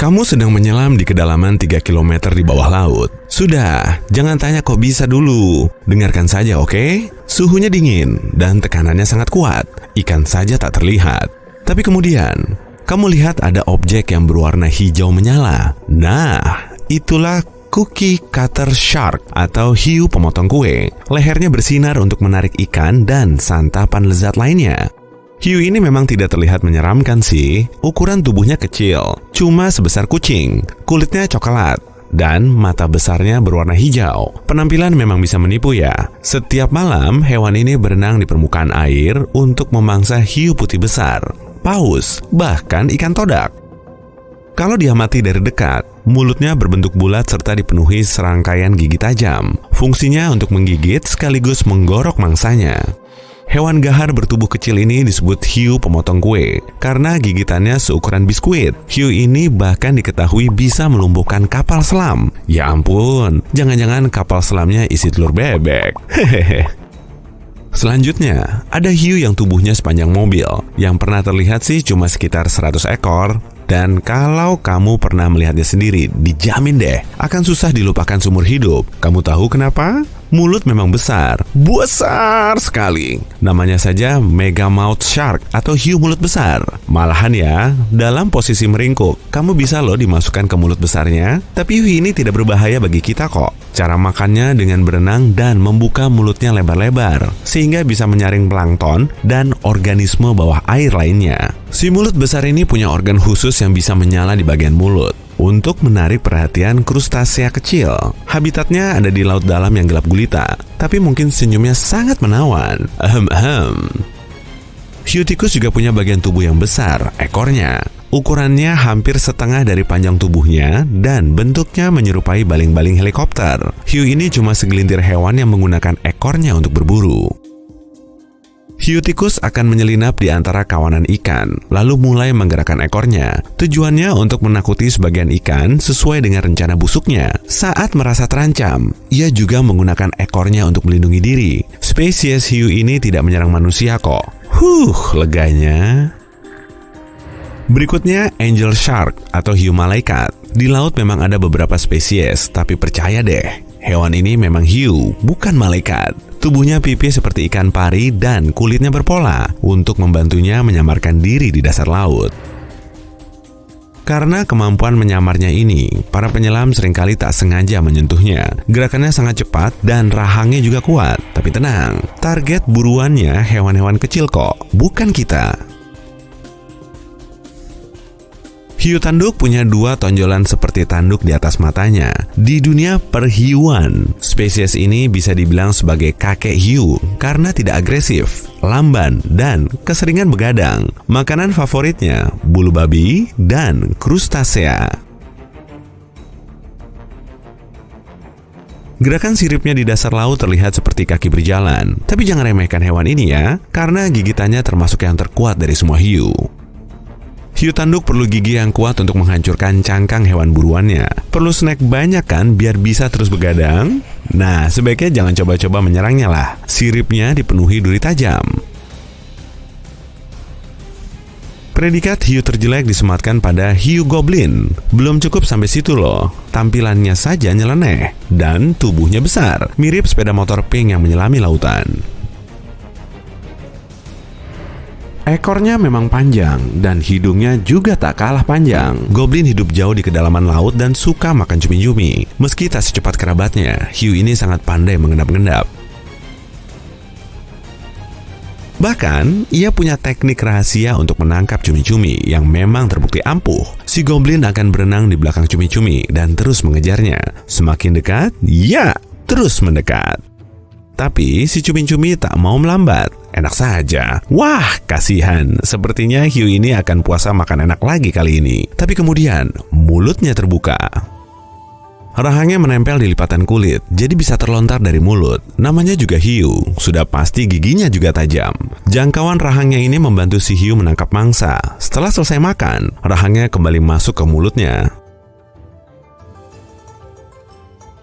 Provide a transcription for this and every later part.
Kamu sedang menyelam di kedalaman 3 km di bawah laut. Sudah, jangan tanya kok bisa dulu. Dengarkan saja, oke? Suhunya dingin dan tekanannya sangat kuat. Ikan saja tak terlihat. Tapi kemudian, kamu lihat ada objek yang berwarna hijau menyala. Nah, itulah cookie cutter shark atau hiu pemotong kue. Lehernya bersinar untuk menarik ikan dan santapan lezat lainnya. Hiu ini memang tidak terlihat menyeramkan sih. Ukuran tubuhnya kecil, cuma sebesar kucing. Kulitnya coklat dan mata besarnya berwarna hijau. Penampilan memang bisa menipu ya. Setiap malam, hewan ini berenang di permukaan air untuk memangsa hiu putih besar, paus, bahkan ikan todak. Kalau diamati dari dekat, mulutnya berbentuk bulat serta dipenuhi serangkaian gigi tajam. Fungsinya untuk menggigit sekaligus menggorok mangsanya. Hewan gahar bertubuh kecil ini disebut hiu pemotong kue karena gigitannya seukuran biskuit. Hiu ini bahkan diketahui bisa melumpuhkan kapal selam. Ya ampun, jangan-jangan kapal selamnya isi telur bebek. Hehehe. Selanjutnya, ada hiu yang tubuhnya sepanjang mobil. Yang pernah terlihat sih cuma sekitar 100 ekor. Dan kalau kamu pernah melihatnya sendiri, dijamin deh akan susah dilupakan seumur hidup. Kamu tahu kenapa? Mulut memang besar sekali. Namanya saja megamouth shark atau hiu mulut besar. Malahan ya, dalam posisi meringkuk, kamu bisa loh dimasukkan ke mulut besarnya. Tapi hiu ini tidak berbahaya bagi kita kok. Cara makannya dengan berenang dan membuka mulutnya lebar-lebar, sehingga bisa menyaring plankton dan organisme bawah air lainnya. Si mulut besar ini punya organ khusus yang bisa menyala di bagian mulut untuk menarik perhatian krustasea kecil. Habitatnya ada di laut dalam yang gelap gulita, tapi mungkin senyumnya sangat menawan. Hiu tikus juga punya bagian tubuh yang besar, ekornya. Ukurannya hampir setengah dari panjang tubuhnya dan bentuknya menyerupai baling-baling helikopter. Hiu ini cuma segelintir hewan yang menggunakan ekornya untuk berburu. Hiu tikus akan menyelinap di antara kawanan ikan, lalu mulai menggerakkan ekornya. Tujuannya untuk menakuti sebagian ikan sesuai dengan rencana busuknya. Saat merasa terancam, ia juga menggunakan ekornya untuk melindungi diri. Spesies hiu ini tidak menyerang manusia kok. Leganya. Berikutnya, angel shark atau hiu malaikat. Di laut memang ada beberapa spesies, tapi percaya deh, hewan ini memang hiu, bukan malaikat. Tubuhnya pipih seperti ikan pari dan kulitnya berpola untuk membantunya menyamarkan diri di dasar laut. Karena kemampuan menyamarnya ini, para penyelam seringkali tak sengaja menyentuhnya. Gerakannya sangat cepat dan rahangnya juga kuat. Tapi tenang, target buruannya hewan-hewan kecil kok, bukan kita. Hiu tanduk punya dua tonjolan seperti tanduk di atas matanya. Di dunia perhiuan, spesies ini bisa dibilang sebagai kakek hiu karena tidak agresif, lamban, dan keseringan begadang. Makanan favoritnya bulu babi dan krustasea. Gerakan siripnya di dasar laut terlihat seperti kaki berjalan. Tapi jangan remehkan hewan ini ya, karena gigitannya termasuk yang terkuat dari semua hiu. Hiu tanduk perlu gigi yang kuat untuk menghancurkan cangkang hewan buruannya. Perlu snack banyak kan biar bisa terus begadang? Nah, sebaiknya jangan coba-coba menyerangnya lah. Siripnya dipenuhi duri tajam. Predikat hiu terjelek disematkan pada hiu goblin. Belum cukup sampai situ loh. Tampilannya saja nyeleneh dan tubuhnya besar, mirip sepeda motor pink yang menyelami lautan. Ekornya memang panjang dan hidungnya juga tak kalah panjang. Goblin hidup jauh di kedalaman laut dan suka makan cumi-cumi. Meski tak secepat kerabatnya, hiu ini sangat pandai mengendap-endap. Bahkan, ia punya teknik rahasia untuk menangkap cumi-cumi yang memang terbukti ampuh. Si goblin akan berenang di belakang cumi-cumi dan terus mengejarnya. Semakin dekat, ya, terus mendekat. Tapi si cumi-cumi tak mau melambat. Enak saja. Wah, kasihan. Sepertinya hiu ini akan puasa makan enak lagi kali ini. Tapi kemudian, mulutnya terbuka. Rahangnya menempel di lipatan kulit, jadi bisa terlontar dari mulut. Namanya juga hiu, sudah pasti giginya juga tajam. Jangkauan rahangnya ini membantu si hiu menangkap mangsa. Setelah selesai makan, rahangnya kembali masuk ke mulutnya.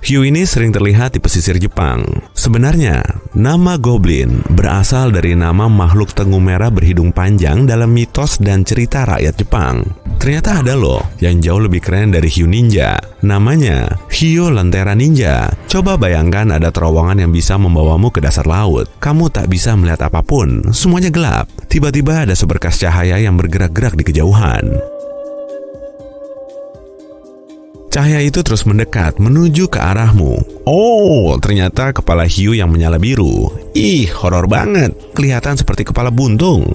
Hiu ini sering terlihat di pesisir Jepang. Sebenarnya, nama goblin berasal dari nama makhluk tengu merah berhidung panjang dalam mitos dan cerita rakyat Jepang. Ternyata ada loh yang jauh lebih keren dari hiu ninja. Namanya hiu lentera ninja. Coba bayangkan ada terowongan yang bisa membawamu ke dasar laut. Kamu tak bisa melihat apapun, semuanya gelap. Tiba-tiba ada seberkas cahaya yang bergerak-gerak di kejauhan. Cahaya itu terus mendekat menuju ke arahmu. Oh, ternyata kepala hiu yang menyala biru. Ih, horor banget. Kelihatan seperti kepala buntung.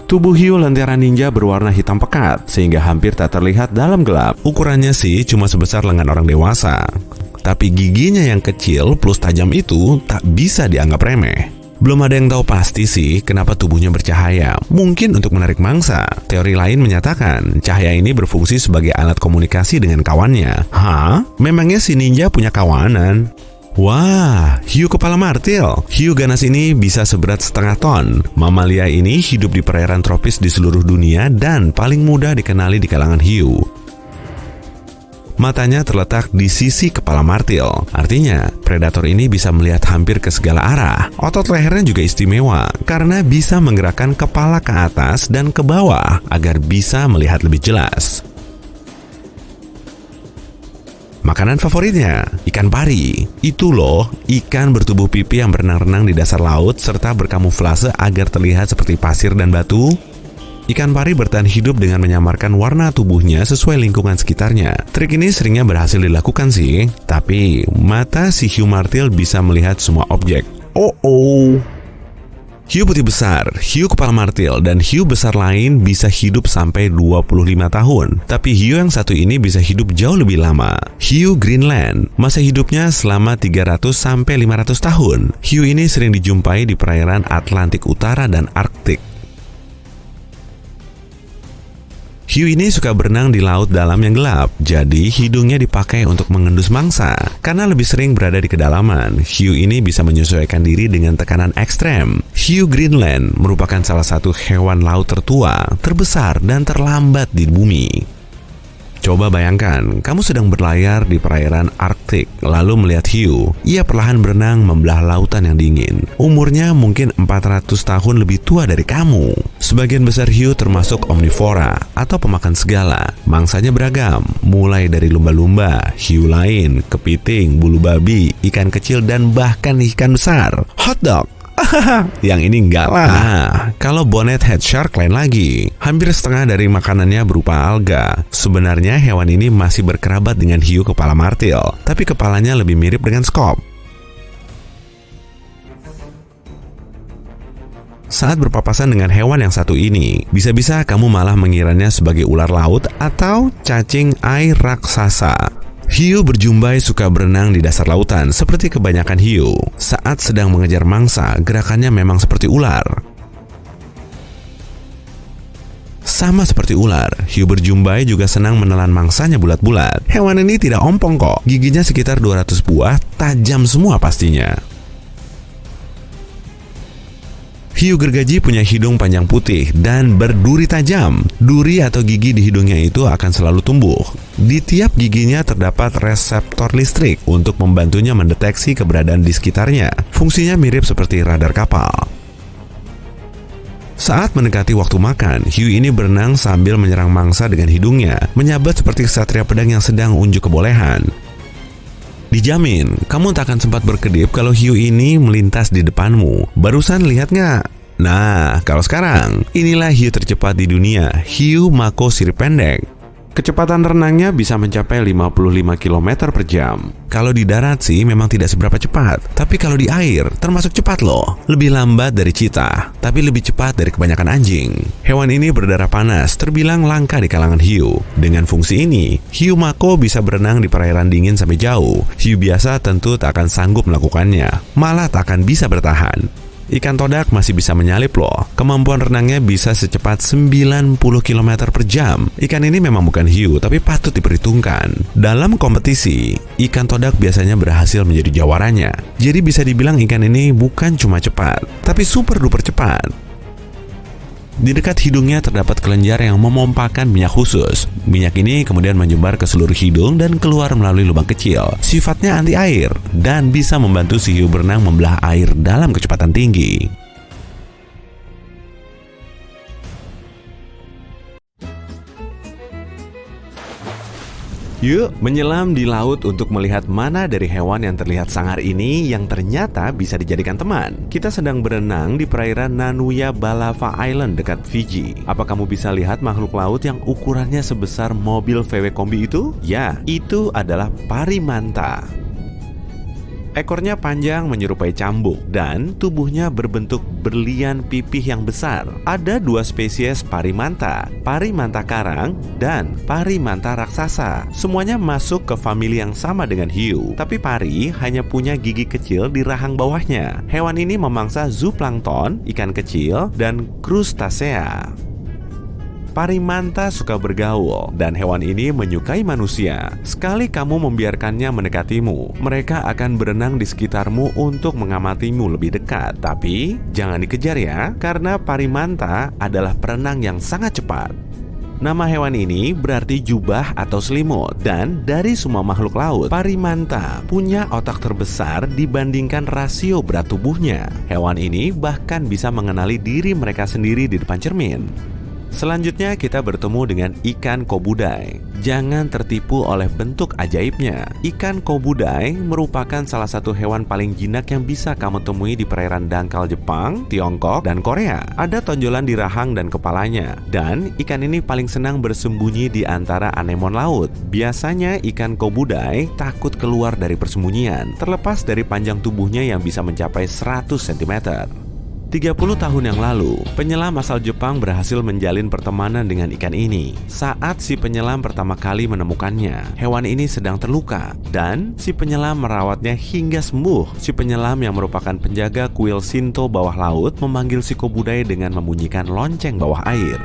Tubuh hiu lentera ninja berwarna hitam pekat, sehingga hampir tak terlihat dalam gelap. Ukurannya sih cuma sebesar lengan orang dewasa. Tapi giginya yang kecil plus tajam itu tak bisa dianggap remeh. Belum ada yang tahu pasti sih kenapa tubuhnya bercahaya. Mungkin untuk menarik mangsa. Teori lain menyatakan cahaya ini berfungsi sebagai alat komunikasi dengan kawannya. Hah? Memangnya si ninja punya kawanan? Wah, hiu kepala martil. Hiu ganas ini bisa seberat setengah ton. Mamalia ini hidup di perairan tropis di seluruh dunia dan paling mudah dikenali di kalangan hiu. Matanya terletak di sisi kepala martil. Artinya, predator ini bisa melihat hampir ke segala arah. Otot lehernya juga istimewa karena bisa menggerakkan kepala ke atas dan ke bawah agar bisa melihat lebih jelas. Makanan favoritnya, ikan pari. Itu loh, ikan bertubuh pipi yang berenang-renang di dasar laut serta berkamuflase agar terlihat seperti pasir dan batu. Ikan pari bertahan hidup dengan menyamarkan warna tubuhnya sesuai lingkungan sekitarnya. Trik ini seringnya berhasil dilakukan sih, tapi mata si hiu martil bisa melihat semua objek. Hiu putih besar, hiu kepala martil, dan hiu besar lain bisa hidup sampai 25 tahun. Tapi hiu yang satu ini bisa hidup jauh lebih lama. Hiu Greenland, masa hidupnya selama 300-500 tahun. Hiu ini sering dijumpai di perairan Atlantik Utara dan Arktik. Hiu ini suka berenang di laut dalam yang gelap, jadi hidungnya dipakai untuk mengendus mangsa. Karena lebih sering berada di kedalaman, hiu ini bisa menyesuaikan diri dengan tekanan ekstrem. Hiu Greenland merupakan salah satu hewan laut tertua, terbesar, dan terlambat di bumi. Coba bayangkan, kamu sedang berlayar di perairan Arktik, lalu melihat hiu. Ia perlahan berenang membelah lautan yang dingin. Umurnya mungkin 400 tahun lebih tua dari kamu. Sebagian besar hiu termasuk omnivora atau pemakan segala. Mangsanya beragam, mulai dari lumba-lumba, hiu lain, kepiting, bulu babi, ikan kecil, dan bahkan ikan besar. Hotdog! Yang ini enggak lah. Nah, kalau bonnet head shark lain lagi. Hampir setengah dari makanannya berupa alga. Sebenarnya hewan ini masih berkerabat dengan hiu kepala martil, tapi kepalanya lebih mirip dengan skop. Saat berpapasan dengan hewan yang satu ini, bisa-bisa kamu malah mengiranya sebagai ular laut atau cacing air raksasa. Hiu berjumbai suka berenang di dasar lautan seperti kebanyakan hiu. Saat sedang mengejar mangsa, gerakannya memang seperti ular. Sama seperti ular, hiu berjumbai juga senang menelan mangsanya bulat-bulat. Hewan ini tidak ompong kok, giginya sekitar 200 buah, tajam semua pastinya. Hiu gergaji punya hidung panjang putih dan berduri tajam. Duri atau gigi di hidungnya itu akan selalu tumbuh. Di tiap giginya terdapat reseptor listrik untuk membantunya mendeteksi keberadaan di sekitarnya. Fungsinya mirip seperti radar kapal. Saat mendekati waktu makan, hiu ini berenang sambil menyerang mangsa dengan hidungnya, menyabat seperti ksatria pedang yang sedang unjuk kebolehan. Dijamin, kamu tak akan sempat berkedip kalau hiu ini melintas di depanmu. Barusan lihat nggak? Nah, kalau sekarang, inilah hiu tercepat di dunia, hiu mako sirip pendek. Kecepatan renangnya bisa mencapai 55 km per jam. Kalau di darat sih memang tidak seberapa cepat, tapi kalau di air termasuk cepat loh. Lebih lambat dari cheetah, tapi lebih cepat dari kebanyakan anjing. Hewan ini berdarah panas, terbilang langka di kalangan hiu. Dengan fungsi ini, hiu mako bisa berenang di perairan dingin sampai jauh. Hiu biasa tentu tak akan sanggup melakukannya, malah tak akan bisa bertahan. Ikan todak masih bisa menyalip loh. Kemampuan renangnya bisa secepat 90 km per jam. Ikan ini memang bukan hiu, tapi patut diperhitungkan. Dalam kompetisi, ikan todak biasanya berhasil menjadi jawaranya. Jadi bisa dibilang ikan ini bukan cuma cepat, tapi super duper cepat. Di dekat hidungnya terdapat kelenjar yang memompakan minyak khusus. Minyak ini kemudian menyebar ke seluruh hidung dan keluar melalui lubang kecil. Sifatnya anti air dan bisa membantu si hiu berenang membelah air dalam kecepatan tinggi. Yuk, menyelam di laut untuk melihat mana dari hewan yang terlihat sangar ini yang ternyata bisa dijadikan teman. Kita sedang berenang di perairan Nanuya Balava Island dekat Fiji. Apa kamu bisa lihat makhluk laut yang ukurannya sebesar mobil VW Kombi itu? Ya, itu adalah parimanta. Ekornya panjang menyerupai cambuk dan tubuhnya berbentuk berlian pipih yang besar. Ada dua spesies parimanta, parimanta karang dan parimanta raksasa. Semuanya masuk ke famili yang sama dengan hiu, tapi pari hanya punya gigi kecil di rahang bawahnya. Hewan ini memangsa zooplankton, ikan kecil, dan krustasea. Parimanta suka bergaul, dan hewan ini menyukai manusia. Sekali kamu membiarkannya mendekatimu, mereka akan berenang di sekitarmu untuk mengamatimu lebih dekat. Tapi, jangan dikejar ya, karena parimanta adalah perenang yang sangat cepat. Nama hewan ini berarti jubah atau selimut, dan dari semua makhluk laut, parimanta punya otak terbesar dibandingkan rasio berat tubuhnya. Hewan ini bahkan bisa mengenali diri mereka sendiri di depan cermin. Selanjutnya kita bertemu dengan ikan kobudai. Jangan tertipu oleh bentuk ajaibnya. Ikan kobudai merupakan salah satu hewan paling jinak yang bisa kamu temui di perairan dangkal Jepang, Tiongkok, dan Korea. Ada tonjolan di rahang dan kepalanya. Dan ikan ini paling senang bersembunyi di antara anemon laut. Biasanya ikan kobudai takut keluar dari persembunyian, terlepas dari panjang tubuhnya yang bisa mencapai 100 cm. 30 tahun yang lalu, penyelam asal Jepang berhasil menjalin pertemanan dengan ikan ini. Saat si penyelam pertama kali menemukannya, hewan ini sedang terluka dan si penyelam merawatnya hingga sembuh. Si penyelam yang merupakan penjaga kuil Shinto bawah laut memanggil si kobudai dengan membunyikan lonceng bawah air.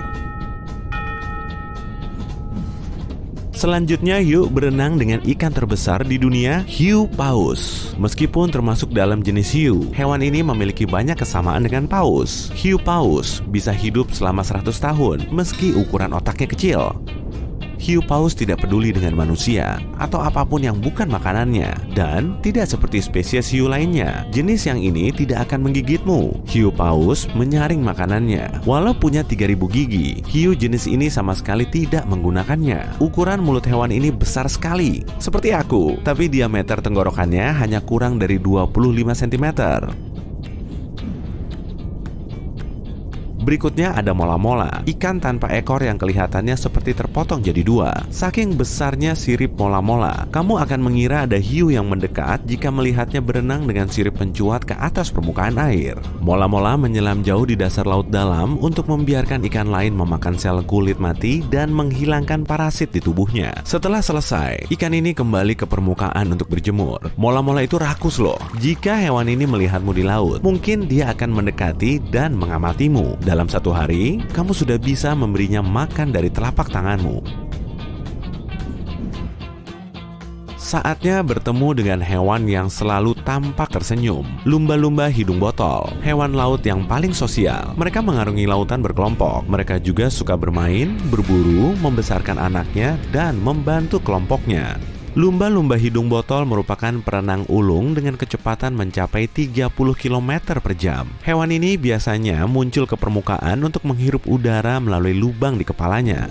Selanjutnya yuk berenang dengan ikan terbesar di dunia, hiu paus. Meskipun termasuk dalam jenis hiu, hewan ini memiliki banyak kesamaan dengan paus. Hiu paus bisa hidup selama 100 tahun meski ukuran otaknya kecil. Hiu paus tidak peduli dengan manusia atau apapun yang bukan makanannya, dan tidak seperti spesies hiu lainnya. Jenis yang ini tidak akan menggigitmu. Hiu paus menyaring makanannya. Walau punya 3000 gigi, hiu jenis ini sama sekali tidak menggunakannya. Ukuran mulut hewan ini besar sekali, seperti aku, tapi diameter tenggorokannya hanya kurang dari 25 cm. Berikutnya ada mola-mola, ikan tanpa ekor yang kelihatannya seperti terpotong jadi dua. Saking besarnya sirip mola-mola, kamu akan mengira ada hiu yang mendekat jika melihatnya berenang dengan sirip mencuat ke atas permukaan air. Mola-mola menyelam jauh di dasar laut dalam untuk membiarkan ikan lain memakan sel kulit mati dan menghilangkan parasit di tubuhnya. Setelah selesai, ikan ini kembali ke permukaan untuk berjemur. Mola-mola itu rakus loh. Jika hewan ini melihatmu di laut, mungkin dia akan mendekati dan mengamatimu. Dalam satu hari, kamu sudah bisa memberinya makan dari telapak tanganmu. Saatnya bertemu dengan hewan yang selalu tampak tersenyum. Lumba-lumba hidung botol, hewan laut yang paling sosial. Mereka mengarungi lautan berkelompok. Mereka juga suka bermain, berburu, membesarkan anaknya, dan membantu kelompoknya. Lumba-lumba hidung botol merupakan perenang ulung dengan kecepatan mencapai 30 km per jam. Hewan ini biasanya muncul ke permukaan untuk menghirup udara melalui lubang di kepalanya.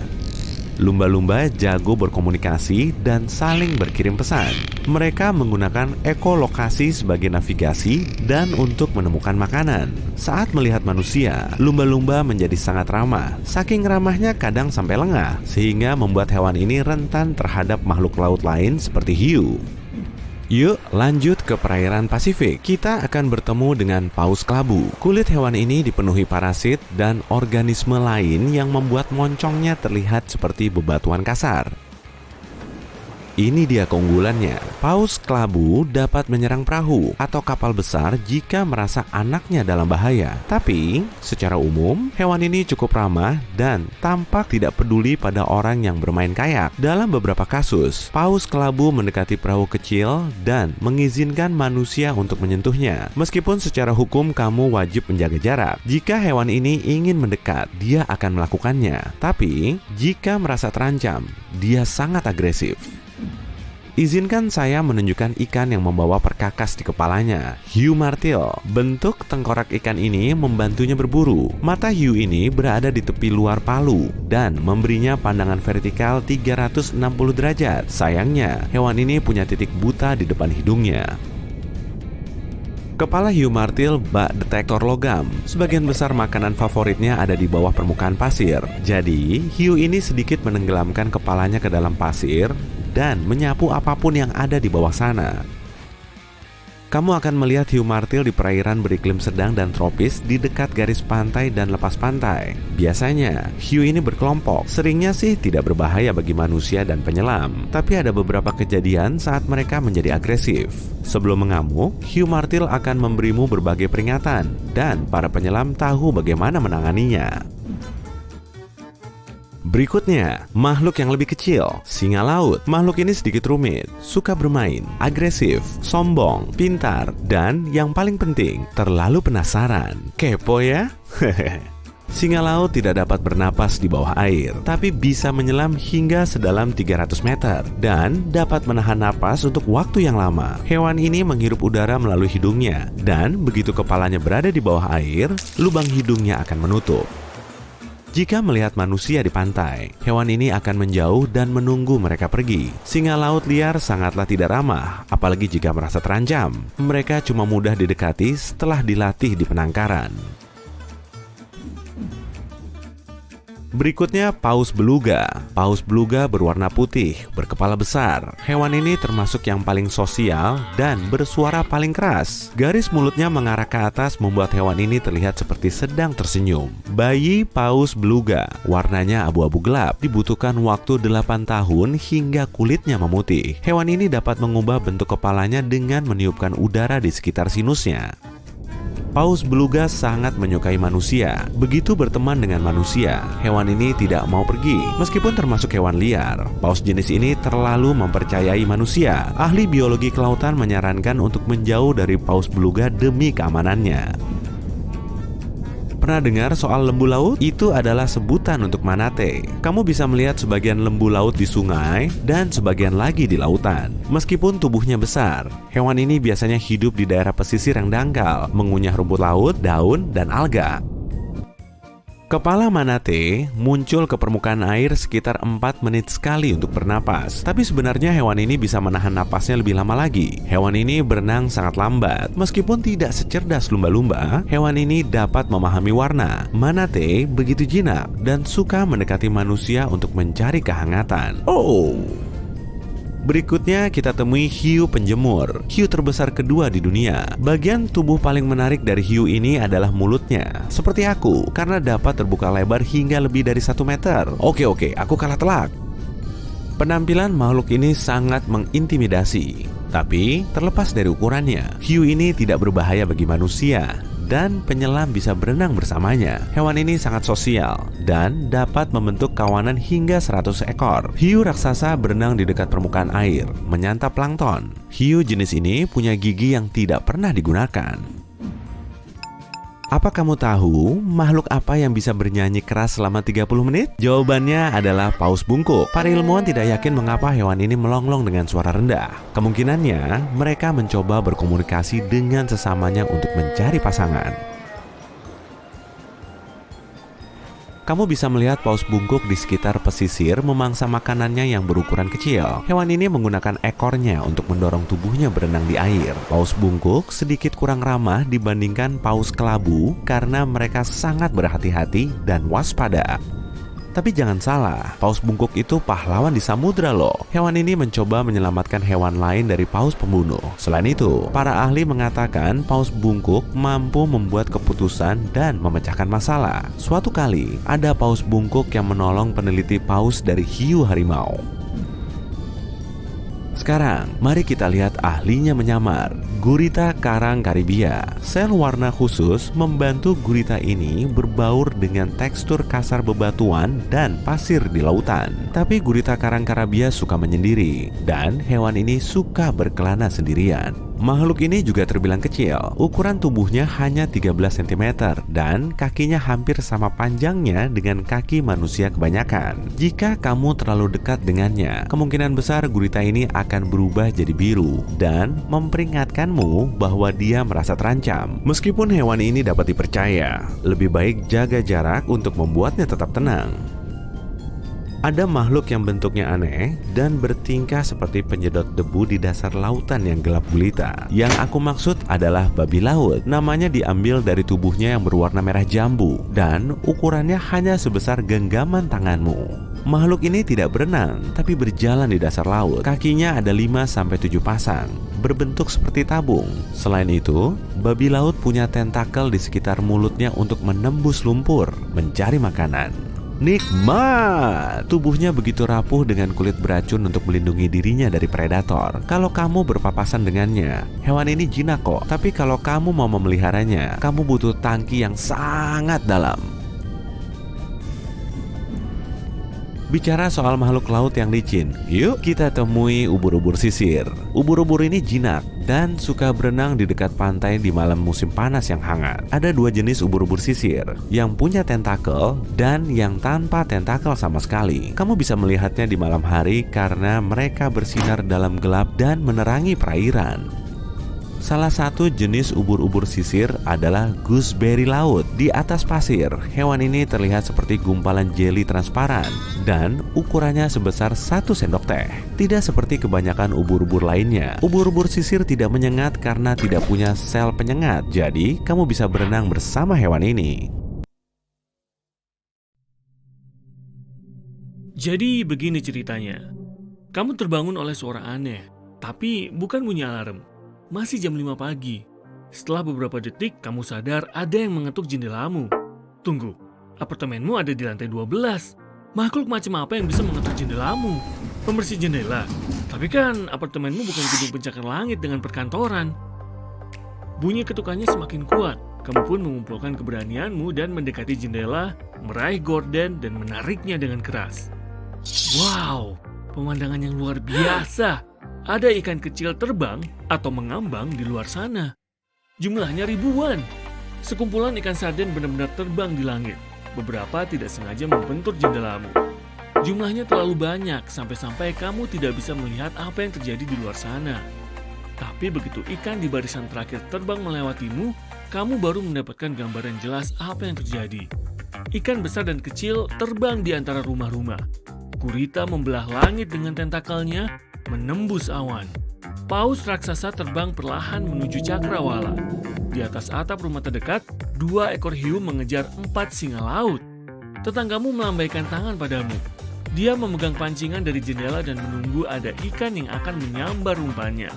Lumba-lumba jago berkomunikasi dan saling berkirim pesan. Mereka menggunakan ekolokasi sebagai navigasi dan untuk menemukan makanan. Saat melihat manusia, lumba-lumba menjadi sangat ramah. Saking ramahnya kadang sampai lengah, sehingga membuat hewan ini rentan terhadap makhluk laut lain seperti hiu. Yuk lanjut ke perairan Pasifik. Kita akan bertemu dengan paus kelabu. Kulit hewan ini dipenuhi parasit dan organisme lain yang membuat moncongnya terlihat seperti bebatuan kasar. Ini dia keunggulannya. Paus kelabu dapat menyerang perahu atau kapal besar jika merasa anaknya dalam bahaya. Tapi, secara umum, hewan ini cukup ramah dan tampak tidak peduli pada orang yang bermain kayak. Dalam beberapa kasus, paus kelabu mendekati perahu kecil dan mengizinkan manusia untuk menyentuhnya. Meskipun secara hukum kamu wajib menjaga jarak, jika hewan ini ingin mendekat, dia akan melakukannya. Tapi, jika merasa terancam, dia sangat agresif. Izinkan saya menunjukkan ikan yang membawa perkakas di kepalanya, hiu martil. Bentuk tengkorak ikan ini membantunya berburu. Mata hiu ini berada di tepi luar palu dan memberinya pandangan vertikal 360 derajat. Sayangnya, hewan ini punya titik buta di depan hidungnya. Kepala hiu martil bak detektor logam. Sebagian besar makanan favoritnya ada di bawah permukaan pasir. Jadi, hiu ini sedikit menenggelamkan kepalanya ke dalam pasir dan menyapu apapun yang ada di bawah sana. Kamu akan melihat hiu martil di perairan beriklim sedang dan tropis di dekat garis pantai dan lepas pantai. Biasanya, hiu ini berkelompok. Seringnya sih tidak berbahaya bagi manusia dan penyelam, tapi ada beberapa kejadian saat mereka menjadi agresif. Sebelum mengamuk, hiu martil akan memberimu berbagai peringatan, dan para penyelam tahu bagaimana menanganinya. Berikutnya, makhluk yang lebih kecil, singa laut. Makhluk ini sedikit rumit, suka bermain, agresif, sombong, pintar, dan yang paling penting, terlalu penasaran. Kepo ya? Singa laut tidak dapat bernapas di bawah air, tapi bisa menyelam hingga sedalam 300 meter dan dapat menahan napas untuk waktu yang lama. Hewan ini menghirup udara melalui hidungnya, dan begitu kepalanya berada di bawah air, lubang hidungnya akan menutup. Jika melihat manusia di pantai, hewan ini akan menjauh dan menunggu mereka pergi. Singa laut liar sangatlah tidak ramah, apalagi jika merasa terancam. Mereka cuma mudah didekati setelah dilatih di penangkaran. Berikutnya, paus beluga. Paus beluga berwarna putih, berkepala besar. Hewan ini termasuk yang paling sosial dan bersuara paling keras. Garis mulutnya mengarah ke atas membuat hewan ini terlihat seperti sedang tersenyum. Bayi paus beluga, warnanya abu-abu gelap, dibutuhkan waktu 8 tahun hingga kulitnya memutih. Hewan ini dapat mengubah bentuk kepalanya dengan meniupkan udara di sekitar sinusnya. Paus beluga sangat menyukai manusia. Begitu berteman dengan manusia, hewan ini tidak mau pergi. Meskipun termasuk hewan liar, paus jenis ini terlalu mempercayai manusia. Ahli biologi kelautan menyarankan untuk menjauh dari paus beluga demi keamanannya. Pernah dengar soal lembu laut? Itu adalah sebutan untuk manatee. Kamu bisa melihat sebagian lembu laut di sungai dan sebagian lagi di lautan. Meskipun tubuhnya besar, hewan ini biasanya hidup di daerah pesisir yang dangkal, mengunyah rumput laut, daun, dan alga. Kepala manatee muncul ke permukaan air sekitar 4 menit sekali untuk bernapas. Tapi sebenarnya hewan ini bisa menahan napasnya lebih lama lagi. Hewan ini berenang sangat lambat. Meskipun tidak secerdas lumba-lumba, hewan ini dapat memahami warna. Manatee begitu jinak dan suka mendekati manusia untuk mencari kehangatan. Berikutnya kita temui hiu penjemur, hiu terbesar kedua di dunia. Bagian tubuh paling menarik dari hiu ini adalah mulutnya. Seperti aku, karena dapat terbuka lebar hingga lebih dari 1 meter. Oke, aku kalah telak. Penampilan makhluk ini sangat mengintimidasi. Tapi, terlepas dari ukurannya, hiu ini tidak berbahaya bagi manusia. Dan penyelam bisa berenang bersamanya. Hewan ini sangat sosial dan dapat membentuk kawanan hingga 100 ekor. Hiu raksasa berenang di dekat permukaan air, menyantap plankton. Hiu jenis ini punya gigi yang tidak pernah digunakan. Apa kamu tahu makhluk apa yang bisa bernyanyi keras selama 30 menit? Jawabannya adalah paus bungkuk. Para ilmuwan tidak yakin mengapa hewan ini melonglong dengan suara rendah. Kemungkinannya mereka mencoba berkomunikasi dengan sesamanya untuk mencari pasangan. Kamu bisa melihat paus bungkuk di sekitar pesisir memangsa makanannya yang berukuran kecil. Hewan ini menggunakan ekornya untuk mendorong tubuhnya berenang di air. Paus bungkuk sedikit kurang ramah dibandingkan paus kelabu karena mereka sangat berhati-hati dan waspada. Tapi jangan salah, paus bungkuk itu pahlawan di samudra loh. Hewan ini mencoba menyelamatkan hewan lain dari paus pembunuh. Selain itu, para ahli mengatakan paus bungkuk mampu membuat keputusan dan memecahkan masalah. Suatu kali, ada paus bungkuk yang menolong peneliti paus dari hiu harimau. Sekarang, mari kita lihat ahlinya menyamar. Gurita karang Karibia. Sel warna khusus membantu gurita ini berbaur dengan tekstur kasar bebatuan dan pasir di lautan. Tapi gurita karang Karibia suka menyendiri, dan hewan ini suka berkelana sendirian. Makhluk ini juga terbilang kecil. Ukuran tubuhnya hanya 13 cm dan kakinya hampir sama panjangnya dengan kaki manusia kebanyakan. Jika kamu terlalu dekat dengannya, kemungkinan besar gurita ini akan berubah jadi biru dan memperingatkanmu bahwa dia merasa terancam. Meskipun hewan ini dapat dipercaya, lebih baik jaga jarak untuk membuatnya tetap tenang. Ada makhluk yang bentuknya aneh dan bertingkah seperti penyedot debu di dasar lautan yang gelap gulita. Yang aku maksud adalah babi laut. Namanya diambil dari tubuhnya yang berwarna merah jambu dan ukurannya hanya sebesar genggaman tanganmu. Makhluk ini tidak berenang, tapi berjalan di dasar laut. Kakinya ada 5-7 pasang, berbentuk seperti tabung. Selain itu, babi laut punya tentakel di sekitar mulutnya untuk menembus lumpur, mencari makanan. Nikmat! Tubuhnya begitu rapuh dengan kulit beracun untuk melindungi dirinya dari predator. Kalau kamu berpapasan dengannya, hewan ini jinak kok. Tapi kalau kamu mau memeliharanya, kamu butuh tangki yang sangat dalam. Bicara soal makhluk laut yang licin, yuk kita temui ubur-ubur sisir. Ubur-ubur ini jinak dan suka berenang di dekat pantai di malam musim panas yang hangat. Ada dua jenis ubur-ubur sisir, yang punya tentakel dan yang tanpa tentakel sama sekali. Kamu bisa melihatnya di malam hari karena mereka bersinar dalam gelap dan menerangi perairan. Salah satu jenis ubur-ubur sisir adalah gooseberry laut. Di atas pasir, hewan ini terlihat seperti gumpalan jeli transparan dan ukurannya sebesar 1 sendok teh. Tidak seperti kebanyakan ubur-ubur lainnya, ubur-ubur sisir tidak menyengat karena tidak punya sel penyengat. Jadi, kamu bisa berenang bersama hewan ini. Jadi begini ceritanya. Kamu terbangun oleh suara aneh, tapi bukan bunyi alarm. Masih jam 5 pagi. Setelah beberapa detik, kamu sadar ada yang mengetuk jendelamu. Tunggu, apartemenmu ada di lantai 12. Makhluk macam apa yang bisa mengetuk jendelamu? Pembersih jendela. Tapi kan apartemenmu bukan gedung pencakar langit dengan perkantoran. Bunyi ketukannya semakin kuat. Kamu pun mengumpulkan keberanianmu dan mendekati jendela, meraih gorden dan menariknya dengan keras. Wow, pemandangan yang luar biasa. Ada ikan kecil terbang atau mengambang di luar sana. Jumlahnya ribuan. Sekumpulan ikan sarden benar-benar terbang di langit. Beberapa tidak sengaja membentur jendelamu. Jumlahnya terlalu banyak sampai-sampai kamu tidak bisa melihat apa yang terjadi di luar sana. Tapi begitu ikan di barisan terakhir terbang melewatimu, kamu baru mendapatkan gambaran jelas apa yang terjadi. Ikan besar dan kecil terbang di antara rumah-rumah. Gurita membelah langit dengan tentakelnya, menembus awan. Paus raksasa terbang perlahan menuju cakrawala. Di atas atap rumah terdekat, 2 ekor hiu mengejar 4 singa laut. Tetanggamu melambaikan tangan padamu. Dia memegang pancingan dari jendela dan menunggu ada ikan yang akan menyambar umpannya.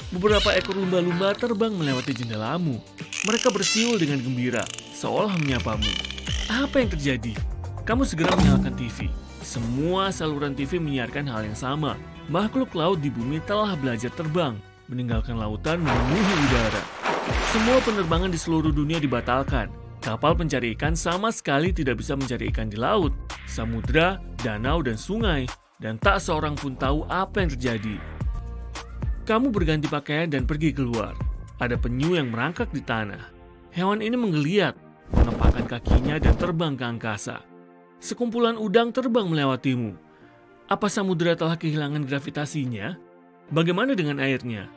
Beberapa ekor lumba-lumba terbang melewati jendelamu. Mereka bersiul dengan gembira, seolah menyapamu. Apa yang terjadi? Kamu segera menyalakan TV. Semua saluran TV menyiarkan hal yang sama. Makhluk laut di bumi telah belajar terbang, meninggalkan lautan memenuhi udara. Semua penerbangan di seluruh dunia dibatalkan. Kapal pencari ikan sama sekali tidak bisa mencari ikan di laut, samudra, danau, dan sungai. Dan tak seorang pun tahu apa yang terjadi. Kamu berganti pakaian dan pergi keluar. Ada penyu yang merangkak di tanah. Hewan ini menggeliat, mengepakkan kakinya dan terbang ke angkasa. Sekumpulan udang terbang melewatimu. Apa samudera telah kehilangan gravitasinya? Bagaimana dengan airnya?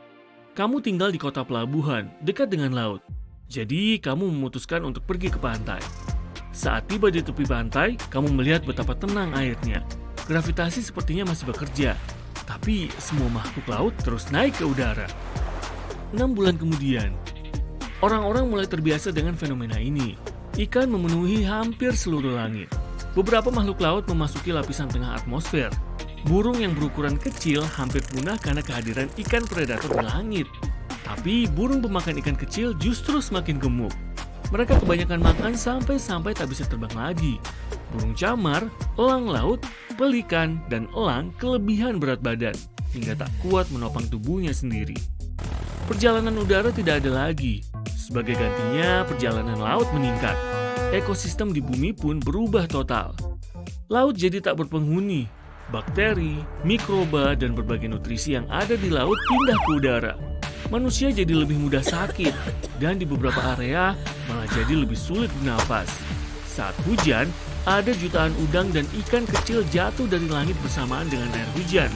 Kamu tinggal di kota pelabuhan, dekat dengan laut. Jadi, kamu memutuskan untuk pergi ke pantai. Saat tiba di tepi pantai, kamu melihat betapa tenang airnya. Gravitasi sepertinya masih bekerja. Tapi, semua makhluk laut terus naik ke udara. 6 bulan kemudian, orang-orang mulai terbiasa dengan fenomena ini. Ikan memenuhi hampir seluruh langit. Beberapa makhluk laut memasuki lapisan tengah atmosfer. Burung yang berukuran kecil hampir punah karena kehadiran ikan predator di langit. Tapi burung pemakan ikan kecil justru semakin gemuk. Mereka kebanyakan makan sampai tak bisa terbang lagi. Burung camar, elang laut, pelikan, dan elang kelebihan berat badan. hingga tak kuat menopang tubuhnya sendiri. Perjalanan udara tidak ada lagi. Sebagai gantinya, perjalanan laut meningkat. Ekosistem di bumi pun berubah total. Laut jadi tak berpenghuni. Bakteri, mikroba, dan berbagai nutrisi yang ada di laut pindah ke udara. Manusia jadi lebih mudah sakit, dan di beberapa area malah jadi lebih sulit bernafas. Saat hujan, ada jutaan udang dan ikan kecil jatuh dari langit bersamaan dengan air hujan.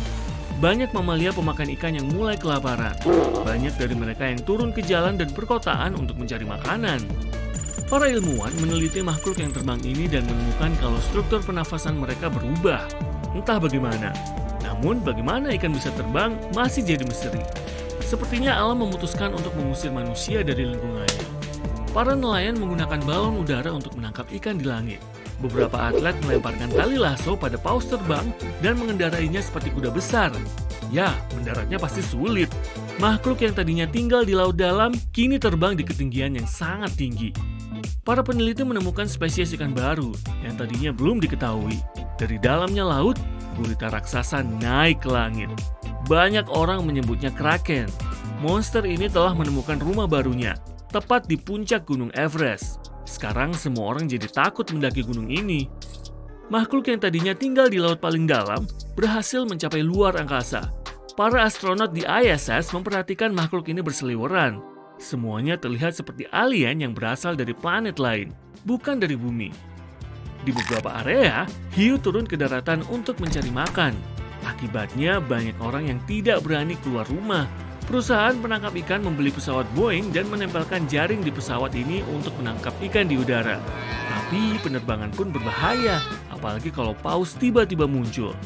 Banyak mamalia pemakan ikan yang mulai kelaparan. Banyak dari mereka yang turun ke jalan dan perkotaan untuk mencari makanan. Para ilmuwan meneliti makhluk yang terbang ini dan menemukan kalau struktur pernafasan mereka berubah. Entah bagaimana. Namun bagaimana ikan bisa terbang masih jadi misteri. Sepertinya alam memutuskan untuk mengusir manusia dari lingkungannya. Para nelayan menggunakan balon udara untuk menangkap ikan di langit. Beberapa atlet melemparkan tali lasso pada paus terbang dan mengendarainya seperti kuda besar. Ya, mendaratnya pasti sulit. Makhluk yang tadinya tinggal di laut dalam, kini terbang di ketinggian yang sangat tinggi. Para peneliti menemukan spesies ikan baru yang tadinya belum diketahui. Dari dalamnya laut, gurita raksasa naik ke langit. Banyak orang menyebutnya kraken. Monster ini telah menemukan rumah barunya, tepat di puncak Gunung Everest. Sekarang semua orang jadi takut mendaki gunung ini. Makhluk yang tadinya tinggal di laut paling dalam berhasil mencapai luar angkasa. Para astronot di ISS memperhatikan makhluk ini berseliweran. Semuanya terlihat seperti alien yang berasal dari planet lain, bukan dari bumi. Di beberapa area, hiu turun ke daratan untuk mencari makan. Akibatnya banyak orang yang tidak berani keluar rumah. Perusahaan penangkap ikan membeli pesawat Boeing dan menempelkan jaring di pesawat ini untuk menangkap ikan di udara. Tapi penerbangan pun berbahaya, apalagi kalau paus tiba-tiba muncul.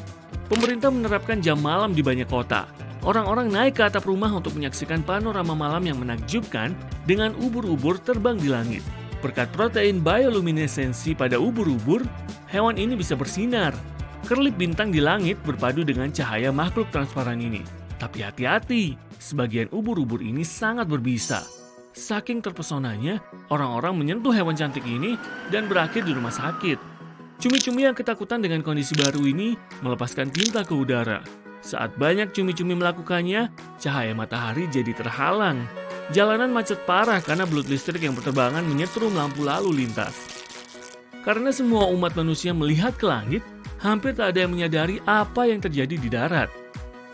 Pemerintah menerapkan jam malam di banyak kota. Orang-orang naik ke atap rumah untuk menyaksikan panorama malam yang menakjubkan dengan ubur-ubur terbang di langit. Berkat protein bioluminesensi pada ubur-ubur, hewan ini bisa bersinar. Kerlip bintang di langit berpadu dengan cahaya makhluk transparan ini. Tapi hati-hati, sebagian ubur-ubur ini sangat berbisa. Saking terpesonanya, orang-orang menyentuh hewan cantik ini dan berakhir di rumah sakit. Cumi-cumi yang ketakutan dengan kondisi baru ini melepaskan tinta ke udara. Saat banyak cumi-cumi melakukannya, cahaya matahari jadi terhalang. Jalanan macet parah karena belut listrik yang berterbangan menyetrum lampu lalu lintas. Karena semua umat manusia melihat ke langit, hampir tak ada yang menyadari apa yang terjadi di darat.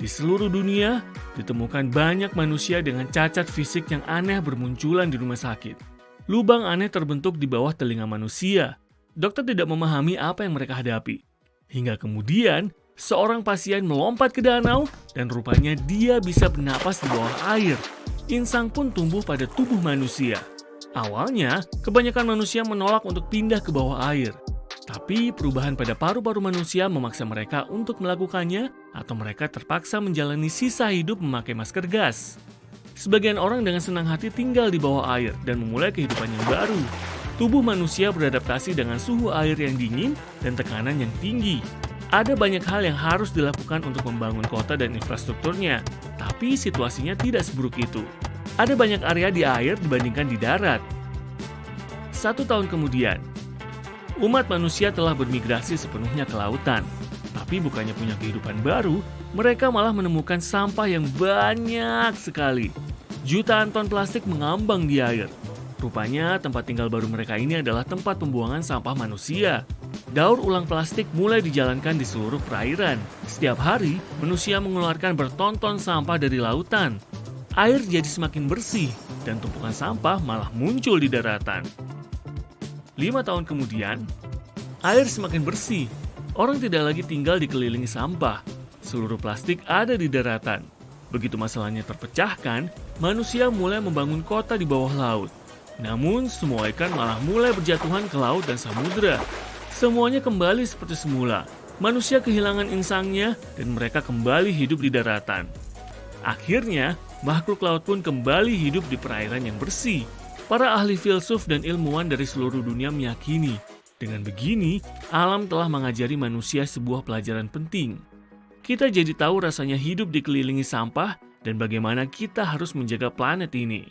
Di seluruh dunia, ditemukan banyak manusia dengan cacat fisik yang aneh bermunculan di rumah sakit. Lubang aneh terbentuk di bawah telinga manusia. Dokter tidak memahami apa yang mereka hadapi. Hingga kemudian, seorang pasien melompat ke danau dan rupanya dia bisa bernapas di bawah air. Insang pun tumbuh pada tubuh manusia. Awalnya, kebanyakan manusia menolak untuk pindah ke bawah air. Tapi perubahan pada paru-paru manusia memaksa mereka untuk melakukannya atau mereka terpaksa menjalani sisa hidup memakai masker gas. Sebagian orang dengan senang hati tinggal di bawah air dan memulai kehidupan yang baru. Tubuh manusia beradaptasi dengan suhu air yang dingin dan tekanan yang tinggi. Ada banyak hal yang harus dilakukan untuk membangun kota dan infrastrukturnya, tapi situasinya tidak seburuk itu. Ada banyak area di air dibandingkan di darat. 1 tahun kemudian, umat manusia telah bermigrasi sepenuhnya ke lautan. Tapi bukannya punya kehidupan baru, mereka malah menemukan sampah yang banyak sekali. Jutaan ton plastik mengambang di air. Rupanya tempat tinggal baru mereka ini adalah tempat pembuangan sampah manusia. Daur ulang plastik mulai dijalankan di seluruh perairan. Setiap hari, manusia mengeluarkan bertonton sampah dari lautan. Air jadi semakin bersih, dan tumpukan sampah malah muncul di daratan. 5 tahun kemudian, air semakin bersih. Orang tidak lagi tinggal dikelilingi sampah. Seluruh plastik ada di daratan. Begitu masalahnya terpecahkan, manusia mulai membangun kota di bawah laut. Namun, semua ikan malah mulai berjatuhan ke laut dan samudera. Semuanya kembali seperti semula. Manusia kehilangan insangnya dan mereka kembali hidup di daratan. Akhirnya, makhluk laut pun kembali hidup di perairan yang bersih. Para ahli filsuf dan ilmuwan dari seluruh dunia meyakini, dengan begini, alam telah mengajari manusia sebuah pelajaran penting. Kita jadi tahu rasanya hidup dikelilingi sampah dan bagaimana kita harus menjaga planet ini.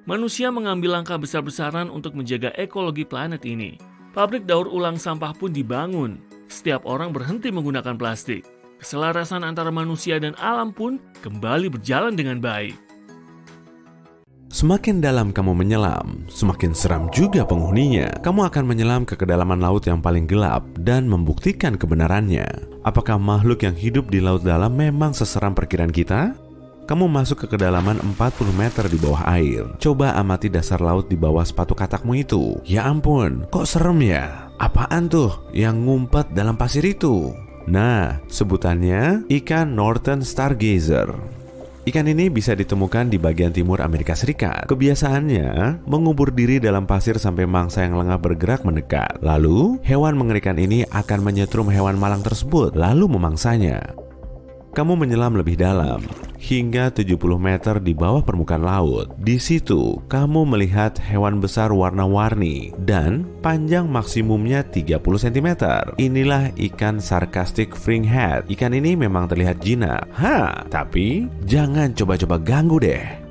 Manusia mengambil langkah besar-besaran untuk menjaga ekologi planet ini. Pabrik daur ulang sampah pun dibangun. Setiap orang berhenti menggunakan plastik. Keselarasan antara manusia dan alam pun kembali berjalan dengan baik. Semakin dalam kamu menyelam, semakin seram juga penghuninya. Kamu akan menyelam ke kedalaman laut yang paling gelap dan membuktikan kebenarannya. Apakah makhluk yang hidup di laut dalam memang seseram perkiraan kita? Kamu masuk ke kedalaman 40 meter di bawah air. Coba amati dasar laut di bawah sepatu katakmu itu. Ya ampun, kok serem ya? Apaan tuh yang ngumpet dalam pasir itu? Nah, sebutannya ikan Northern Stargazer. Ikan ini bisa ditemukan di bagian timur Amerika Serikat. Kebiasaannya mengubur diri dalam pasir sampai mangsa yang lengah bergerak mendekat. Lalu, hewan mengerikan ini akan menyetrum hewan malang tersebut, lalu memangsanya. Kamu menyelam lebih dalam, hingga 70 meter di bawah permukaan laut. Di situ, kamu melihat hewan besar warna-warni dan panjang maksimumnya 30 cm. Inilah ikan sarcastic fringhead. Ikan ini memang terlihat jinak. Tapi jangan coba-coba ganggu deh.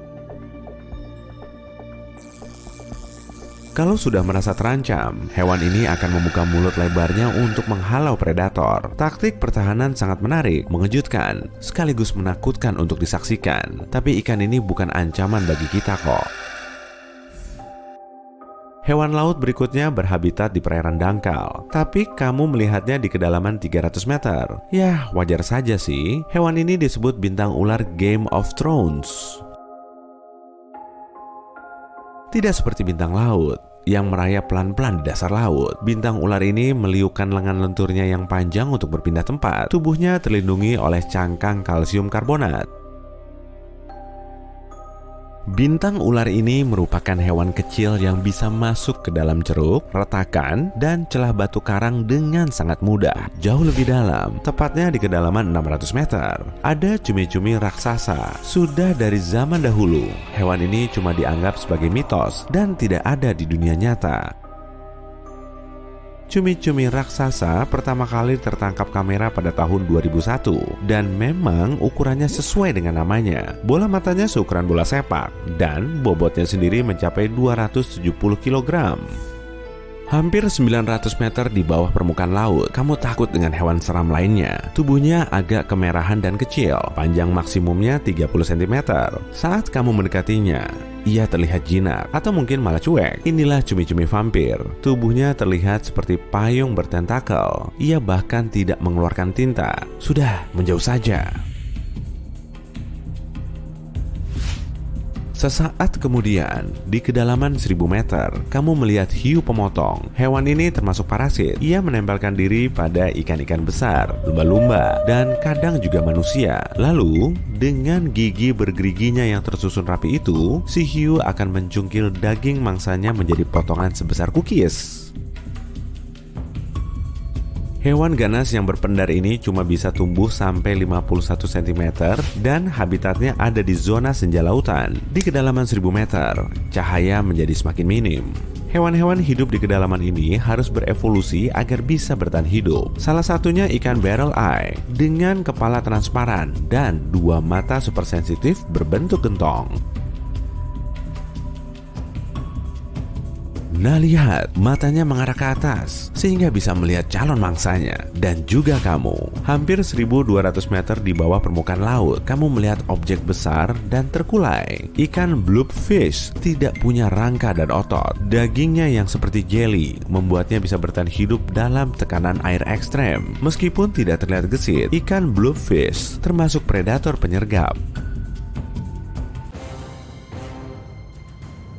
Kalau sudah merasa terancam, hewan ini akan membuka mulut lebarnya untuk menghalau predator. Taktik pertahanan sangat menarik, mengejutkan, sekaligus menakutkan untuk disaksikan. Tapi ikan ini bukan ancaman bagi kita kok. Hewan laut berikutnya berhabitat di perairan dangkal, tapi kamu melihatnya di kedalaman 300 meter. Ya, wajar saja sih. Hewan ini disebut bintang ular Game of Thrones. Tidak seperti bintang laut yang merayap pelan-pelan di dasar laut. Bintang ular ini meliukkan lengan lenturnya yang panjang untuk berpindah tempat. Tubuhnya terlindungi oleh cangkang kalsium karbonat. Bintang ular ini merupakan hewan kecil yang bisa masuk ke dalam ceruk, retakan, dan celah batu karang dengan sangat mudah. Jauh lebih dalam, tepatnya di kedalaman 600 meter, ada cumi-cumi raksasa. Sudah dari zaman dahulu, hewan ini cuma dianggap sebagai mitos dan tidak ada di dunia nyata. Cumi-cumi raksasa pertama kali tertangkap kamera pada tahun 2001 dan memang ukurannya sesuai dengan namanya. Bola matanya seukuran bola sepak dan bobotnya sendiri mencapai 270 kg. Hampir 900 meter di bawah permukaan laut, kamu takut dengan hewan seram lainnya. Tubuhnya agak kemerahan dan kecil, panjang maksimumnya 30 cm. Saat kamu mendekatinya, ia terlihat jinak atau mungkin malah cuek. Inilah cumi-cumi vampir. Tubuhnya terlihat seperti payung bertentakel. Ia bahkan tidak mengeluarkan tinta. Sudah, menjauh saja. Sesaat kemudian, di kedalaman 1000 meter, kamu melihat hiu pemotong. Hewan ini termasuk parasit. Ia menempelkan diri pada ikan-ikan besar, lumba-lumba, dan kadang juga manusia. Lalu, dengan gigi bergeriginya yang tersusun rapi itu, si hiu akan mencungkil daging mangsanya menjadi potongan sebesar cookies. Hewan ganas yang berpendar ini cuma bisa tumbuh sampai 51 cm dan habitatnya ada di zona senja lautan. Di kedalaman 1000 meter, cahaya menjadi semakin minim. Hewan-hewan hidup di kedalaman ini harus berevolusi agar bisa bertahan hidup. Salah satunya ikan barrel eye dengan kepala transparan dan dua mata super sensitif berbentuk gentong. Nah lihat, matanya mengarah ke atas sehingga bisa melihat calon mangsanya. Dan juga kamu, hampir 1200 meter di bawah permukaan laut, kamu melihat objek besar dan terkulai. Ikan bloobfish tidak punya rangka dan otot. Dagingnya yang seperti jelly membuatnya bisa bertahan hidup dalam tekanan air ekstrem. Meskipun tidak terlihat gesit, ikan bloobfish termasuk predator penyergap.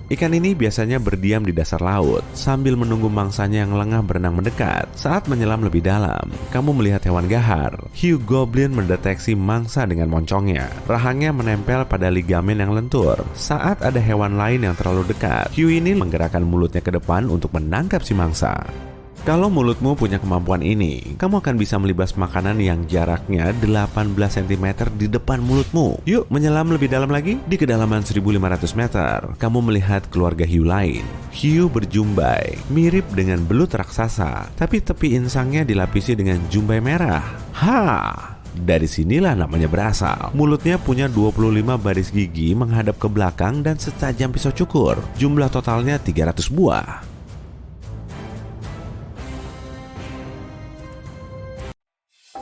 Ikan ini biasanya berdiam di dasar laut sambil menunggu mangsanya yang lengah berenang mendekat. Saat menyelam lebih dalam, kamu melihat hewan gahar. Hiu goblin mendeteksi mangsa dengan moncongnya. Rahangnya menempel pada ligamen yang lentur. Saat ada hewan lain yang terlalu dekat, hiu ini menggerakkan mulutnya ke depan untuk menangkap si mangsa. Kalau mulutmu punya kemampuan ini, kamu akan bisa melibas makanan yang jaraknya 18 cm di depan mulutmu. Yuk, menyelam lebih dalam lagi. Di kedalaman 1500 meter, kamu melihat keluarga hiu lain. Hiu berjumbai, mirip dengan belut raksasa, tapi tepi insangnya dilapisi dengan jumbai merah. Dari sinilah namanya berasal. Mulutnya punya 25 baris gigi menghadap ke belakang dan setajam pisau cukur. Jumlah totalnya 300 buah.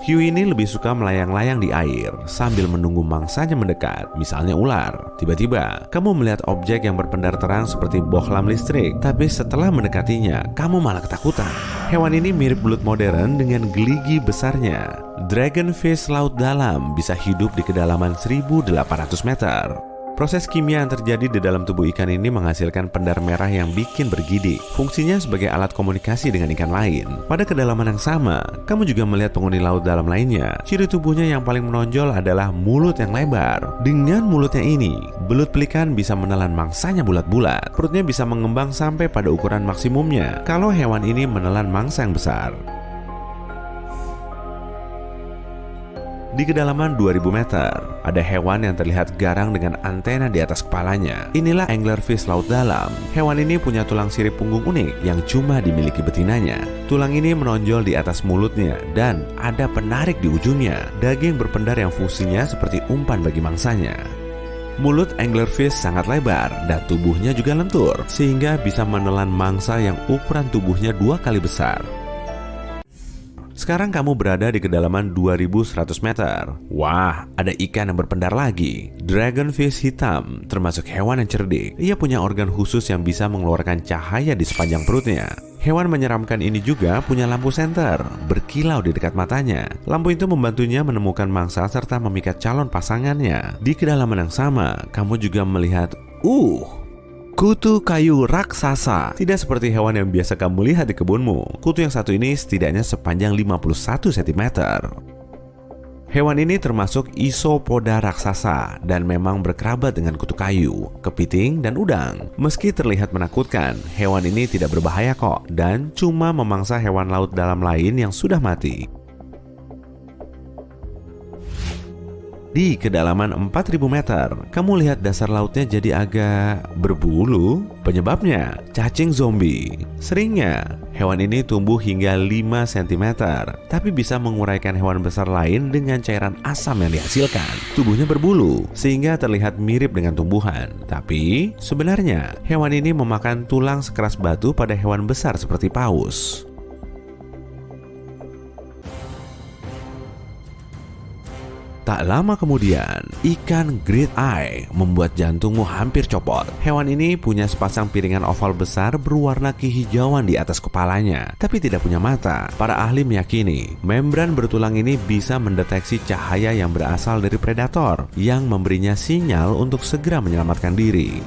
Hiu ini lebih suka melayang-layang di air sambil menunggu mangsanya mendekat, misalnya ular. Tiba-tiba, kamu melihat objek yang berpendar terang seperti bohlam listrik, tapi setelah mendekatinya, kamu malah ketakutan. Hewan ini mirip belut modern dengan geligi besarnya. Dragonfish laut dalam bisa hidup di kedalaman 1.800 meter. Proses kimia yang terjadi di dalam tubuh ikan ini menghasilkan pendar merah yang bikin bergidik. Fungsinya sebagai alat komunikasi dengan ikan lain. Pada kedalaman yang sama, kamu juga melihat penghuni laut dalam lainnya. Ciri tubuhnya yang paling menonjol adalah mulut yang lebar. Dengan mulutnya ini, belut pelikan bisa menelan mangsanya bulat-bulat. Perutnya bisa mengembang sampai pada ukuran maksimumnya kalau hewan ini menelan mangsa yang besar. Di kedalaman 2000 meter, ada hewan yang terlihat garang dengan antena di atas kepalanya. Inilah anglerfish laut dalam. Hewan ini punya tulang sirip punggung unik yang cuma dimiliki betinanya. Tulang ini menonjol di atas mulutnya dan ada penarik di ujungnya. Daging berpendar yang fungsinya seperti umpan bagi mangsanya. Mulut anglerfish sangat lebar dan tubuhnya juga lentur, sehingga bisa menelan mangsa yang ukuran tubuhnya 2 kali besar. Sekarang kamu berada di kedalaman 2100 meter. Wah, ada ikan yang berpendar lagi. Dragonfish hitam, termasuk hewan yang cerdik. Ia punya organ khusus yang bisa mengeluarkan cahaya di sepanjang perutnya. Hewan menyeramkan ini juga punya lampu senter, berkilau di dekat matanya. Lampu itu membantunya menemukan mangsa serta memikat calon pasangannya. Di kedalaman yang sama, kamu juga melihat kutu kayu raksasa. Tidak seperti hewan yang biasa kamu lihat di kebunmu. Kutu yang satu ini setidaknya sepanjang 51 cm. Hewan ini termasuk Isopoda raksasa dan memang berkerabat dengan kutu kayu, kepiting, dan udang. Meski terlihat menakutkan, hewan ini tidak berbahaya kok dan cuma memangsa hewan laut dalam lain yang sudah mati. Di kedalaman 4000 meter, kamu lihat dasar lautnya jadi agak berbulu. Penyebabnya cacing zombie. Seringnya, hewan ini tumbuh hingga 5 cm, tapi bisa menguraikan hewan besar lain dengan cairan asam yang dihasilkan. Tubuhnya berbulu, sehingga terlihat mirip dengan tumbuhan. Tapi, sebenarnya, hewan ini memakan tulang sekeras batu pada hewan besar seperti paus. Tak lama kemudian, ikan great eye membuat jantungmu hampir copot. Hewan ini punya sepasang piringan oval besar berwarna kehijauan di atas kepalanya, tapi tidak punya mata. Para ahli meyakini, membran bertulang ini bisa mendeteksi cahaya yang berasal dari predator, yang memberinya sinyal untuk segera menyelamatkan diri.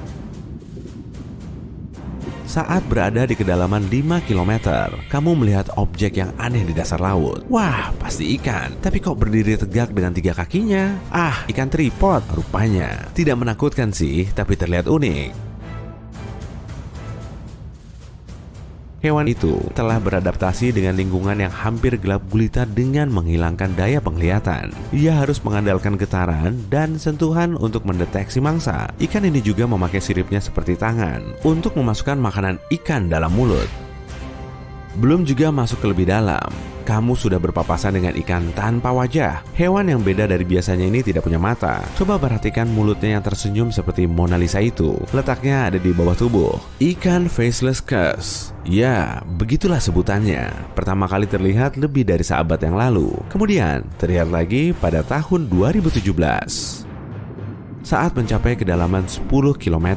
Saat berada di kedalaman 5 km, kamu melihat objek yang aneh di dasar laut. Wah, pasti ikan. Tapi kok berdiri tegak dengan 3 kakinya? Ikan tripod rupanya. Tidak menakutkan sih, tapi terlihat unik. Hewan itu telah beradaptasi dengan lingkungan yang hampir gelap gulita dengan menghilangkan daya penglihatan. Ia harus mengandalkan getaran dan sentuhan untuk mendeteksi mangsa. Ikan ini juga memakai siripnya seperti tangan untuk memasukkan makanan ikan dalam mulut. Belum juga masuk ke lebih dalam, kamu sudah berpapasan dengan ikan tanpa wajah. Hewan yang beda dari biasanya ini tidak punya mata. Coba perhatikan mulutnya yang tersenyum seperti Mona Lisa itu. Letaknya ada di bawah tubuh. Ikan faceless curse. Ya, begitulah sebutannya. Pertama kali terlihat lebih dari seabad yang lalu. Kemudian, terlihat lagi pada tahun 2017. Saat mencapai kedalaman 10 km,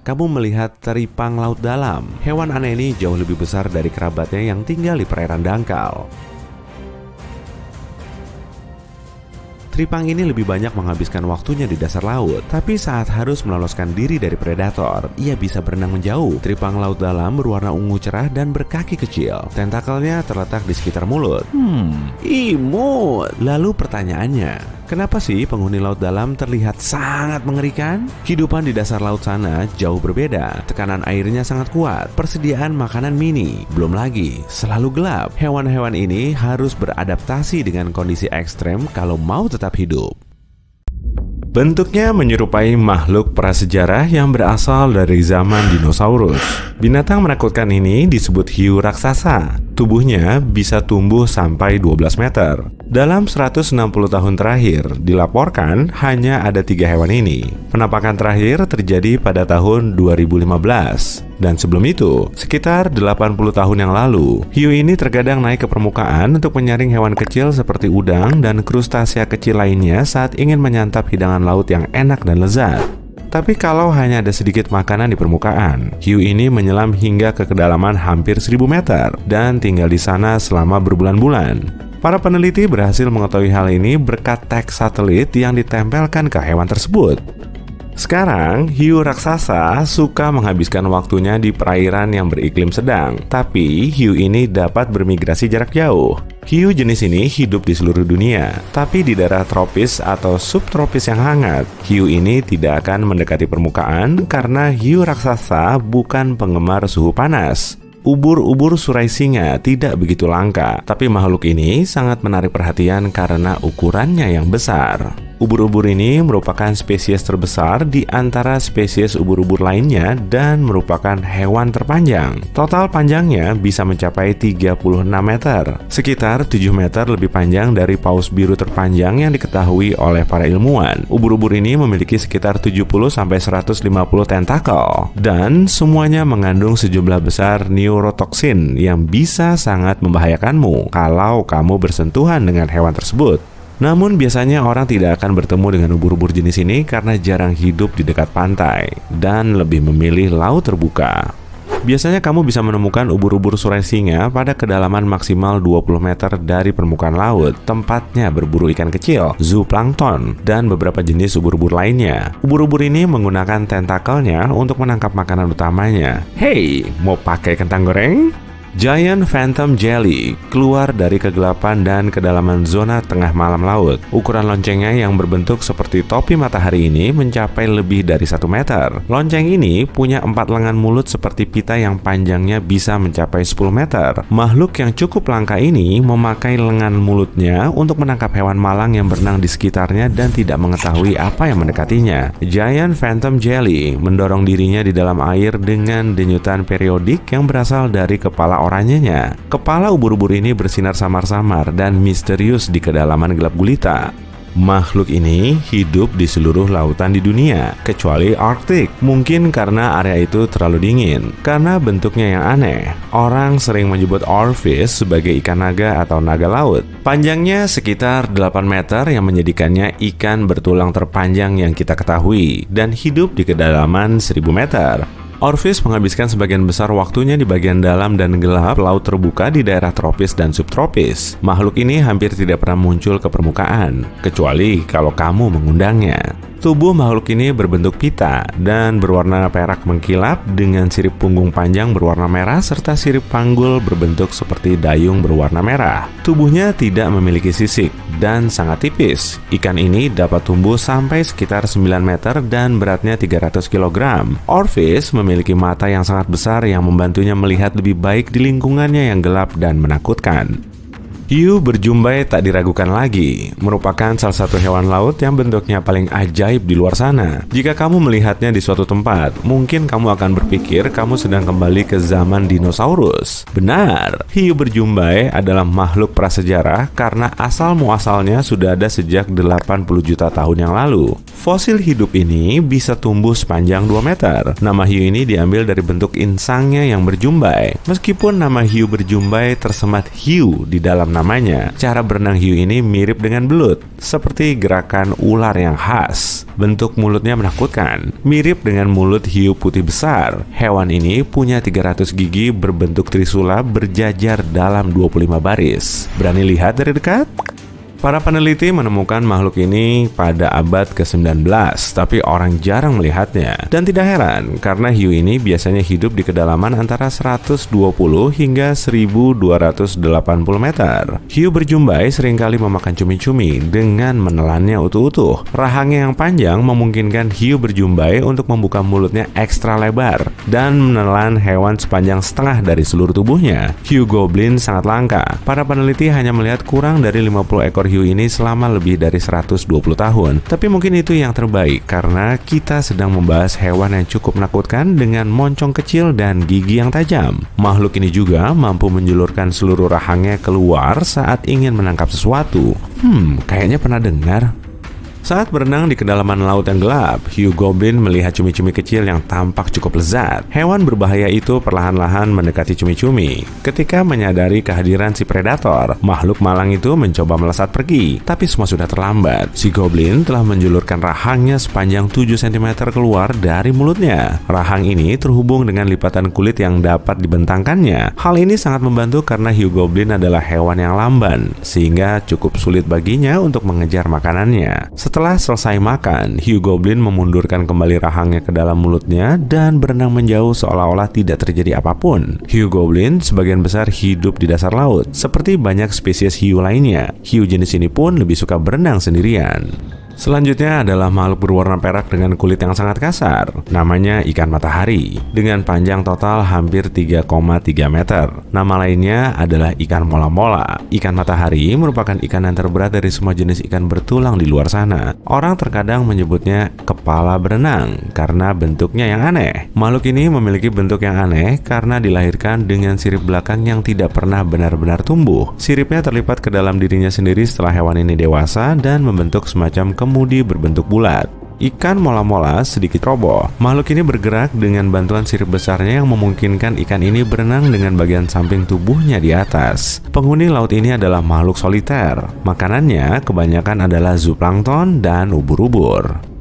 kamu melihat teripang laut dalam. Hewan aneh ini jauh lebih besar dari kerabatnya yang tinggal di perairan dangkal. Teripang ini lebih banyak menghabiskan waktunya di dasar laut, tapi saat harus meloloskan diri dari predator, ia bisa berenang menjauh. Teripang laut dalam berwarna ungu cerah dan berkaki kecil. Tentakelnya terletak di sekitar mulut. Imut. Lalu pertanyaannya, kenapa sih penghuni laut dalam terlihat sangat mengerikan? Kehidupan di dasar laut sana jauh berbeda. Tekanan airnya sangat kuat, persediaan makanan mini, belum lagi selalu gelap. Hewan-hewan ini harus beradaptasi dengan kondisi ekstrem kalau mau tetap hidup. Bentuknya menyerupai makhluk prasejarah yang berasal dari zaman dinosaurus. Binatang menakutkan ini disebut hiu raksasa. Tubuhnya bisa tumbuh sampai 12 meter. Dalam 160 tahun terakhir, dilaporkan hanya ada 3 hewan ini. Penampakan terakhir terjadi pada tahun 2015. Dan sebelum itu, sekitar 80 tahun yang lalu, hiu ini terkadang naik ke permukaan untuk menyaring hewan kecil seperti udang dan krustasea kecil lainnya saat ingin menyantap hidangan laut yang enak dan lezat. Tapi kalau hanya ada sedikit makanan di permukaan, hiu ini menyelam hingga ke kedalaman hampir 1000 meter dan tinggal di sana selama berbulan-bulan. Para peneliti berhasil mengetahui hal ini berkat teks satelit yang ditempelkan ke hewan tersebut. Sekarang, hiu raksasa suka menghabiskan waktunya di perairan yang beriklim sedang, tapi hiu ini dapat bermigrasi jarak jauh. Hiu jenis ini hidup di seluruh dunia, tapi di daerah tropis atau subtropis yang hangat. Hiu ini tidak akan mendekati permukaan karena hiu raksasa bukan penggemar suhu panas. Ubur-ubur surai singa tidak begitu langka, tapi makhluk ini sangat menarik perhatian karena ukurannya yang besar. Ubur-ubur ini merupakan spesies terbesar di antara spesies ubur-ubur lainnya dan merupakan hewan terpanjang. Total panjangnya bisa mencapai 36 meter, sekitar 7 meter lebih panjang dari paus biru terpanjang yang diketahui oleh para ilmuwan. Ubur-ubur ini memiliki sekitar 70-150 tentakel, dan semuanya mengandung sejumlah besar neurotoksin yang bisa sangat membahayakanmu kalau kamu bersentuhan dengan hewan tersebut. Namun biasanya orang tidak akan bertemu dengan ubur-ubur jenis ini karena jarang hidup di dekat pantai dan lebih memilih laut terbuka. Biasanya kamu bisa menemukan ubur-ubur surai singa pada kedalaman maksimal 20 meter dari permukaan laut, tempatnya berburu ikan kecil, zooplankton, dan beberapa jenis ubur-ubur lainnya. Ubur-ubur ini menggunakan tentakelnya untuk menangkap makanan utamanya. Hey, mau pakai kentang goreng? Giant Phantom Jelly keluar dari kegelapan dan kedalaman zona tengah malam laut. Ukuran loncengnya yang berbentuk seperti topi matahari ini mencapai lebih dari 1 meter. Lonceng ini punya 4 lengan mulut seperti pita yang panjangnya bisa mencapai 10 meter. Makhluk yang cukup langka ini memakai lengan mulutnya untuk menangkap hewan malang yang berenang di sekitarnya dan tidak mengetahui apa yang mendekatinya. Giant Phantom Jelly mendorong dirinya di dalam air dengan denyutan periodik yang berasal dari kepala oranyenya. Kepala ubur-ubur ini bersinar samar-samar dan misterius di kedalaman gelap gulita. Makhluk ini hidup di seluruh lautan di dunia, kecuali Arktik. Mungkin karena area itu terlalu dingin. Karena bentuknya yang aneh, orang sering menyebut oarfish sebagai ikan naga atau naga laut. Panjangnya sekitar 8 meter yang menjadikannya ikan bertulang terpanjang yang kita ketahui, dan hidup di kedalaman 1000 meter. Oarfish menghabiskan sebagian besar waktunya di bagian dalam dan gelap laut terbuka di daerah tropis dan subtropis. Makhluk ini hampir tidak pernah muncul ke permukaan, kecuali kalau kamu mengundangnya. Tubuh makhluk ini berbentuk pita dan berwarna perak mengkilap dengan sirip punggung panjang berwarna merah serta sirip panggul berbentuk seperti dayung berwarna merah. Tubuhnya tidak memiliki sisik dan sangat tipis. Ikan ini dapat tumbuh sampai sekitar 9 meter dan beratnya 300 kg. Oarfish memiliki mata yang sangat besar yang membantunya melihat lebih baik di lingkungannya yang gelap dan menakutkan. Hiu berjumbai tak diragukan lagi, merupakan salah satu hewan laut yang bentuknya paling ajaib di luar sana. Jika kamu melihatnya di suatu tempat, mungkin kamu akan berpikir kamu sedang kembali ke zaman dinosaurus. Benar, hiu berjumbai adalah makhluk prasejarah karena asal muasalnya sudah ada sejak 80 juta tahun yang lalu. Fosil hidup ini bisa tumbuh sepanjang 2 meter. Nama hiu ini diambil dari bentuk insangnya yang berjumbai. Meskipun nama hiu berjumbai tersemat hiu di dalam namanya, cara berenang hiu ini mirip dengan belut, seperti gerakan ular yang khas. Bentuk mulutnya menakutkan, mirip dengan mulut hiu putih besar. Hewan ini punya 300 gigi berbentuk trisula berjajar dalam 25 baris. Berani lihat dari dekat? Para peneliti menemukan makhluk ini pada abad ke-19, tapi orang jarang melihatnya. Dan tidak heran, karena hiu ini biasanya hidup di kedalaman antara 120 hingga 1280 meter. Hiu berjumbai seringkali memakan cumi-cumi dengan menelannya utuh-utuh. Rahangnya yang panjang memungkinkan hiu berjumbai untuk membuka mulutnya ekstra lebar dan menelan hewan sepanjang setengah dari seluruh tubuhnya. Hiu goblin sangat langka. Para peneliti hanya melihat kurang dari 50 ekor hiu ini selama lebih dari 120 tahun. Tapi mungkin itu yang terbaik karena kita sedang membahas hewan yang cukup menakutkan dengan moncong kecil dan gigi yang tajam. Makhluk ini juga mampu menjulurkan seluruh rahangnya keluar saat ingin menangkap sesuatu. Kayaknya pernah dengar. Saat berenang di kedalaman laut yang gelap, hiu goblin melihat cumi-cumi kecil yang tampak cukup lezat. Hewan berbahaya itu perlahan-lahan mendekati cumi-cumi. Ketika menyadari kehadiran si predator, makhluk malang itu mencoba melesat pergi, tapi semua sudah terlambat. Si goblin telah menjulurkan rahangnya sepanjang 7 cm keluar dari mulutnya. Rahang ini terhubung dengan lipatan kulit yang dapat dibentangkannya. Hal ini sangat membantu karena hiu goblin adalah hewan yang lamban, sehingga cukup sulit baginya untuk mengejar makanannya. Setelah selesai makan, hiu goblin memundurkan kembali rahangnya ke dalam mulutnya dan berenang menjauh seolah-olah tidak terjadi apapun. Hiu goblin sebagian besar hidup di dasar laut, seperti banyak spesies hiu lainnya. Hiu jenis ini pun lebih suka berenang sendirian. Selanjutnya adalah makhluk berwarna perak dengan kulit yang sangat kasar. Namanya ikan matahari, dengan panjang total hampir 3,3 meter. Nama lainnya adalah ikan mola-mola. Ikan matahari merupakan ikan yang terberat dari semua jenis ikan bertulang di luar sana. Orang terkadang menyebutnya kepala berenang karena bentuknya yang aneh. Makhluk ini memiliki bentuk yang aneh karena dilahirkan dengan sirip belakang yang tidak pernah benar-benar tumbuh. Siripnya terlipat ke dalam dirinya sendiri setelah hewan ini dewasa dan membentuk semacam kemudi berbentuk bulat. Ikan mola-mola sedikit roboh. Makhluk ini bergerak dengan bantuan sirip besarnya yang memungkinkan ikan ini berenang dengan bagian samping tubuhnya di atas. Penghuni laut ini adalah makhluk soliter. Makanannya kebanyakan adalah zooplankton dan ubur-ubur.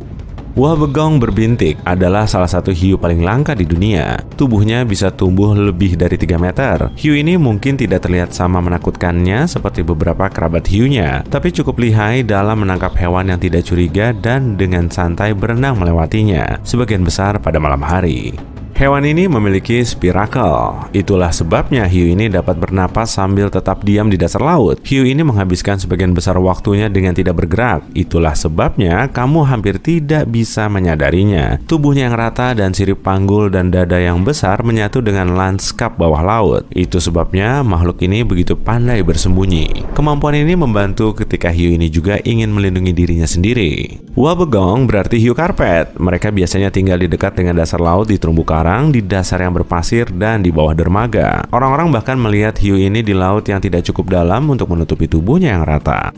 Wabegong berbintik adalah salah satu hiu paling langka di dunia. Tubuhnya bisa tumbuh lebih dari 3 meter. Hiu ini mungkin tidak terlihat sama menakutkannya seperti beberapa kerabat hiunya, tapi cukup lihai dalam menangkap hewan yang tidak curiga dan dengan santai berenang melewatinya, sebagian besar pada malam hari. Hewan ini memiliki spirakel. Itulah sebabnya hiu ini dapat bernapas sambil tetap diam di dasar laut. Hiu ini menghabiskan sebagian besar waktunya dengan tidak bergerak. Itulah sebabnya kamu hampir tidak bisa menyadarinya. Tubuhnya yang rata dan sirip panggul dan dada yang besar menyatu dengan lanskap bawah laut. Itu sebabnya makhluk ini begitu pandai bersembunyi. Kemampuan ini membantu ketika hiu ini juga ingin melindungi dirinya sendiri. Wabegong berarti hiu karpet. Mereka biasanya tinggal di dekat dengan dasar laut di terumbu karang, di dasar yang berpasir, dan di bawah dermaga. Orang-orang bahkan melihat hiu ini di laut yang tidak cukup dalam untuk menutupi tubuhnya yang rata.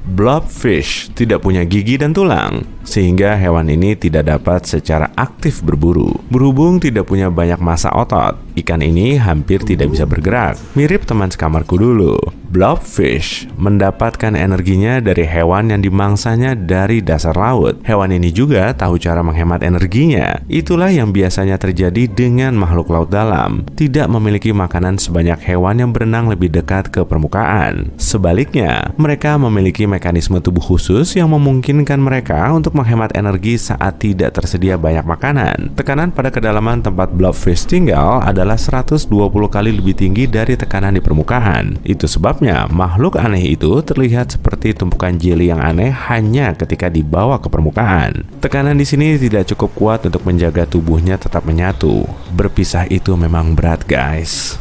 Blobfish tidak punya gigi dan tulang, sehingga hewan ini tidak dapat secara aktif berburu. Berhubung tidak punya banyak massa otot, ikan ini hampir tidak bisa bergerak. Mirip teman sekamarku dulu. Blobfish mendapatkan energinya dari hewan yang dimangsanya dari dasar laut. Hewan ini juga tahu cara menghemat energinya. Itulah yang biasanya terjadi dengan makhluk laut dalam. Tidak memiliki makanan sebanyak hewan yang berenang lebih dekat ke permukaan. Sebaliknya, mereka memiliki mekanisme tubuh khusus yang memungkinkan mereka untuk menghemat energi saat tidak tersedia banyak makanan. Tekanan pada kedalaman tempat blobfish tinggal adalah 120 kali lebih tinggi dari tekanan di permukaan. Itu sebabnya makhluk aneh itu terlihat seperti tumpukan jeli yang aneh hanya ketika dibawa ke permukaan. Tekanan di sini tidak cukup kuat untuk menjaga tubuhnya tetap menyatu. Berpisah itu memang berat, guys.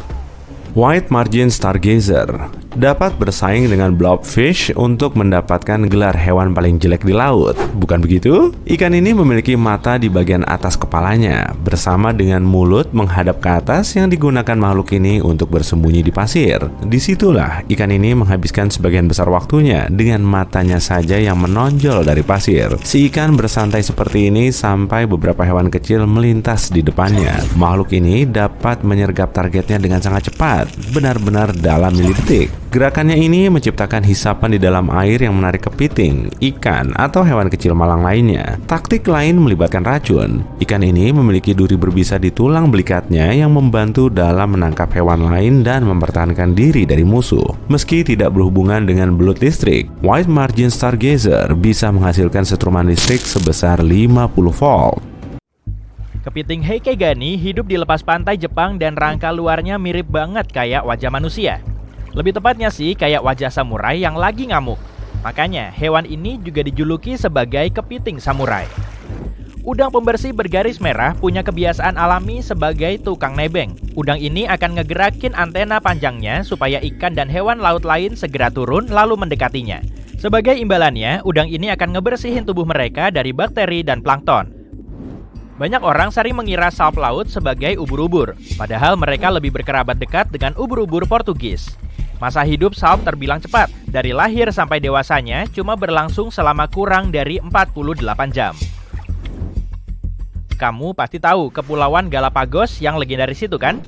White Margin Stargazer dapat bersaing dengan blobfish untuk mendapatkan gelar hewan paling jelek di laut. Bukan begitu? Ikan ini memiliki mata di bagian atas kepalanya, bersama dengan mulut menghadap ke atas yang digunakan makhluk ini untuk bersembunyi di pasir. Disitulah ikan ini menghabiskan sebagian besar waktunya dengan matanya saja yang menonjol dari pasir. Si ikan bersantai seperti ini sampai beberapa hewan kecil melintas di depannya. Makhluk ini dapat menyergap targetnya dengan sangat cepat, benar-benar dalam milidetik. Gerakannya ini menciptakan hisapan di dalam air yang menarik kepiting, ikan, atau hewan kecil malang lainnya. Taktik lain melibatkan racun. Ikan ini memiliki duri berbisa di tulang belikatnya yang membantu dalam menangkap hewan lain dan mempertahankan diri dari musuh. Meski tidak berhubungan dengan belut listrik, White Margin Stargazer bisa menghasilkan setruman listrik sebesar 50 volt. Kepiting Heikegani hidup di lepas pantai Jepang dan rangka luarnya mirip banget kayak wajah manusia. Lebih tepatnya sih kayak wajah samurai yang lagi ngamuk. Makanya hewan ini juga dijuluki sebagai kepiting samurai. Udang pembersih bergaris merah punya kebiasaan alami sebagai tukang nebeng. Udang ini akan ngegerakin antena panjangnya supaya ikan dan hewan laut lain segera turun lalu mendekatinya. Sebagai imbalannya, udang ini akan ngebersihin tubuh mereka dari bakteri dan plankton. Banyak orang sering mengira salp laut sebagai ubur-ubur, padahal mereka lebih berkerabat dekat dengan ubur-ubur Portugis. Masa hidup salp terbilang cepat, dari lahir sampai dewasanya cuma berlangsung selama kurang dari 48 jam. Kamu pasti tahu Kepulauan Galapagos yang legendaris itu kan?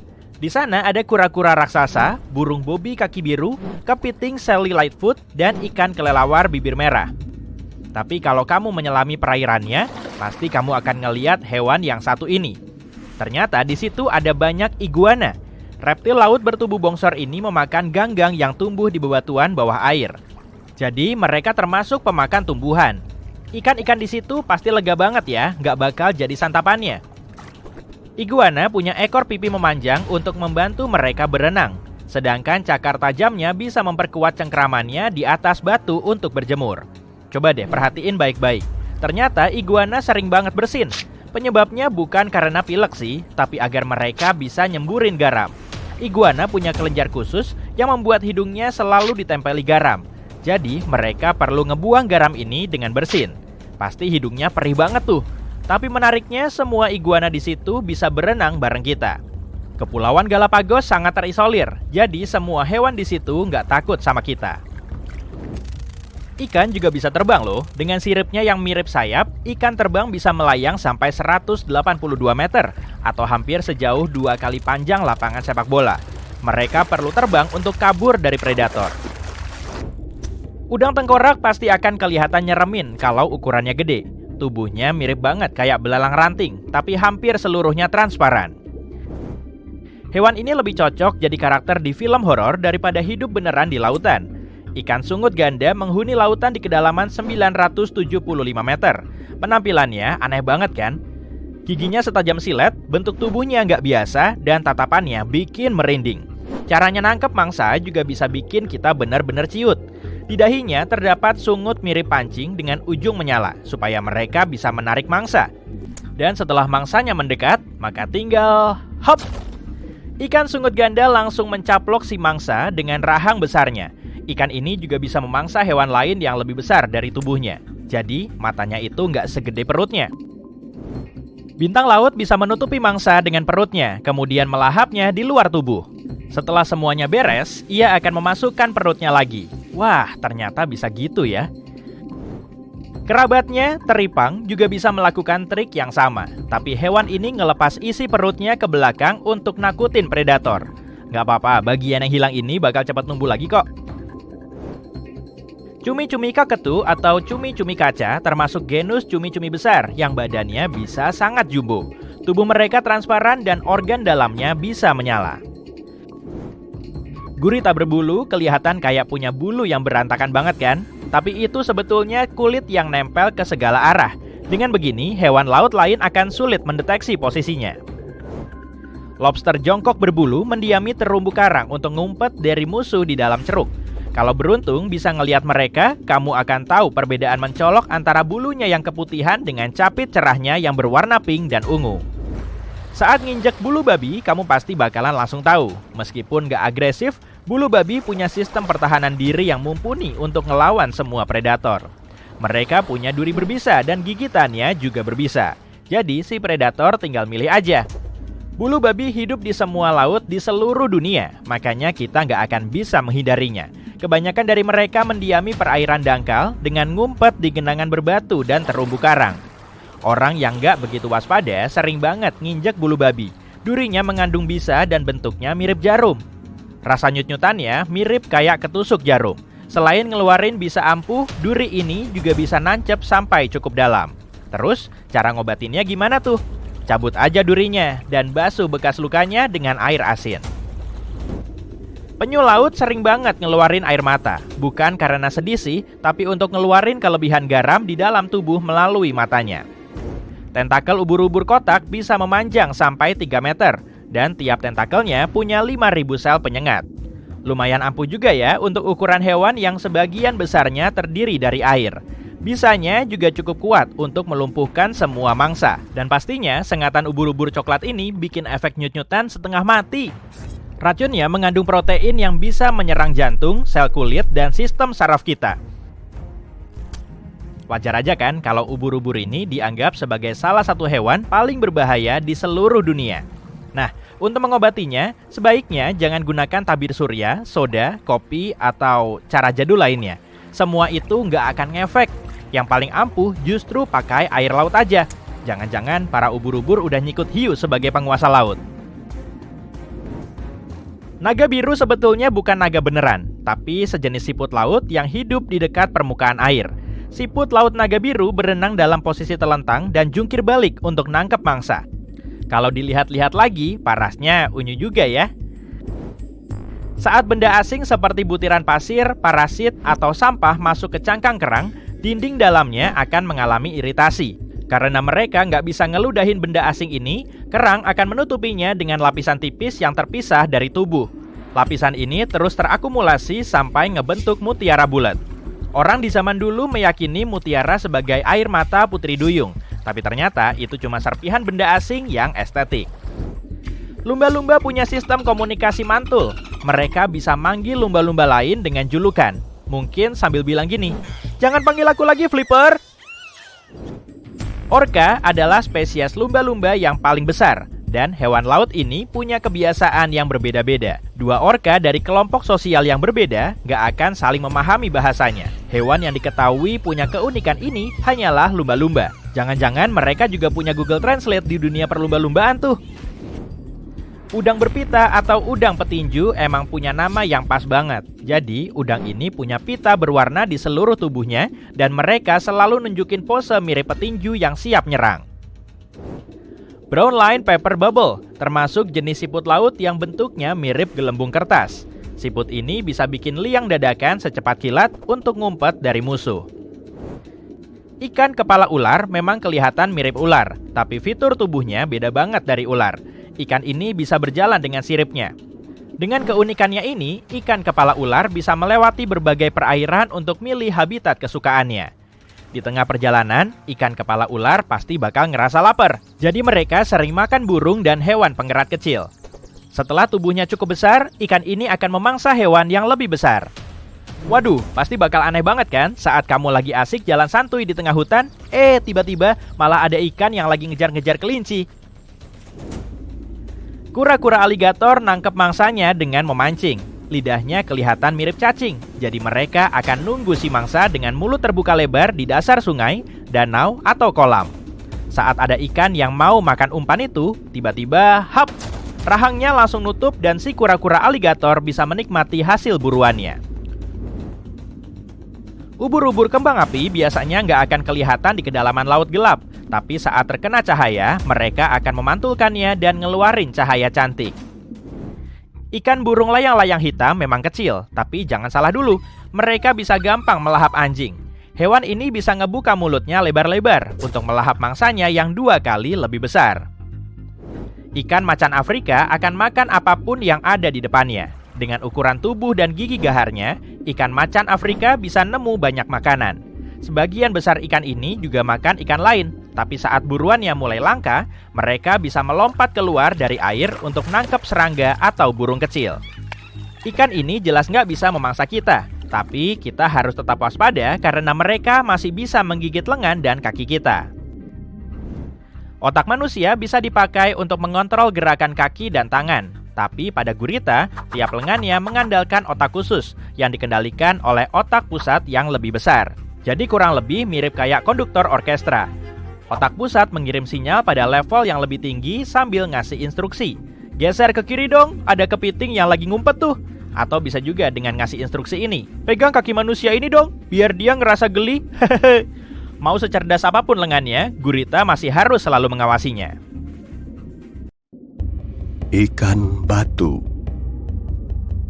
Di sana ada kura-kura raksasa, burung bobi kaki biru, kepiting Sally Lightfoot, dan ikan kelelawar bibir merah. Tapi kalau kamu menyelami perairannya, pasti kamu akan ngeliat hewan yang satu ini. Ternyata di situ ada banyak iguana. Reptil laut bertubuh bongsor ini memakan ganggang yang tumbuh di bebatuan bawah air. Jadi mereka termasuk pemakan tumbuhan. Ikan-ikan di situ pasti lega banget ya, nggak bakal jadi santapannya. Iguana punya ekor pipi memanjang untuk membantu mereka berenang. Sedangkan cakar tajamnya bisa memperkuat cengkramannya di atas batu untuk berjemur. Coba deh perhatiin baik-baik. Ternyata iguana sering banget bersin. Penyebabnya bukan karena pilek sih, tapi agar mereka bisa nyemburin garam. Iguana punya kelenjar khusus yang membuat hidungnya selalu ditempeli garam. Jadi mereka perlu ngebuang garam ini dengan bersin. Pasti hidungnya perih banget tuh. Tapi menariknya, semua iguana di situ bisa berenang bareng kita. Kepulauan Galapagos sangat terisolir, jadi semua hewan di situ nggak takut sama kita. Ikan juga bisa terbang loh. Dengan siripnya yang mirip sayap, ikan terbang bisa melayang sampai 182 meter atau hampir sejauh 2 kali panjang lapangan sepak bola. Mereka perlu terbang untuk kabur dari predator. Udang tengkorak pasti akan kelihatan nyeremin kalau ukurannya gede. Tubuhnya mirip banget kayak belalang ranting, tapi hampir seluruhnya transparan. Hewan ini lebih cocok jadi karakter di film horor daripada hidup beneran di lautan. Ikan sungut ganda menghuni lautan di kedalaman 975 meter. Penampilannya aneh banget kan? Giginya setajam silet, bentuk tubuhnya nggak biasa, dan tatapannya bikin merinding. Caranya nangkep mangsa juga bisa bikin kita benar-benar ciut. Di dahinya terdapat sungut mirip pancing dengan ujung menyala, supaya mereka bisa menarik mangsa. Dan setelah mangsanya mendekat, maka tinggal hop! Ikan sungut ganda langsung mencaplok si mangsa dengan rahang besarnya. Ikan ini juga bisa memangsa hewan lain yang lebih besar dari tubuhnya. Jadi, matanya itu nggak segede perutnya. Bintang laut bisa menutupi mangsa dengan perutnya, kemudian melahapnya di luar tubuh. Setelah semuanya beres, ia akan memasukkan perutnya lagi. Wah, ternyata bisa gitu ya. Kerabatnya, teripang, juga bisa melakukan trik yang sama. Tapi hewan ini ngelepas isi perutnya ke belakang untuk nakutin predator. Nggak apa-apa, bagian yang hilang ini bakal cepat numbuh lagi kok. Cumi-cumi kaketu atau cumi-cumi kaca termasuk genus cumi-cumi besar yang badannya bisa sangat jumbo. Tubuh mereka transparan dan organ dalamnya bisa menyala. Gurita berbulu kelihatan kayak punya bulu yang berantakan banget kan? Tapi itu sebetulnya kulit yang nempel ke segala arah. Dengan begini, hewan laut lain akan sulit mendeteksi posisinya. Lobster jongkok berbulu mendiami terumbu karang untuk ngumpet dari musuh di dalam ceruk. Kalau beruntung bisa ngelihat mereka, kamu akan tahu perbedaan mencolok antara bulunya yang keputihan dengan capit cerahnya yang berwarna pink dan ungu. Saat nginjek bulu babi, kamu pasti bakalan langsung tahu. Meskipun gak agresif, bulu babi punya sistem pertahanan diri yang mumpuni untuk ngelawan semua predator. Mereka punya duri berbisa dan gigitannya juga berbisa. Jadi si predator tinggal milih aja. Bulu babi hidup di semua laut di seluruh dunia, makanya kita nggak akan bisa menghindarinya. Kebanyakan dari mereka mendiami perairan dangkal dengan ngumpet di genangan berbatu dan terumbu karang. Orang yang nggak begitu waspada sering banget nginjek bulu babi. Durinya mengandung bisa dan bentuknya mirip jarum. Rasa nyut-nyutannya mirip kayak ketusuk jarum. Selain ngeluarin bisa ampuh, duri ini juga bisa nancep sampai cukup dalam. Terus, cara ngobatinnya gimana tuh? Cabut aja durinya dan basuh bekas lukanya dengan air asin. Penyu laut sering banget ngeluarin air mata. Bukan karena sedih sih, tapi untuk ngeluarin kelebihan garam di dalam tubuh melalui matanya. Tentakel ubur-ubur kotak bisa memanjang sampai 3 meter. Dan tiap tentakelnya punya 5.000 sel penyengat. Lumayan ampuh juga ya untuk ukuran hewan yang sebagian besarnya terdiri dari air. Bisanya juga cukup kuat untuk melumpuhkan semua mangsa. Dan pastinya sengatan ubur-ubur coklat ini bikin efek nyut-nyutan setengah mati. Racunnya mengandung protein yang bisa menyerang jantung, sel kulit, dan sistem saraf kita. Wajar aja kan kalau ubur-ubur ini dianggap sebagai salah satu hewan paling berbahaya di seluruh dunia. Nah, untuk mengobatinya, sebaiknya jangan gunakan tabir surya, soda, kopi, atau cara jadul lainnya. Semua itu nggak akan ngefek. Yang paling ampuh justru pakai air laut aja. Jangan-jangan para ubur-ubur udah nyikut hiu sebagai penguasa laut. Naga biru sebetulnya bukan naga beneran, tapi sejenis siput laut yang hidup di dekat permukaan air. Siput laut naga biru berenang dalam posisi telentang dan jungkir balik untuk nangkep mangsa. Kalau dilihat-lihat lagi, parasnya unyu juga ya. Saat benda asing seperti butiran pasir, parasit, atau sampah masuk ke cangkang kerang, dinding dalamnya akan mengalami iritasi. Karena mereka nggak bisa ngeludahin benda asing ini, kerang akan menutupinya dengan lapisan tipis yang terpisah dari tubuh. Lapisan ini terus terakumulasi sampai ngebentuk mutiara bulat. Orang di zaman dulu meyakini mutiara sebagai air mata putri duyung, tapi ternyata itu cuma serpihan benda asing yang estetik. Lumba-lumba punya sistem komunikasi mantul. Mereka bisa manggil lumba-lumba lain dengan julukan. Mungkin sambil bilang gini, "Jangan panggil aku lagi, Flipper." Orca adalah spesies lumba-lumba yang paling besar, dan hewan laut ini punya kebiasaan yang berbeda-beda. Dua orca dari kelompok sosial yang berbeda gak akan saling memahami bahasanya. Hewan yang diketahui punya keunikan ini hanyalah lumba-lumba. Jangan-jangan mereka juga punya Google Translate di dunia perlumba-lumbaan tuh. Udang berpita atau udang petinju emang punya nama yang pas banget. Jadi, udang ini punya pita berwarna di seluruh tubuhnya dan mereka selalu nunjukin pose mirip petinju yang siap nyerang. Brown line pepper bubble termasuk jenis siput laut yang bentuknya mirip gelembung kertas. Siput ini bisa bikin liang dadakan secepat kilat untuk ngumpet dari musuh. Ikan kepala ular memang kelihatan mirip ular, tapi fitur tubuhnya beda banget dari ular. Ikan ini bisa berjalan dengan siripnya. Dengan keunikannya ini, ikan kepala ular bisa melewati berbagai perairan untuk milih habitat kesukaannya. Di tengah perjalanan, ikan kepala ular pasti bakal ngerasa lapar. Jadi mereka sering makan burung dan hewan penggerak kecil. Setelah tubuhnya cukup besar, ikan ini akan memangsa hewan yang lebih besar. Waduh, pasti bakal aneh banget kan saat kamu lagi asik jalan santuy di tengah hutan, tiba-tiba malah ada ikan yang lagi ngejar-ngejar kelinci. Kura-kura aligator nangkep mangsanya dengan memancing. Lidahnya kelihatan mirip cacing, jadi mereka akan nunggu si mangsa dengan mulut terbuka lebar di dasar sungai, danau, atau kolam. Saat ada ikan yang mau makan umpan itu, tiba-tiba, hap! Rahangnya langsung nutup dan si kura-kura aligator bisa menikmati hasil buruannya. Ubur-ubur kembang api biasanya nggak akan kelihatan di kedalaman laut gelap, tapi saat terkena cahaya, mereka akan memantulkannya dan ngeluarin cahaya cantik. Ikan burung layang-layang hitam memang kecil, tapi jangan salah dulu, mereka bisa gampang melahap anjing. Hewan ini bisa ngebuka mulutnya lebar-lebar untuk melahap mangsanya yang 2 kali lebih besar. Ikan macan Afrika akan makan apapun yang ada di depannya. Dengan ukuran tubuh dan gigi gaharnya, ikan macan Afrika bisa nemu banyak makanan. Sebagian besar ikan ini juga makan ikan lain, tapi saat buruannya mulai langka, mereka bisa melompat keluar dari air untuk nangkep serangga atau burung kecil. Ikan ini jelas nggak bisa memangsa kita, tapi kita harus tetap waspada karena mereka masih bisa menggigit lengan dan kaki kita. Otak manusia bisa dipakai untuk mengontrol gerakan kaki dan tangan, tapi pada gurita, tiap lengannya mengandalkan otak khusus yang dikendalikan oleh otak pusat yang lebih besar. Jadi kurang lebih mirip kayak konduktor orkestra. Otak pusat mengirim sinyal pada level yang lebih tinggi sambil ngasih instruksi. Geser ke kiri dong, ada kepiting yang lagi ngumpet tuh. Atau bisa juga dengan ngasih instruksi ini. Pegang kaki manusia ini dong, biar dia ngerasa geli. Mau secerdas apapun lengannya, gurita masih harus selalu mengawasinya. Ikan batu.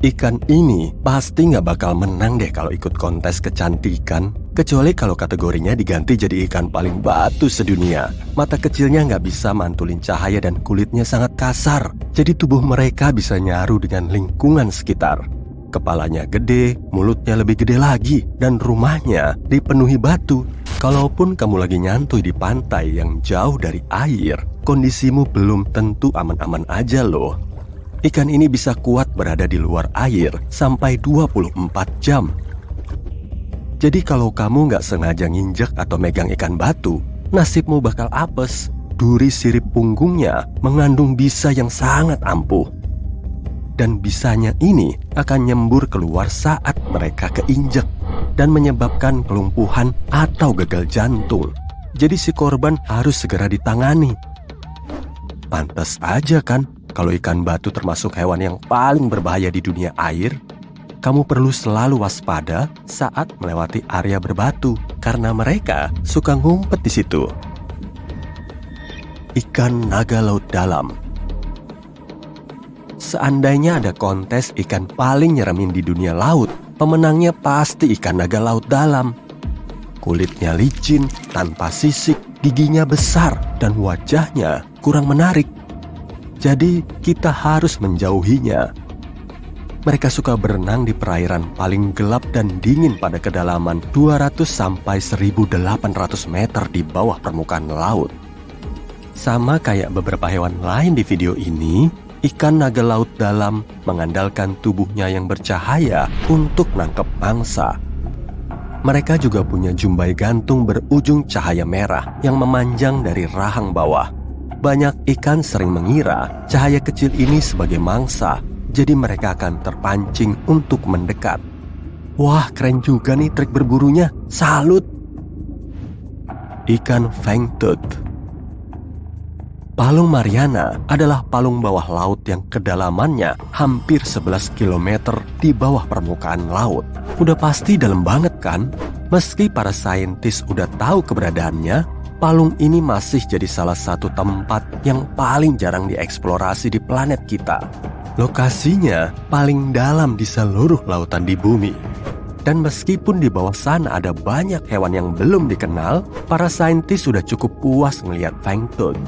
Ikan ini pasti nggak bakal menang deh kalau ikut kontes kecantikan. Kecuali kalau kategorinya diganti jadi ikan paling batu sedunia. Mata kecilnya nggak bisa mantulin cahaya dan kulitnya sangat kasar. Jadi tubuh mereka bisa nyaru dengan lingkungan sekitar. Kepalanya gede, mulutnya lebih gede lagi, dan rumahnya dipenuhi batu. Kalaupun kamu lagi nyantui di pantai yang jauh dari air, kondisimu belum tentu aman-aman aja loh. Ikan ini bisa kuat berada di luar air sampai 24 jam. Jadi kalau kamu nggak sengaja nginjek atau megang ikan batu, nasibmu bakal apes. Duri sirip punggungnya mengandung bisa yang sangat ampuh. Dan bisanya ini akan nyembur keluar saat mereka keinjek dan menyebabkan kelumpuhan atau gagal jantung. Jadi si korban harus segera ditangani. Pantas aja kan kalau ikan batu termasuk hewan yang paling berbahaya di dunia air. Kamu perlu selalu waspada saat melewati area berbatu karena mereka suka ngumpet di situ. Ikan naga laut dalam. Seandainya ada kontes ikan paling nyeremin di dunia laut, pemenangnya pasti ikan naga laut dalam. Kulitnya licin, tanpa sisik, giginya besar, dan wajahnya kurang menarik. Jadi kita harus menjauhinya. Mereka suka berenang di perairan paling gelap dan dingin pada kedalaman 200 sampai 1.800 meter di bawah permukaan laut. Sama kayak beberapa hewan lain di video ini, ikan naga laut dalam mengandalkan tubuhnya yang bercahaya untuk menangkap mangsa. Mereka juga punya jumbai gantung berujung cahaya merah yang memanjang dari rahang bawah. Banyak ikan sering mengira cahaya kecil ini sebagai mangsa, jadi mereka akan terpancing untuk mendekat. Wah, keren juga nih trik berburunya. Salut! Ikan fangtooth. Palung Mariana adalah palung bawah laut yang kedalamannya hampir 11 km di bawah permukaan laut. Udah pasti dalam banget kan? Meski para saintis udah tahu keberadaannya, palung ini masih jadi salah satu tempat yang paling jarang dieksplorasi di planet kita. Lokasinya paling dalam di seluruh lautan di bumi. Dan meskipun di bawah sana ada banyak hewan yang belum dikenal, para saintis sudah cukup puas melihat fangtooth.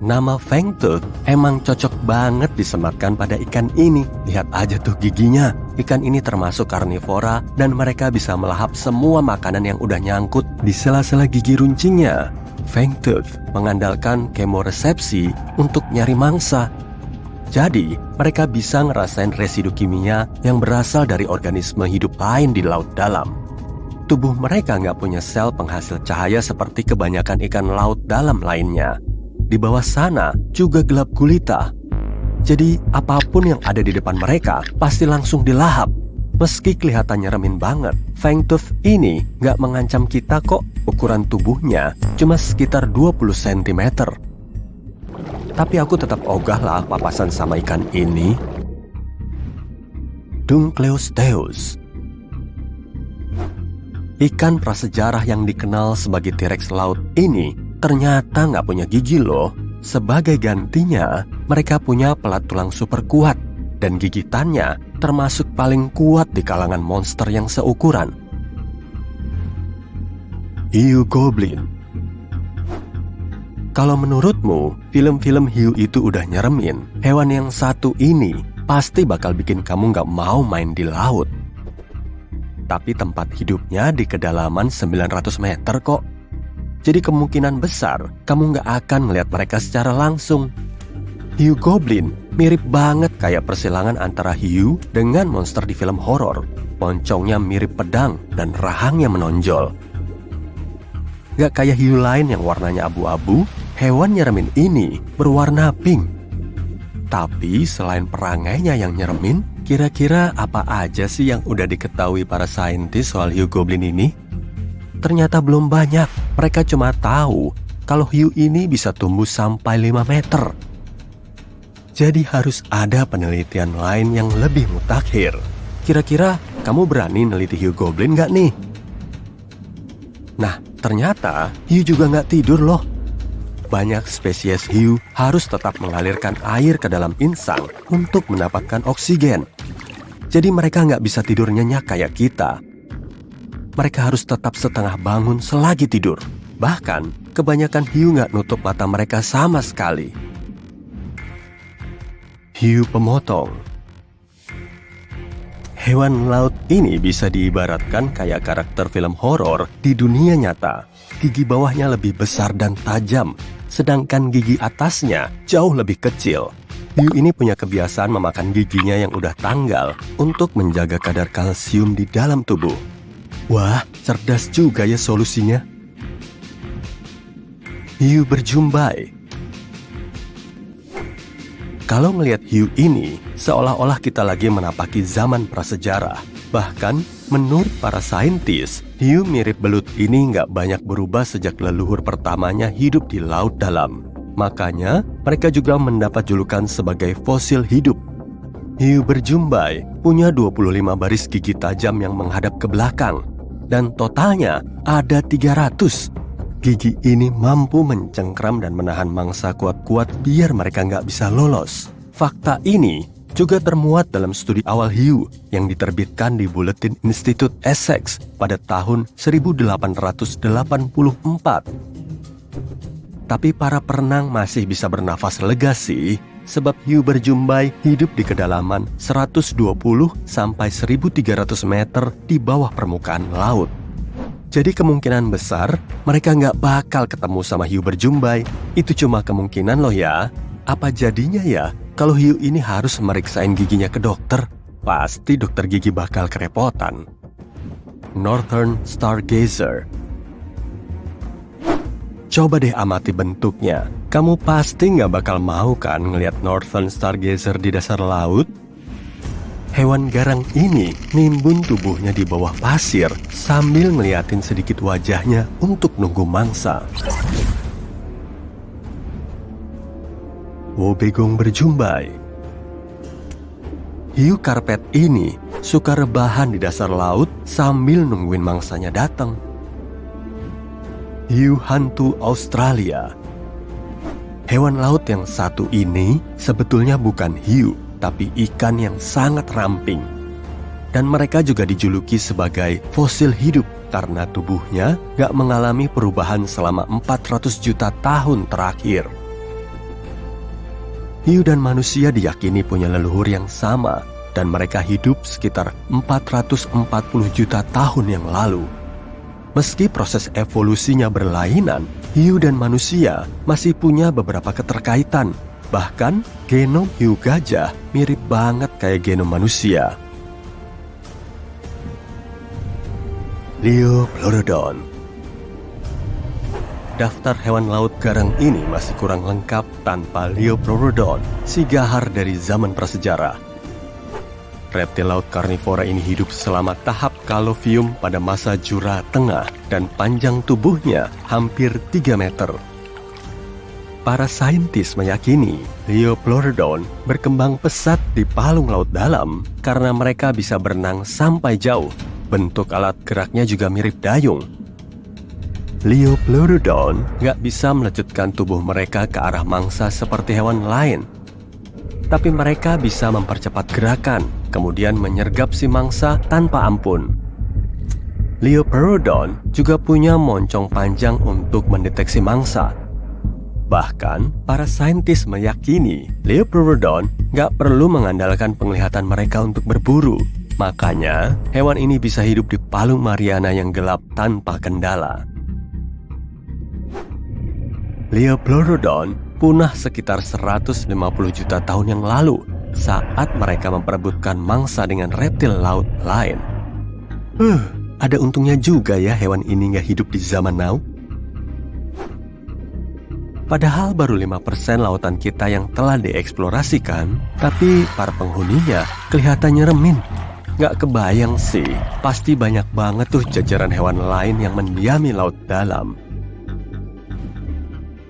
Nama fangtooth emang cocok banget disematkan pada ikan ini. Lihat aja tuh giginya. Ikan ini termasuk karnivora dan mereka bisa melahap semua makanan yang udah nyangkut di sela-sela gigi runcingnya. Fangtooth mengandalkan kemoresepsi untuk nyari mangsa. Jadi, mereka bisa ngerasain residu kimia yang berasal dari organisme hidup lain di laut dalam. Tubuh mereka nggak punya sel penghasil cahaya seperti kebanyakan ikan laut dalam lainnya. Di bawah sana juga gelap gulita. Jadi, apapun yang ada di depan mereka pasti langsung dilahap. Meski kelihatannya remin banget, fangtooth ini nggak mengancam kita kok. Ukuran tubuhnya cuma sekitar 20 cm. Tapi aku tetap ogah lah papasan sama ikan ini. Dunkleosteus. Ikan prasejarah yang dikenal sebagai T-Rex laut ini ternyata nggak punya gigi loh. Sebagai gantinya, mereka punya pelat tulang super kuat dan gigitannya termasuk paling kuat di kalangan monster yang seukuran. Hiu goblin. Kalau menurutmu, film-film hiu itu udah nyeremin, hewan yang satu ini pasti bakal bikin kamu nggak mau main di laut. Tapi tempat hidupnya di kedalaman 900 meter kok. Jadi kemungkinan besar kamu nggak akan melihat mereka secara langsung. Hiu goblin mirip banget kayak persilangan antara hiu dengan monster di film horor. Moncongnya mirip pedang dan rahangnya menonjol. Gak kayak hiu lain yang warnanya abu-abu, hewan nyeremin ini berwarna pink. Tapi selain perangainya yang nyeremin, kira-kira apa aja sih yang udah diketahui para saintis soal hiu goblin ini? Ternyata belum banyak. Mereka cuma tahu kalau hiu ini bisa tumbuh sampai 5 meter. Jadi harus ada penelitian lain yang lebih mutakhir. Kira-kira kamu berani neliti hiu goblin gak nih? Nah, ternyata hiu juga nggak tidur loh. Banyak spesies hiu harus tetap mengalirkan air ke dalam insang untuk mendapatkan oksigen. Jadi mereka nggak bisa tidur nyenyak kayak kita. Mereka harus tetap setengah bangun selagi tidur. Bahkan, kebanyakan hiu nggak nutup mata mereka sama sekali. Hiu pemotong. Hewan laut ini bisa diibaratkan kayak karakter film horor di dunia nyata. Gigi bawahnya lebih besar dan tajam, sedangkan gigi atasnya jauh lebih kecil. Hiu ini punya kebiasaan memakan giginya yang udah tanggal untuk menjaga kadar kalsium di dalam tubuh. Wah, cerdas juga ya solusinya. Hiu berjumbai. Kalau ngelihat hiu ini, seolah-olah kita lagi menapaki zaman prasejarah. Bahkan, menurut para saintis, hiu mirip belut ini nggak banyak berubah sejak leluhur pertamanya hidup di laut dalam. Makanya, mereka juga mendapat julukan sebagai fosil hidup. Hiu berjumbai punya 25 baris gigi tajam yang menghadap ke belakang. Dan totalnya ada 300. Gigi ini mampu mencengkram dan menahan mangsa kuat-kuat biar mereka nggak bisa lolos. Fakta ini juga termuat dalam studi awal hiu yang diterbitkan di Buletin Institut Essex pada tahun 1884. Tapi para perenang masih bisa bernafas lega sih, sebab hiu berjumbai hidup di kedalaman 120 sampai 1.300 meter di bawah permukaan laut. Jadi kemungkinan besar mereka nggak bakal ketemu sama hiu berjumbai. Itu cuma kemungkinan loh ya. Apa jadinya ya kalau hiu ini harus meriksain giginya ke dokter? Pasti dokter gigi bakal kerepotan. Northern Stargazer. Coba deh amati bentuknya. Kamu pasti nggak bakal mau kan ngelihat Northern Stargazer di dasar laut? Hewan garang ini nimbun tubuhnya di bawah pasir sambil ngeliatin sedikit wajahnya untuk nunggu mangsa. Wobegong berjumbai. Hiu karpet ini suka rebahan di dasar laut sambil nungguin mangsanya datang. Hiu hantu Australia. Hewan laut yang satu ini sebetulnya bukan hiu, tapi ikan yang sangat ramping. Dan mereka juga dijuluki sebagai fosil hidup karena tubuhnya gak mengalami perubahan selama 400 juta tahun terakhir. Hiu dan manusia diyakini punya leluhur yang sama, dan mereka hidup sekitar 440 juta tahun yang lalu. Meski proses evolusinya berlainan, hiu dan manusia masih punya beberapa keterkaitan. Bahkan, genom hiu gajah mirip banget kayak genom manusia. Liopleurodon. Daftar hewan laut garang ini masih kurang lengkap tanpa Liopleurodon, si gahar dari zaman prasejarah. Reptil laut karnivora ini hidup selama tahap Calovium pada masa Jura Tengah dan panjang tubuhnya hampir 3 meter. Para saintis meyakini Liopleurodon berkembang pesat di palung laut dalam karena mereka bisa berenang sampai jauh. Bentuk alat geraknya juga mirip dayung. Liopleurodon nggak bisa melecutkan tubuh mereka ke arah mangsa seperti hewan lain. Tapi mereka bisa mempercepat gerakan, kemudian menyergap si mangsa tanpa ampun. Liopleurodon juga punya moncong panjang untuk mendeteksi mangsa. Bahkan, para saintis meyakini Liopleurodon nggak perlu mengandalkan penglihatan mereka untuk berburu. Makanya, hewan ini bisa hidup di palung Mariana yang gelap tanpa kendala. Liopleurodon punah sekitar 150 juta tahun yang lalu saat mereka memperebutkan mangsa dengan reptil laut lain. Ada untungnya juga ya hewan ini nggak hidup di zaman now. Padahal baru 5% lautan kita yang telah dieksplorasikan, tapi para penghuninya kelihatannya remin. Gak kebayang sih, pasti banyak banget tuh jajaran hewan lain yang mendiami laut dalam.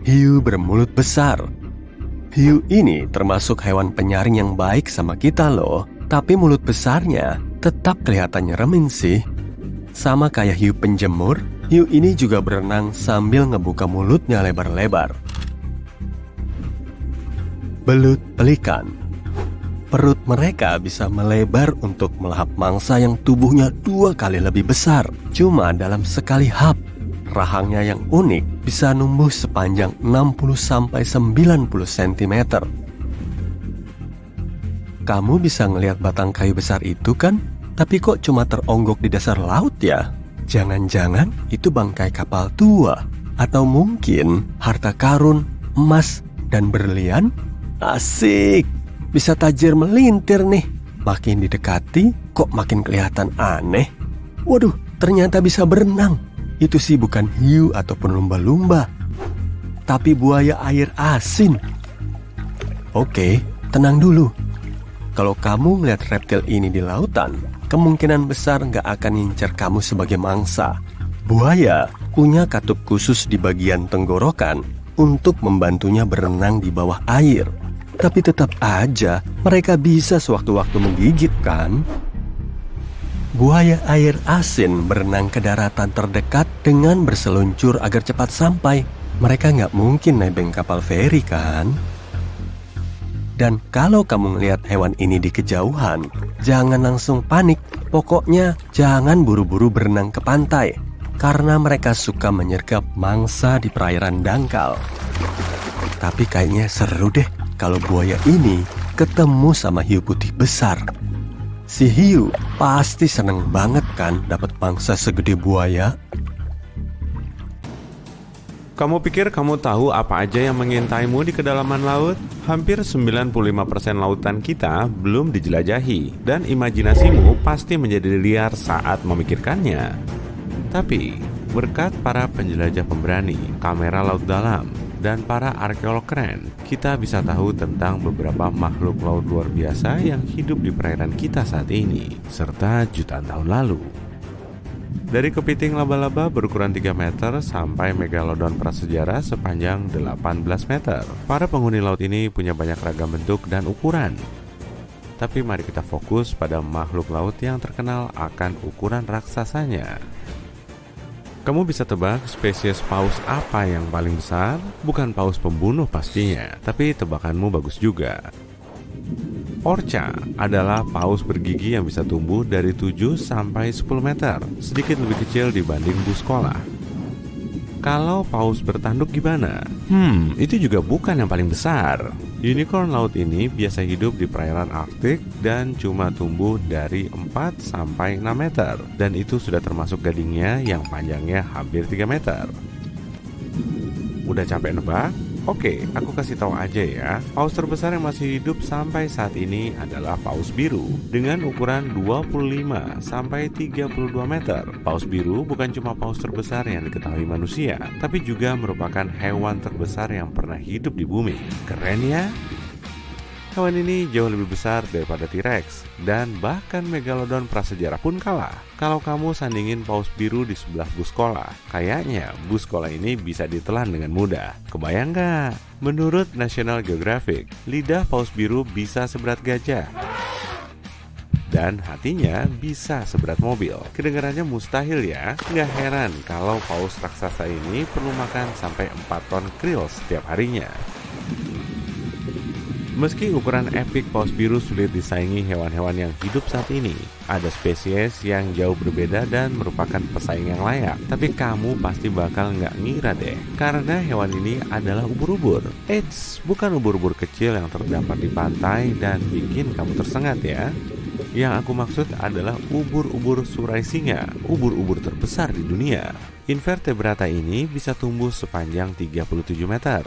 Hiu bermulut besar. Hiu ini termasuk hewan penyaring yang baik sama kita loh, tapi mulut besarnya tetap kelihatannya remin sih. Sama kayak hiu penjemur, hiu ini juga berenang sambil ngebuka mulutnya lebar-lebar. Belut pelikan. Perut mereka bisa melebar untuk melahap mangsa yang tubuhnya 2 kali lebih besar. Cuma dalam sekali hap, rahangnya yang unik bisa numbuh sepanjang 60-90 cm. Kamu bisa ngelihat batang kayu besar itu kan? Tapi kok cuma teronggok di dasar laut ya? Jangan-jangan itu bangkai kapal tua. Atau mungkin harta karun, emas, dan berlian Asik, bisa tajir melintir nih. Makin didekati, kok makin kelihatan aneh. Waduh, ternyata bisa berenang. Itu sih bukan hiu ataupun lumba-lumba, tapi buaya air asin. Oke, tenang dulu. Kalau kamu melihat reptil ini di lautan, kemungkinan besar nggak akan ngincar kamu sebagai mangsa. Buaya punya katup khusus di bagian tenggorokan untuk membantunya berenang di bawah air. Tapi tetap aja mereka bisa sewaktu-waktu menggigit kan? Buaya air asin berenang ke daratan terdekat dengan berseluncur agar cepat sampai. Mereka nggak mungkin nebeng kapal feri kan? Dan kalau kamu melihat hewan ini di kejauhan, jangan langsung panik. Pokoknya jangan buru-buru berenang ke pantai, karena mereka suka menyergap mangsa di perairan dangkal. Tapi kayaknya seru deh kalau buaya ini ketemu sama hiu putih besar. Si hiu pasti seneng banget kan dapat mangsa segede buaya. Kamu pikir kamu tahu apa aja yang mengintaimu di kedalaman laut? Hampir 95% lautan kita belum dijelajahi, dan imajinasimu pasti menjadi liar saat memikirkannya. Tapi, berkat para penjelajah pemberani, kamera laut dalam, dan para arkeolog keren, kita bisa tahu tentang beberapa makhluk laut luar biasa yang hidup di perairan kita saat ini, serta jutaan tahun lalu. Dari kepiting laba-laba berukuran 3 meter sampai megalodon prasejarah sepanjang 18 meter. Para penghuni laut ini punya banyak ragam bentuk dan ukuran. Tapi mari kita fokus pada makhluk laut yang terkenal akan ukuran raksasanya. Kamu bisa tebak spesies paus apa yang paling besar? Bukan paus pembunuh pastinya, tapi tebakanmu bagus juga. Orca adalah paus bergigi yang bisa tumbuh dari 7 sampai 10 meter, sedikit lebih kecil dibanding bus sekolah. Kalau paus bertanduk gimana? Itu juga bukan yang paling besar. Unicorn laut ini biasa hidup di perairan Arktik dan cuma tumbuh dari 4 sampai 6 meter, dan itu sudah termasuk gadingnya yang panjangnya hampir 3 meter. Udah capek nebak? Oke, aku kasih tahu aja ya. Paus terbesar yang masih hidup sampai saat ini adalah paus biru dengan ukuran 25 sampai 32 meter. Paus biru bukan cuma paus terbesar yang diketahui manusia, tapi juga merupakan hewan terbesar yang pernah hidup di bumi. Keren ya? Hewan ini jauh lebih besar daripada T-Rex, dan bahkan megalodon prasejarah pun kalah. Kalau kamu sandingin paus biru di sebelah bus sekolah, kayaknya bus sekolah ini bisa ditelan dengan mudah. Kebayang nggak? Menurut National Geographic, lidah paus biru bisa seberat gajah, dan hatinya bisa seberat mobil. Kedengarannya mustahil ya? Nggak heran kalau paus raksasa ini perlu makan sampai 4 ton krill setiap harinya. Meski ukuran epik paus biru sulit disaingi hewan-hewan yang hidup saat ini, ada spesies yang jauh berbeda dan merupakan pesaing yang layak. Tapi kamu pasti bakal nggak ngira deh, karena hewan ini adalah ubur-ubur. Eits, bukan ubur-ubur kecil yang terdampar di pantai dan bikin kamu tersengat ya. Yang aku maksud adalah ubur-ubur surai singa, ubur-ubur terbesar di dunia. Invertebrata ini bisa tumbuh sepanjang 37 meter.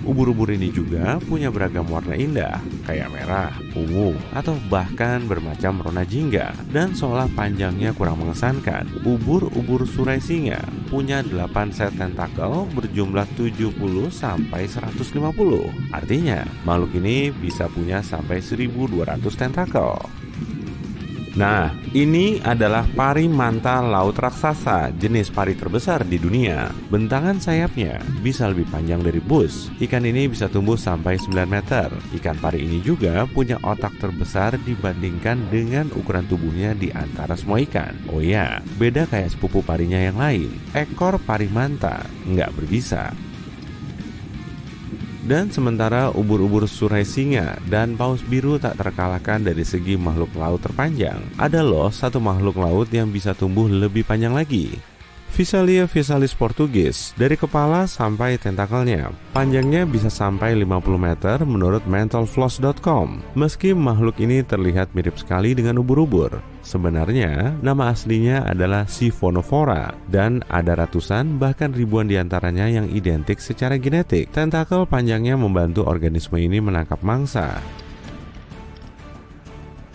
Ubur-ubur ini juga punya beragam warna indah, kayak merah, ungu, atau bahkan bermacam rona jingga. Dan seolah panjangnya kurang mengesankan, ubur-ubur surai singa punya 8 set tentakel berjumlah 70 sampai 150. Artinya, makhluk ini bisa punya sampai 1.200 tentakel. Nah, ini adalah pari manta laut raksasa, jenis pari terbesar di dunia. Bentangan sayapnya bisa lebih panjang dari bus. Ikan ini bisa tumbuh sampai 9 meter. Ikan pari ini juga punya otak terbesar dibandingkan dengan ukuran tubuhnya di antara semua ikan. Oh ya, beda kayak sepupu parinya yang lain. Ekor pari manta nggak berbisa. Dan sementara ubur-ubur surai singa dan paus biru tak terkalahkan dari segi makhluk laut terpanjang, ada loh satu makhluk laut yang bisa tumbuh lebih panjang lagi. Physalia physalis portugis, dari kepala sampai tentakelnya, panjangnya bisa sampai 50 meter menurut mentalfloss.com. Meski makhluk ini terlihat mirip sekali dengan ubur-ubur, sebenarnya nama aslinya adalah Siphonophora dan ada ratusan bahkan ribuan diantaranya yang identik secara genetik. Tentakel panjangnya membantu organisme ini menangkap mangsa.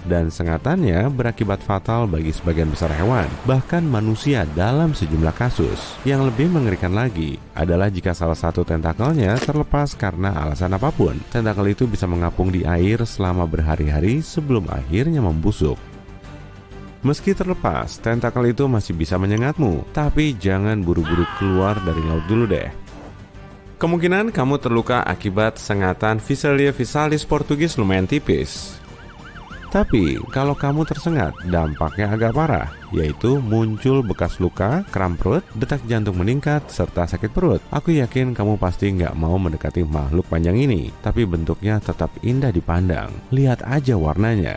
Dan sengatannya berakibat fatal bagi sebagian besar hewan, bahkan manusia dalam sejumlah kasus. Yang lebih mengerikan lagi adalah jika salah satu tentakelnya terlepas karena alasan apapun. Tentakel itu bisa mengapung di air selama berhari-hari sebelum akhirnya membusuk. Meski terlepas, tentakel itu masih bisa menyengatmu, tapi jangan buru-buru keluar dari laut dulu deh. Kemungkinan kamu terluka akibat sengatan Physalia physalis portugis lumayan tipis. Tapi kalau kamu tersengat, dampaknya agak parah, yaitu muncul bekas luka, kram perut, detak jantung meningkat, serta sakit perut. Aku yakin kamu pasti nggak mau mendekati makhluk panjang ini, tapi bentuknya tetap indah dipandang. Lihat aja warnanya.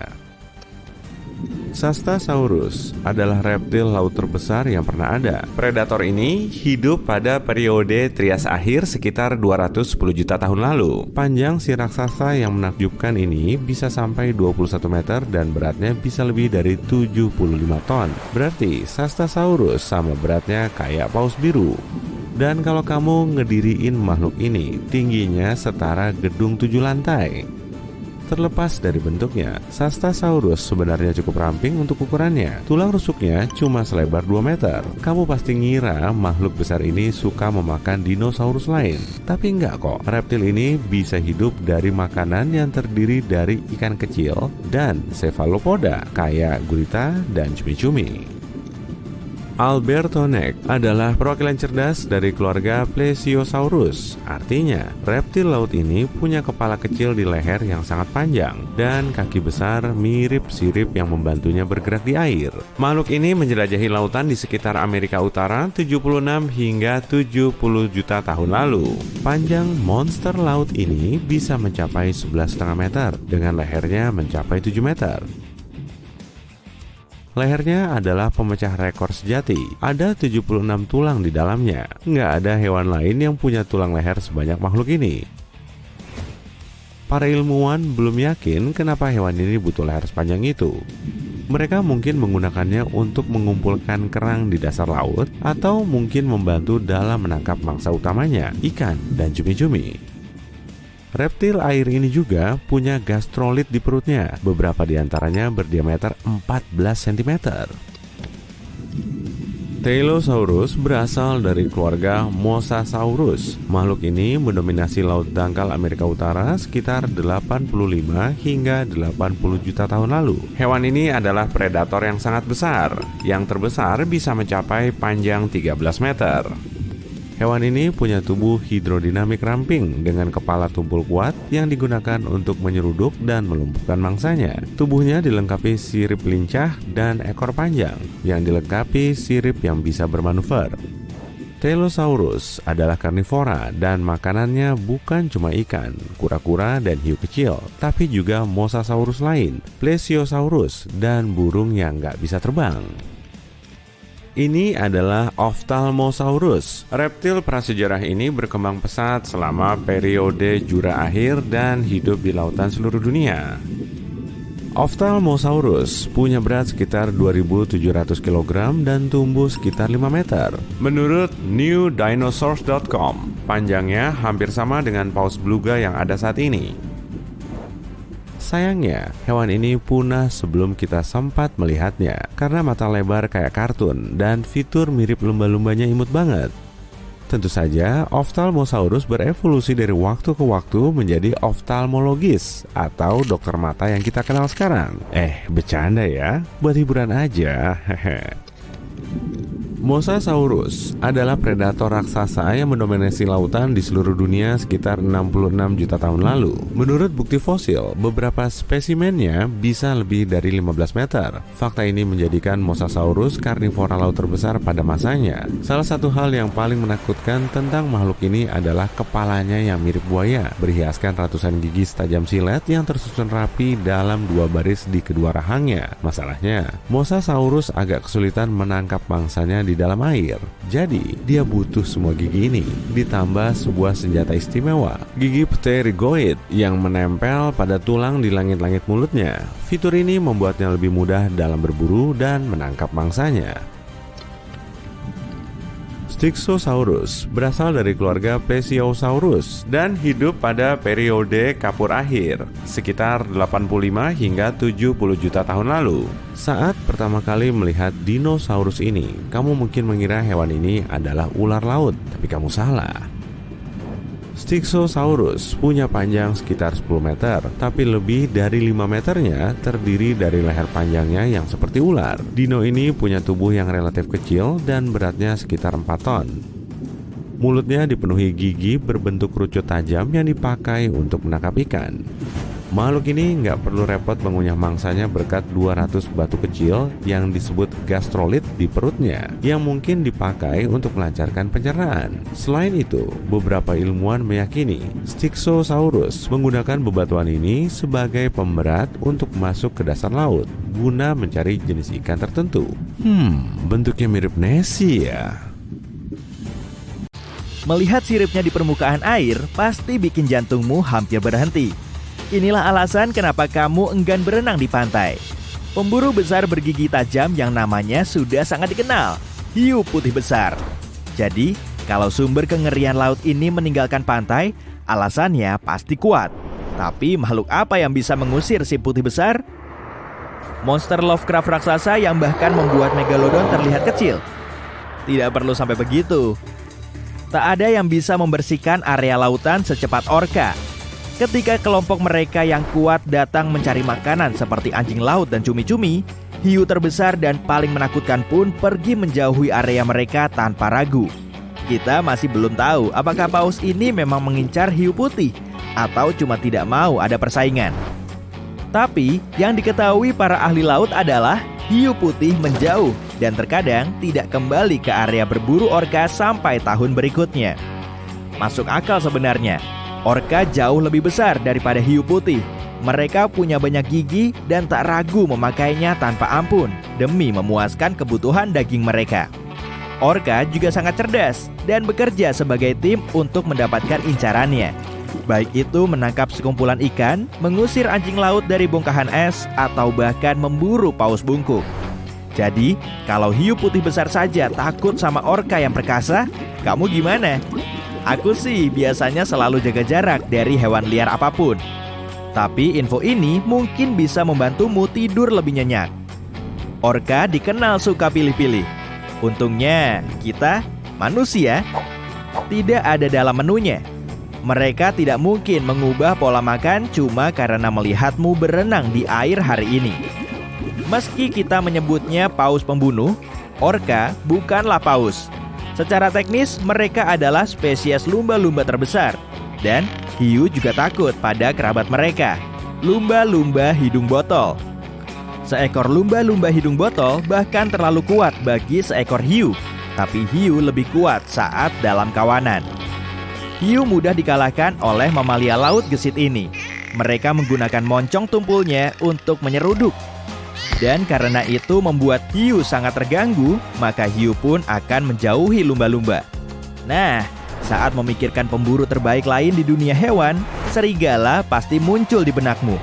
Sastasaurus adalah reptil laut terbesar yang pernah ada. Predator ini hidup pada periode Trias akhir sekitar 210 juta tahun lalu. Panjang si raksasa yang menakjubkan ini bisa sampai 21 meter dan beratnya bisa lebih dari 75 ton. Berarti Sastasaurus sama beratnya kayak paus biru. Dan kalau kamu ngediriin makhluk ini, tingginya setara gedung 7 lantai. Terlepas dari bentuknya, Sastasaurus sebenarnya cukup ramping untuk ukurannya. Tulang rusuknya cuma selebar 2 meter. Kamu pasti ngira makhluk besar ini suka memakan dinosaurus lain. Tapi enggak kok, reptil ini bisa hidup dari makanan yang terdiri dari ikan kecil dan cephalopoda kayak gurita dan cumi-cumi. Albertoneck adalah perwakilan cerdas dari keluarga Plesiosaurus. Artinya, reptil laut ini punya kepala kecil di leher yang sangat panjang dan kaki besar mirip sirip yang membantunya bergerak di air. Makhluk ini menjelajahi lautan di sekitar Amerika Utara 76 hingga 70 juta tahun lalu. Panjang monster laut ini bisa mencapai 11,5 meter dengan lehernya mencapai 7 meter. Lehernya adalah pemecah rekor sejati. Ada 76 tulang di dalamnya. Nggak ada hewan lain yang punya tulang leher sebanyak makhluk ini. Para ilmuwan belum yakin kenapa hewan ini butuh leher sepanjang itu. Mereka mungkin menggunakannya untuk mengumpulkan kerang di dasar laut, atau mungkin membantu dalam menangkap mangsa utamanya, ikan dan cumi-cumi. Reptil air ini juga punya gastrolit di perutnya. Beberapa di antaranya berdiameter 14 cm. Telosaurus berasal dari keluarga Mosasaurus. Makhluk ini mendominasi laut dangkal Amerika Utara sekitar 85 hingga 80 juta tahun lalu. Hewan ini adalah predator yang sangat besar. Yang terbesar bisa mencapai panjang 13 meter. Hewan ini punya tubuh hidrodinamik ramping dengan kepala tumpul kuat yang digunakan untuk menyeruduk dan melumpuhkan mangsanya. Tubuhnya dilengkapi sirip lincah dan ekor panjang yang dilengkapi sirip yang bisa bermanuver. Telosaurus adalah karnivora dan makanannya bukan cuma ikan, kura-kura, dan hiu kecil, tapi juga Mosasaurus lain, Plesiosaurus, dan burung yang nggak bisa terbang. Ini adalah Ophthalmosaurus. Reptil prasejarah ini berkembang pesat selama periode Jura akhir dan hidup di lautan seluruh dunia. Ophthalmosaurus punya berat sekitar 2.700 kg dan tumbuh sekitar 5 meter. Menurut newdinosaurs.com, panjangnya hampir sama dengan paus beluga yang ada saat ini. Sayangnya, hewan ini punah sebelum kita sempat melihatnya karena mata lebar kayak kartun dan fitur mirip lumba-lumbanya imut banget. Tentu saja, Ophthalmosaurus berevolusi dari waktu ke waktu menjadi ophthalmologis atau dokter mata yang kita kenal sekarang. Bercanda ya, buat hiburan aja. Mosasaurus adalah predator raksasa yang mendominasi lautan di seluruh dunia sekitar 66 juta tahun lalu. Menurut bukti fosil, beberapa spesimennya bisa lebih dari 15 meter. Fakta ini menjadikan Mosasaurus karnivora laut terbesar pada masanya. Salah satu hal yang paling menakutkan tentang makhluk ini adalah kepalanya yang mirip buaya, berhiaskan ratusan gigi tajam silet yang tersusun rapi dalam 2 baris di kedua rahangnya. Masalahnya, Mosasaurus agak kesulitan menangkap mangsanya di di dalam air. Jadi, dia butuh semua gigi ini, ditambah sebuah senjata istimewa, gigi pterygoid yang menempel pada tulang di langit-langit mulutnya. Fitur ini membuatnya lebih mudah dalam berburu dan menangkap mangsanya. Styxosaurus berasal dari keluarga Plesiosaurus dan hidup pada periode Kapur akhir, sekitar 85 hingga 70 juta tahun lalu. Saat pertama kali melihat dinosaurus ini, kamu mungkin mengira hewan ini adalah ular laut, tapi kamu salah. Styxosaurus punya panjang sekitar 10 meter, tapi lebih dari 5 meternya terdiri dari leher panjangnya yang seperti ular. Dino ini punya tubuh yang relatif kecil dan beratnya sekitar 4 ton. Mulutnya dipenuhi gigi berbentuk kerucut tajam yang dipakai untuk menangkap ikan. Makhluk ini nggak perlu repot mengunyah mangsanya berkat 200 batu kecil yang disebut gastrolit di perutnya, yang mungkin dipakai untuk melancarkan pencernaan. Selain itu, beberapa ilmuwan meyakini Styxosaurus menggunakan bebatuan ini sebagai pemberat untuk masuk ke dasar laut guna mencari jenis ikan tertentu. Bentuknya mirip Nessie ya. Melihat siripnya di permukaan air pasti bikin jantungmu hampir berhenti. Inilah alasan kenapa kamu enggan berenang di pantai. Pemburu besar bergigi tajam yang namanya sudah sangat dikenal, hiu putih besar. Jadi, kalau sumber kengerian laut ini meninggalkan pantai, alasannya pasti kuat. Tapi makhluk apa yang bisa mengusir si putih besar? Monster Lovecraft raksasa yang bahkan membuat Megalodon terlihat kecil. Tidak perlu sampai begitu. Tak ada yang bisa membersihkan area lautan secepat orca. Ketika kelompok mereka yang kuat datang mencari makanan seperti anjing laut dan cumi-cumi, hiu terbesar dan paling menakutkan pun pergi menjauhi area mereka tanpa ragu. Kita masih belum tahu apakah paus ini memang mengincar hiu putih atau cuma tidak mau ada persaingan. Tapi yang diketahui para ahli laut adalah hiu putih menjauh dan terkadang tidak kembali ke area berburu orca sampai tahun berikutnya. Masuk akal sebenarnya. Orca jauh lebih besar daripada hiu putih. Mereka punya banyak gigi dan tak ragu memakainya tanpa ampun demi memuaskan kebutuhan daging mereka. Orca juga sangat cerdas dan bekerja sebagai tim untuk mendapatkan incarannya. Baik itu menangkap sekumpulan ikan, mengusir anjing laut dari bongkahan es, atau bahkan memburu paus bungkuk. Jadi, kalau hiu putih besar saja takut sama orca yang perkasa, kamu gimana? Aku sih biasanya selalu jaga jarak dari hewan liar apapun. Tapi info ini mungkin bisa membantumu tidur lebih nyenyak. Orca dikenal suka pilih-pilih. Untungnya kita, manusia, tidak ada dalam menunya. Mereka tidak mungkin mengubah pola makan cuma karena melihatmu berenang di air hari ini. Meski kita menyebutnya paus pembunuh, orca bukanlah paus. Secara teknis, mereka adalah spesies lumba-lumba terbesar. Dan hiu juga takut pada kerabat mereka, lumba-lumba hidung botol. Seekor lumba-lumba hidung botol bahkan terlalu kuat bagi seekor hiu. Tapi hiu lebih kuat saat dalam kawanan. Hiu mudah dikalahkan oleh mamalia laut gesit ini. Mereka menggunakan moncong tumpulnya untuk menyeruduk. Dan karena itu membuat hiu sangat terganggu, maka hiu pun akan menjauhi lumba-lumba. Nah, saat memikirkan pemburu terbaik lain di dunia hewan, serigala pasti muncul di benakmu.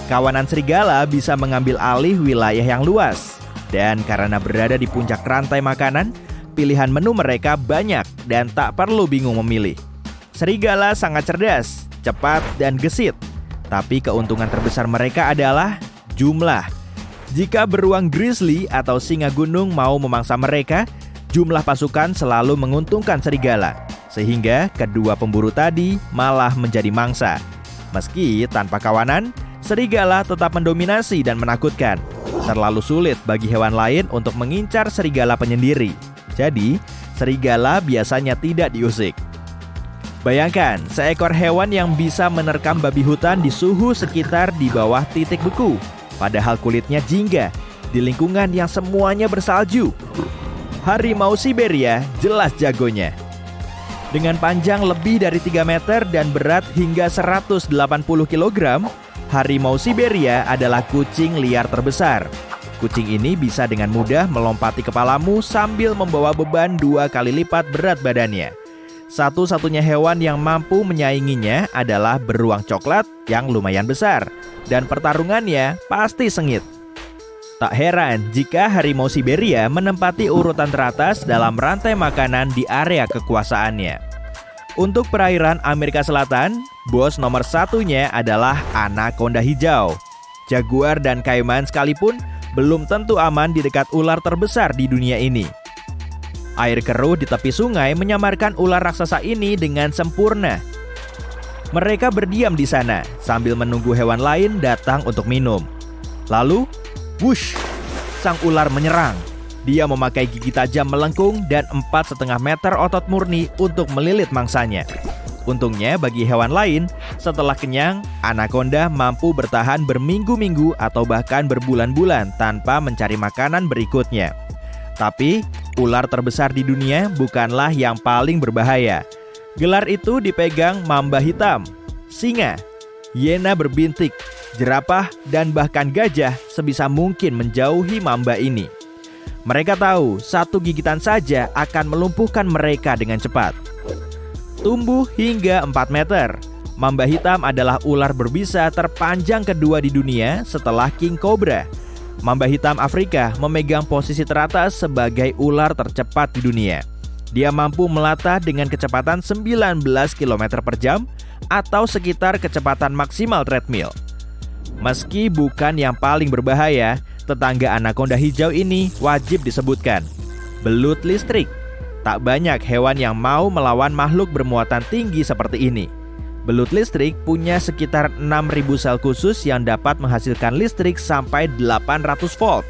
Kawanan serigala bisa mengambil alih wilayah yang luas. Dan karena berada di puncak rantai makanan, pilihan menu mereka banyak dan tak perlu bingung memilih. Serigala sangat cerdas, cepat, dan gesit. Tapi keuntungan terbesar mereka adalah jumlah. Jika beruang grizzly atau singa gunung mau memangsa mereka, jumlah pasukan selalu menguntungkan serigala. Sehingga kedua pemburu tadi malah menjadi mangsa. Meski tanpa kawanan, serigala tetap mendominasi dan menakutkan. Terlalu sulit bagi hewan lain untuk mengincar serigala penyendiri. Jadi, serigala biasanya tidak diusik. Bayangkan, seekor hewan yang bisa menerkam babi hutan di suhu sekitar di bawah titik beku. Padahal kulitnya jingga, di lingkungan yang semuanya bersalju. Harimau Siberia jelas jagonya. Dengan panjang lebih dari 3 meter dan berat hingga 180 kg, harimau Siberia adalah kucing liar terbesar. Kucing ini bisa dengan mudah melompati kepalamu sambil membawa beban 2 kali lipat berat badannya. Satu-satunya hewan yang mampu menyainginya adalah beruang coklat yang lumayan besar, dan pertarungannya pasti sengit. Tak heran jika harimau Siberia menempati urutan teratas dalam rantai makanan di area kekuasaannya. Untuk perairan Amerika Selatan, bos nomor satunya adalah anaconda hijau. Jaguar dan kaiman sekalipun belum tentu aman di dekat ular terbesar di dunia ini. Air keruh di tepi sungai menyamarkan ular raksasa ini dengan sempurna. Mereka berdiam di sana sambil menunggu hewan lain datang untuk minum. Lalu, wush, sang ular menyerang. Dia memakai gigi tajam melengkung dan 4,5 meter otot murni untuk melilit mangsanya. Untungnya bagi hewan lain, setelah kenyang, anaconda mampu bertahan berminggu-minggu atau bahkan berbulan-bulan tanpa mencari makanan berikutnya. Tapi, ular terbesar di dunia bukanlah yang paling berbahaya. Gelar itu dipegang mamba hitam, singa, hiena berbintik, jerapah, dan bahkan gajah sebisa mungkin menjauhi mamba ini. Mereka tahu satu gigitan saja akan melumpuhkan mereka dengan cepat. Tumbuh hingga 4 meter, mamba hitam adalah ular berbisa terpanjang kedua di dunia setelah king cobra. Mamba hitam Afrika memegang posisi teratas sebagai ular tercepat di dunia. Dia mampu melata dengan kecepatan 19 km per jam atau sekitar kecepatan maksimal treadmill. Meski bukan yang paling berbahaya, tetangga anaconda hijau ini wajib disebutkan. Belut listrik. Tak banyak hewan yang mau melawan makhluk bermuatan tinggi seperti ini. Belut listrik punya sekitar 6.000 sel khusus yang dapat menghasilkan listrik sampai 800 volt.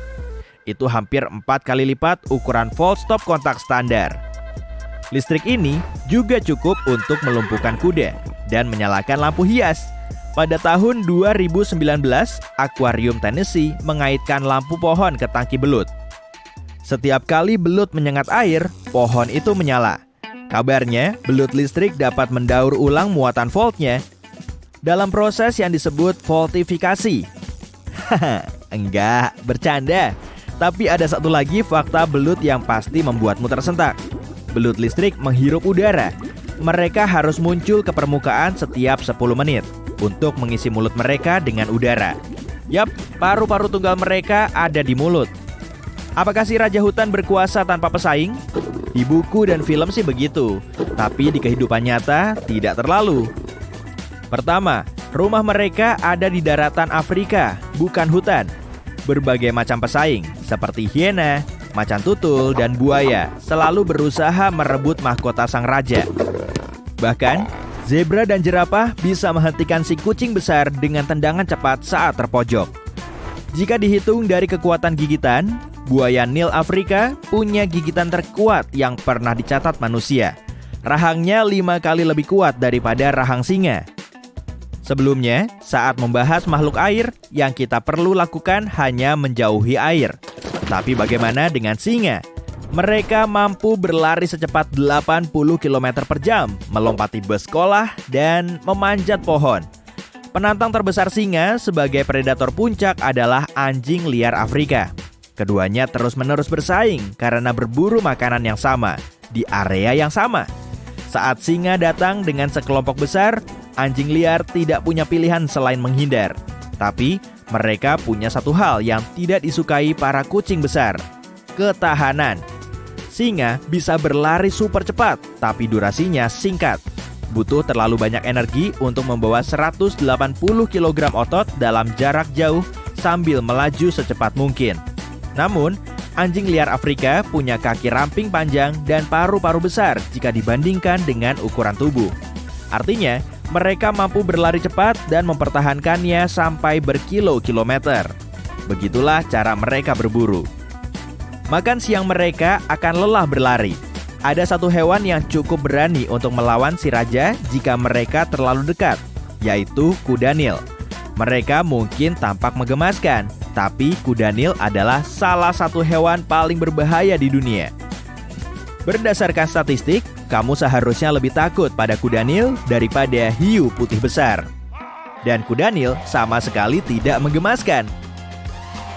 Itu hampir 4 kali lipat ukuran volt stop kontak standar. Listrik ini juga cukup untuk melumpuhkan kuda dan menyalakan lampu hias. Pada tahun 2019, Akuarium Tennessee mengaitkan lampu pohon ke tangki belut. Setiap kali belut menyengat air, pohon itu menyala. Kabarnya, belut listrik dapat mendaur ulang muatan voltnya dalam proses yang disebut voltifikasi. Haha, enggak, bercanda. Tapi ada satu lagi fakta belut yang pasti membuatmu tersentak. Belut listrik menghirup udara. Mereka harus muncul ke permukaan setiap 10 menit untuk mengisi mulut mereka dengan udara. Yap, paru-paru tunggal mereka ada di mulut. Apakah si raja hutan berkuasa tanpa pesaing? Di buku dan film sih begitu, tapi di kehidupan nyata tidak terlalu. Pertama, rumah mereka ada di daratan Afrika, bukan hutan. Berbagai macam pesaing, seperti hiena, macan tutul, dan buaya, selalu berusaha merebut mahkota sang raja. Bahkan, zebra dan jerapah bisa menghentikan si kucing besar dengan tendangan cepat saat terpojok. Jika dihitung dari kekuatan gigitan, buaya Nil Afrika punya gigitan terkuat yang pernah dicatat manusia. Rahangnya 5 kali lebih kuat daripada rahang singa. Sebelumnya, saat membahas makhluk air, yang kita perlu lakukan hanya menjauhi air. Tapi bagaimana dengan singa? Mereka mampu berlari secepat 80 km per jam, melompati bus sekolah, dan memanjat pohon. Penantang terbesar singa sebagai predator puncak adalah anjing liar Afrika. Keduanya terus-menerus bersaing karena berburu makanan yang sama, di area yang sama. Saat singa datang dengan sekelompok besar, anjing liar tidak punya pilihan selain menghindar. Tapi, mereka punya satu hal yang tidak disukai para kucing besar, ketahanan. Singa bisa berlari super cepat, tapi durasinya singkat. Butuh terlalu banyak energi untuk membawa 180 kg otot dalam jarak jauh sambil melaju secepat mungkin. Namun, anjing liar Afrika punya kaki ramping panjang dan paru-paru besar jika dibandingkan dengan ukuran tubuh. Artinya, mereka mampu berlari cepat dan mempertahankannya sampai berkilo-kilometer. Begitulah cara mereka berburu. Makan siang mereka akan lelah berlari. Ada satu hewan yang cukup berani untuk melawan si raja jika mereka terlalu dekat, yaitu kuda Nil. Mereka mungkin tampak menggemaskan, tapi kuda Nil adalah salah satu hewan paling berbahaya di dunia. Berdasarkan statistik, kamu seharusnya lebih takut pada kuda Nil daripada hiu putih besar. Dan kuda Nil sama sekali tidak menggemaskan.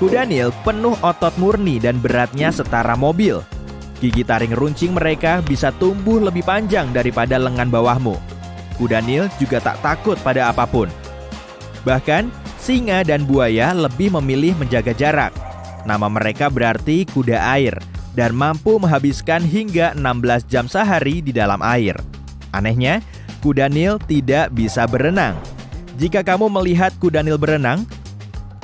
Kuda Nil penuh otot murni dan beratnya setara mobil. Gigi taring runcing mereka bisa tumbuh lebih panjang daripada lengan bawahmu. Kuda Nil juga tak takut pada apapun. Bahkan, singa dan buaya lebih memilih menjaga jarak. Nama mereka berarti kuda air dan mampu menghabiskan hingga 16 jam sehari di dalam air. Anehnya, kuda Nil tidak bisa berenang. Jika kamu melihat kuda Nil berenang,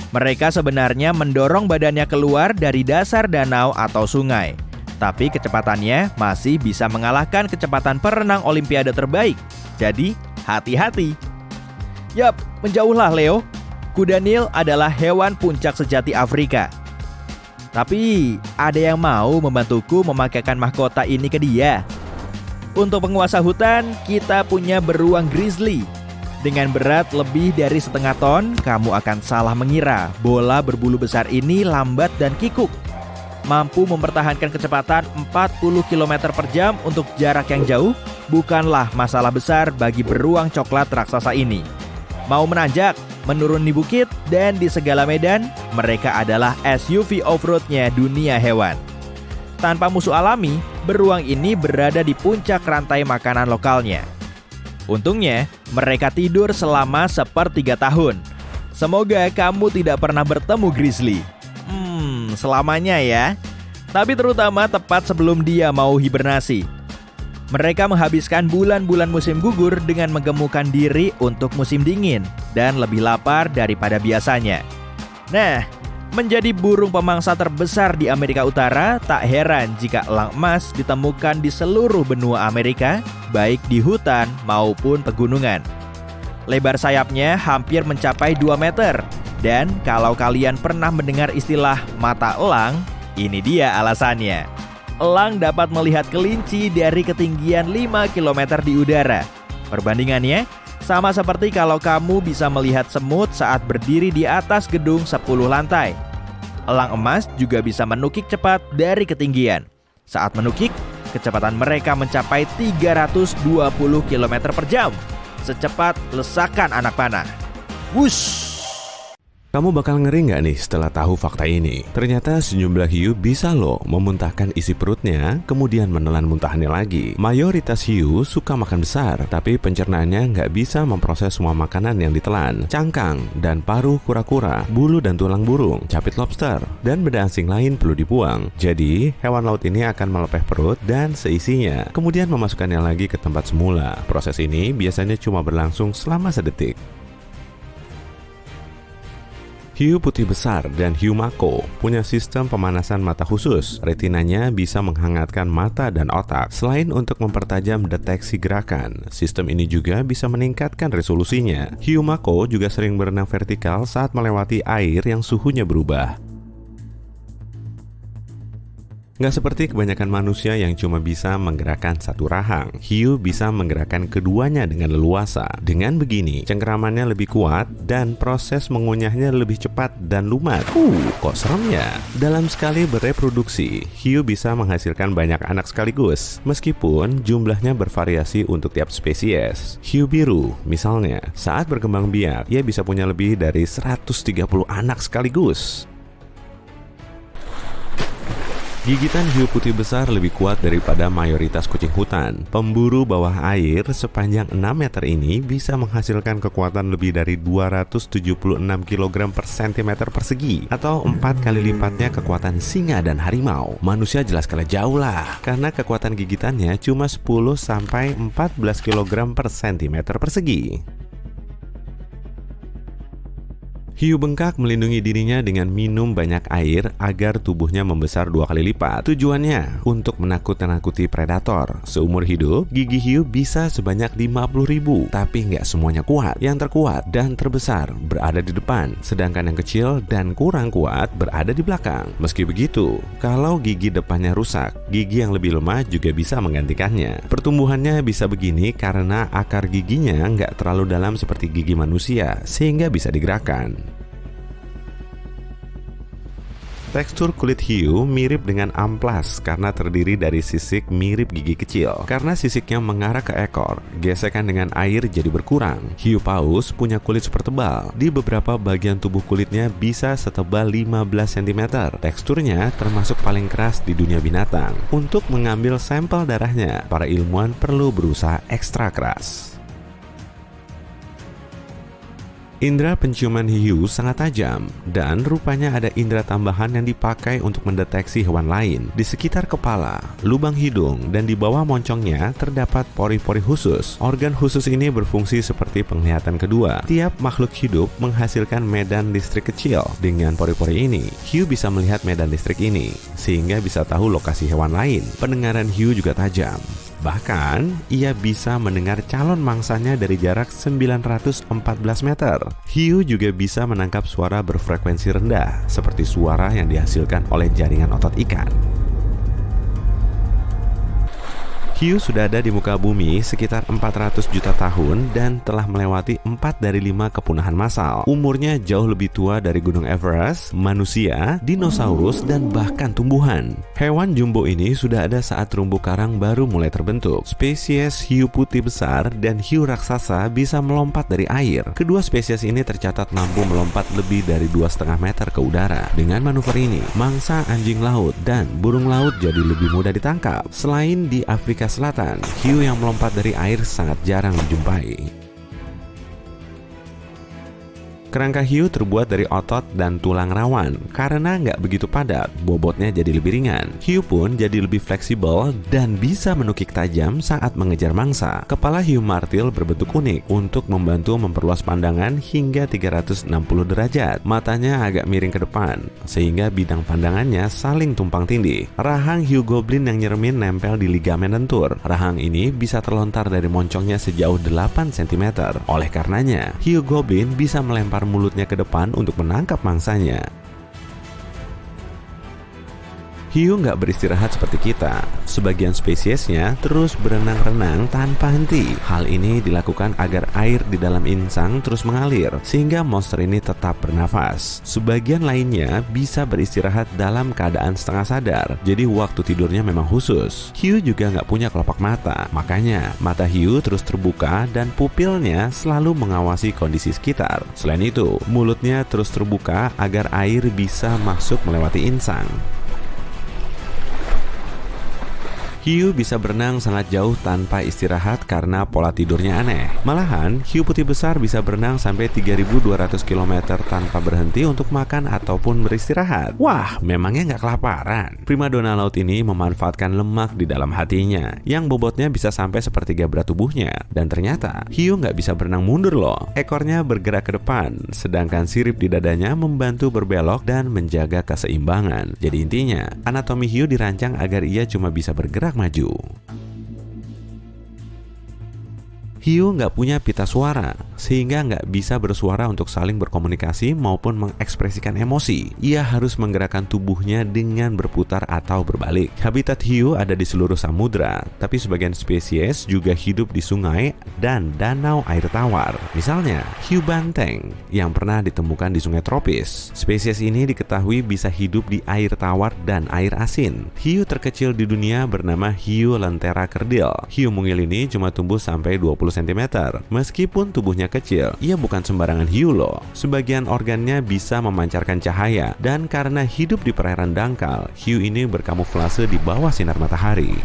mereka sebenarnya mendorong badannya keluar dari dasar danau atau sungai. Tapi kecepatannya masih bisa mengalahkan kecepatan perenang Olimpiade terbaik. Jadi, hati-hati. Yap, menjauhlah Leo. Kuda Nil adalah hewan puncak sejati Afrika. Tapi, ada yang mau membantuku memakaikan mahkota ini ke dia. Untuk penguasa hutan, kita punya beruang grizzly. Dengan berat lebih dari setengah ton, kamu akan salah mengira bola berbulu besar ini lambat dan kikuk. Mampu mempertahankan kecepatan 40 km per jam untuk jarak yang jauh bukanlah masalah besar bagi beruang coklat raksasa ini. Mau menanjak, menuruni bukit, dan di segala medan, mereka adalah SUV off-roadnya dunia hewan. Tanpa musuh alami, beruang ini berada di puncak rantai makanan lokalnya. Untungnya, mereka tidur selama 1/3 tahun. Semoga kamu tidak pernah bertemu grizzly. Selamanya ya. Tapi terutama tepat sebelum dia mau hibernasi. Mereka menghabiskan bulan-bulan musim gugur dengan menggemukkan diri untuk musim dingin dan lebih lapar daripada biasanya. Nah, menjadi burung pemangsa terbesar di Amerika Utara, tak heran jika elang emas ditemukan di seluruh benua Amerika, baik di hutan maupun pegunungan. Lebar sayapnya hampir mencapai 2 meter. Dan kalau kalian pernah mendengar istilah mata elang, ini dia alasannya. Elang dapat melihat kelinci dari ketinggian 5 km di udara. Perbandingannya, sama seperti kalau kamu bisa melihat semut saat berdiri di atas gedung 10 lantai. Elang emas juga bisa menukik cepat dari ketinggian. Saat menukik, kecepatan mereka mencapai 320 km per jam. Secepat lesakan anak panah. Wush! Kamu bakal ngeri nggak nih setelah tahu fakta ini? Ternyata sejumlah hiu bisa loh memuntahkan isi perutnya, kemudian menelan muntahannya lagi. Mayoritas hiu suka makan besar, tapi pencernaannya nggak bisa memproses semua makanan yang ditelan. Cangkang dan paruh kura-kura, bulu dan tulang burung, capit lobster, dan benda asing lain perlu dibuang. Jadi, hewan laut ini akan melepeh perut dan seisinya, kemudian memasukkannya lagi ke tempat semula. Proses ini biasanya cuma berlangsung selama sedetik. Hiu putih besar dan hiu mako punya sistem pemanasan mata khusus. Retinanya bisa menghangatkan mata dan otak. Selain untuk mempertajam deteksi gerakan, sistem ini juga bisa meningkatkan resolusinya. Hiu mako juga sering berenang vertikal saat melewati air yang suhunya berubah. Nggak seperti kebanyakan manusia yang cuma bisa menggerakkan satu rahang. Hiu bisa menggerakkan keduanya dengan leluasa. Dengan begini, cengkeramannya lebih kuat dan proses mengunyahnya lebih cepat dan lumat. Kok serem ya? Dalam sekali bereproduksi, hiu bisa menghasilkan banyak anak sekaligus. Meskipun jumlahnya bervariasi untuk tiap spesies. Hiu biru, misalnya, saat berkembang biak, ia bisa punya lebih dari 130 anak sekaligus. Gigitan hiu putih besar lebih kuat daripada mayoritas kucing hutan. Pemburu bawah air sepanjang 6 meter ini bisa menghasilkan kekuatan lebih dari 276 kg per cm persegi atau 4 kali lipatnya kekuatan singa dan harimau. Manusia jelas kalah jauh lah, karena kekuatan gigitannya cuma 10-14 kg per cm persegi. Hiu bengkak melindungi dirinya dengan minum banyak air agar tubuhnya membesar 2 kali lipat. Tujuannya untuk menakut-nakuti predator. Seumur hidup, gigi hiu bisa sebanyak 50.000, tapi nggak semuanya kuat. Yang terkuat dan terbesar berada di depan, sedangkan yang kecil dan kurang kuat berada di belakang. Meski begitu, kalau gigi depannya rusak, gigi yang lebih lemah juga bisa menggantikannya. Pertumbuhannya bisa begini karena akar giginya nggak terlalu dalam seperti gigi manusia, sehingga bisa digerakkan. Tekstur kulit hiu mirip dengan amplas karena terdiri dari sisik mirip gigi kecil. Karena sisiknya mengarah ke ekor, gesekan dengan air jadi berkurang. Hiu paus punya kulit super tebal. Di beberapa bagian tubuh kulitnya bisa setebal 15 cm. Teksturnya termasuk paling keras di dunia binatang. Untuk mengambil sampel darahnya, para ilmuwan perlu berusaha ekstra keras. Indra penciuman hiu sangat tajam, dan rupanya ada indera tambahan yang dipakai untuk mendeteksi hewan lain. Di sekitar kepala, lubang hidung, dan di bawah moncongnya terdapat pori-pori khusus. Organ khusus ini berfungsi seperti penglihatan kedua. Tiap makhluk hidup menghasilkan medan listrik kecil. Dengan pori-pori ini, hiu bisa melihat medan listrik ini, sehingga bisa tahu lokasi hewan lain. Pendengaran hiu juga tajam. Bahkan, ia bisa mendengar calon mangsanya dari jarak 914 meter. Hiu juga bisa menangkap suara berfrekuensi rendah, seperti suara yang dihasilkan oleh jaringan otot ikan. Hiu sudah ada di muka bumi sekitar 400 juta tahun dan telah melewati 4 dari 5 kepunahan massal. Umurnya jauh lebih tua dari Gunung Everest, manusia, dinosaurus, dan bahkan tumbuhan. Hewan jumbo ini sudah ada saat terumbu karang baru mulai terbentuk. Spesies hiu putih besar dan hiu raksasa bisa melompat dari air. Kedua spesies ini tercatat mampu melompat lebih dari 2,5 meter ke udara. Dengan manuver ini, mangsa anjing laut dan burung laut jadi lebih mudah ditangkap. Selain di Afrika Selatan, hiu yang melompat dari air sangat jarang dijumpai. Kerangka hiu terbuat dari otot dan tulang rawan. Karena nggak begitu padat, bobotnya jadi lebih ringan. Hiu pun jadi lebih fleksibel dan bisa menukik tajam saat mengejar mangsa. Kepala hiu martil berbentuk unik untuk membantu memperluas pandangan hingga 360 derajat. Matanya agak miring ke depan, sehingga bidang pandangannya saling tumpang tindih. Rahang hiu goblin yang nyermin nempel di ligamen lentur. Rahang ini bisa terlontar dari moncongnya sejauh 8 cm. Oleh karenanya, hiu goblin bisa melempar mulutnya ke depan untuk menangkap mangsanya. Hiu nggak beristirahat seperti kita. Sebagian spesiesnya terus berenang-renang tanpa henti. Hal ini dilakukan agar air di dalam insang terus mengalir, sehingga monster ini tetap bernafas. Sebagian lainnya bisa beristirahat dalam keadaan setengah sadar, jadi waktu tidurnya memang khusus. Hiu juga nggak punya kelopak mata, makanya mata hiu terus terbuka dan pupilnya selalu mengawasi kondisi sekitar. Selain itu, mulutnya terus terbuka agar air bisa masuk melewati insang. Hiu bisa berenang sangat jauh tanpa istirahat karena pola tidurnya aneh. Malahan, hiu putih besar bisa berenang sampai 3.200 km tanpa berhenti untuk makan ataupun beristirahat. Wah, memangnya nggak kelaparan? Primadona laut ini memanfaatkan lemak di dalam hatinya, yang bobotnya bisa sampai sepertiga berat tubuhnya. Dan ternyata, hiu nggak bisa berenang mundur loh. Ekornya bergerak ke depan, sedangkan sirip di dadanya membantu berbelok dan menjaga keseimbangan. Jadi intinya, anatomi hiu dirancang agar ia cuma bisa bergerak maju. Hiu nggak punya pita suara, sehingga nggak bisa bersuara untuk saling berkomunikasi maupun mengekspresikan emosi. Ia harus menggerakkan tubuhnya dengan berputar atau berbalik. Habitat hiu ada di seluruh samudra, tapi sebagian spesies juga hidup di sungai dan danau air tawar. Misalnya, hiu banteng yang pernah ditemukan di sungai tropis. Spesies ini diketahui bisa hidup di air tawar dan air asin. Hiu terkecil di dunia bernama hiu lentera kerdil. Hiu mungil ini cuma tumbuh sampai 20 cm. Meskipun tubuhnya kecil, ia bukan sembarangan hiu loh. Sebagian organnya bisa memancarkan cahaya, dan karena hidup di perairan dangkal, hiu ini berkamuflase di bawah sinar matahari.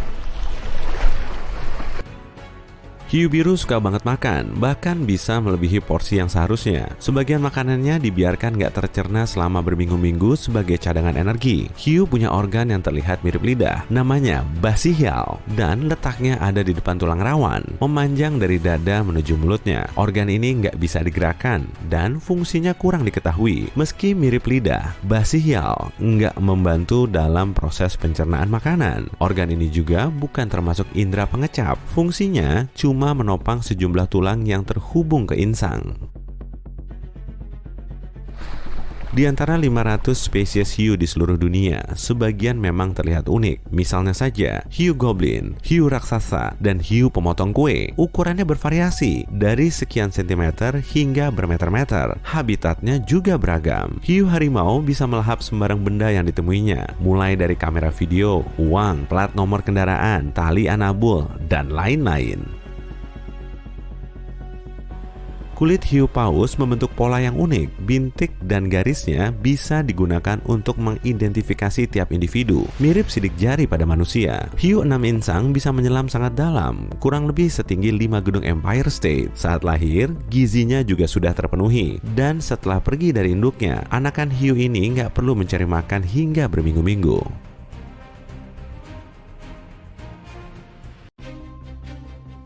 Hiu biru suka banget makan, bahkan bisa melebihi porsi yang seharusnya. Sebagian makanannya dibiarkan nggak tercerna selama berminggu-minggu sebagai cadangan energi. Hiu punya organ yang terlihat mirip lidah, namanya basihyal, dan letaknya ada di depan tulang rawan, memanjang dari dada menuju mulutnya. Organ ini nggak bisa digerakkan, dan fungsinya kurang diketahui. Meski mirip lidah, basihyal nggak membantu dalam proses pencernaan makanan. Organ ini juga bukan termasuk indera pengecap. Fungsinya cuma menopang sejumlah tulang yang terhubung ke insang. Di antara 500 spesies hiu di seluruh dunia, sebagian memang terlihat unik. Misalnya saja, hiu goblin, hiu raksasa, dan hiu pemotong kue. Ukurannya bervariasi, dari sekian sentimeter hingga bermeter-meter. Habitatnya juga beragam. Hiu harimau bisa melahap sembarang benda yang ditemuinya, mulai dari kamera video, uang, plat nomor kendaraan, tali anabul, dan lain-lain. Kulit hiu paus membentuk pola yang unik, bintik dan garisnya bisa digunakan untuk mengidentifikasi tiap individu, mirip sidik jari pada manusia. Hiu 6 insang bisa menyelam sangat dalam, kurang lebih setinggi 5 gedung Empire State. Saat lahir, gizinya juga sudah terpenuhi, dan setelah pergi dari induknya, anakan hiu ini nggak perlu mencari makan hingga berminggu-minggu.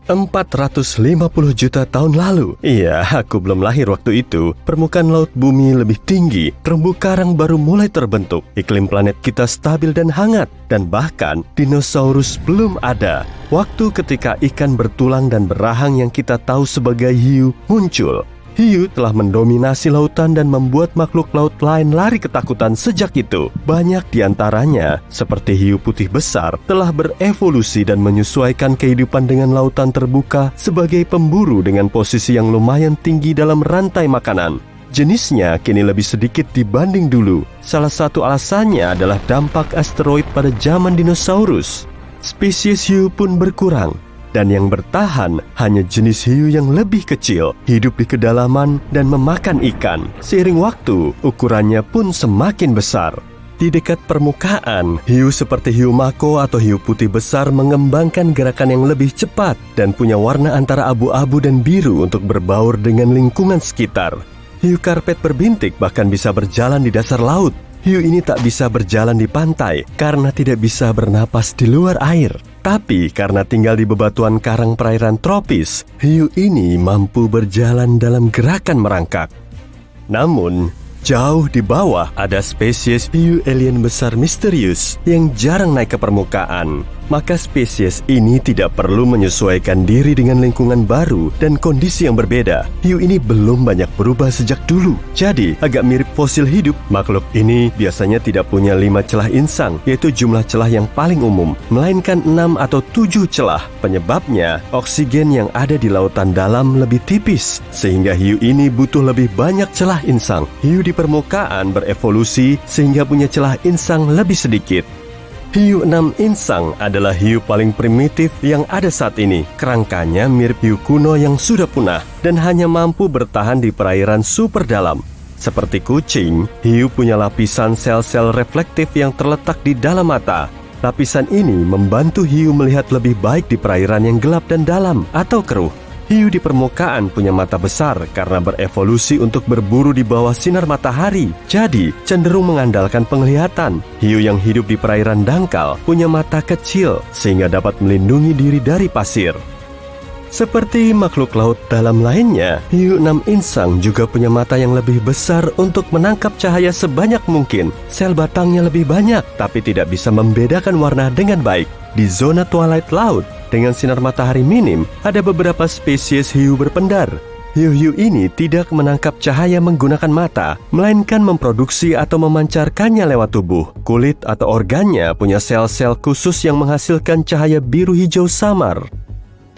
450 juta tahun lalu. Iya, aku belum lahir waktu itu. Permukaan laut bumi lebih tinggi, terumbu karang baru mulai terbentuk, iklim planet kita stabil dan hangat, dan bahkan dinosaurus belum ada. Waktu ketika ikan bertulang dan berahang yang kita tahu sebagai hiu muncul. Hiu telah mendominasi lautan dan membuat makhluk laut lain lari ketakutan sejak itu. Banyak di antaranya, seperti hiu putih besar, telah berevolusi dan menyesuaikan kehidupan dengan lautan terbuka sebagai pemburu dengan posisi yang lumayan tinggi dalam rantai makanan. Jenisnya kini lebih sedikit dibanding dulu. Salah satu alasannya adalah dampak asteroid pada zaman dinosaurus. Spesies hiu pun berkurang. Dan yang bertahan hanya jenis hiu yang lebih kecil, hidup di kedalaman dan memakan ikan. Seiring waktu, ukurannya pun semakin besar. Di dekat permukaan, hiu seperti hiu mako atau hiu putih besar mengembangkan gerakan yang lebih cepat dan punya warna antara abu-abu dan biru untuk berbaur dengan lingkungan sekitar. Hiu karpet berbintik bahkan bisa berjalan di dasar laut. Hiu ini tak bisa berjalan di pantai karena tidak bisa bernapas di luar air. Tapi karena tinggal di bebatuan karang perairan tropis, hiu ini mampu berjalan dalam gerakan merangkak. Namun, jauh di bawah ada spesies hiu alien besar misterius yang jarang naik ke permukaan. Maka spesies ini tidak perlu menyesuaikan diri dengan lingkungan baru dan kondisi yang berbeda. Hiu ini belum banyak berubah sejak dulu. Jadi, agak mirip fosil hidup. Makhluk ini biasanya tidak punya 5 celah insang, yaitu jumlah celah yang paling umum, melainkan 6 atau 7 celah. Penyebabnya, oksigen yang ada di lautan dalam lebih tipis, sehingga hiu ini butuh lebih banyak celah insang. Hiu di permukaan berevolusi sehingga punya celah insang lebih sedikit. Hiu 6 insang adalah hiu paling primitif yang ada saat ini. Kerangkanya mirip hiu kuno yang sudah punah dan hanya mampu bertahan di perairan super dalam. Seperti kucing, hiu punya lapisan sel-sel reflektif yang terletak di dalam mata. Lapisan ini membantu hiu melihat lebih baik di perairan yang gelap dan dalam atau keruh. Hiu di permukaan punya mata besar karena berevolusi untuk berburu di bawah sinar matahari, jadi cenderung mengandalkan penglihatan. Hiu yang hidup di perairan dangkal punya mata kecil sehingga dapat melindungi diri dari pasir. Seperti makhluk laut dalam lainnya, hiu 6 insang juga punya mata yang lebih besar untuk menangkap cahaya sebanyak mungkin. Sel batangnya lebih banyak, tapi tidak bisa membedakan warna dengan baik. Di zona twilight laut, dengan sinar matahari minim, ada beberapa spesies hiu berpendar. Hiu-hiu ini tidak menangkap cahaya menggunakan mata, melainkan memproduksi atau memancarkannya lewat tubuh. Kulit atau organnya punya sel-sel khusus yang menghasilkan cahaya biru hijau samar.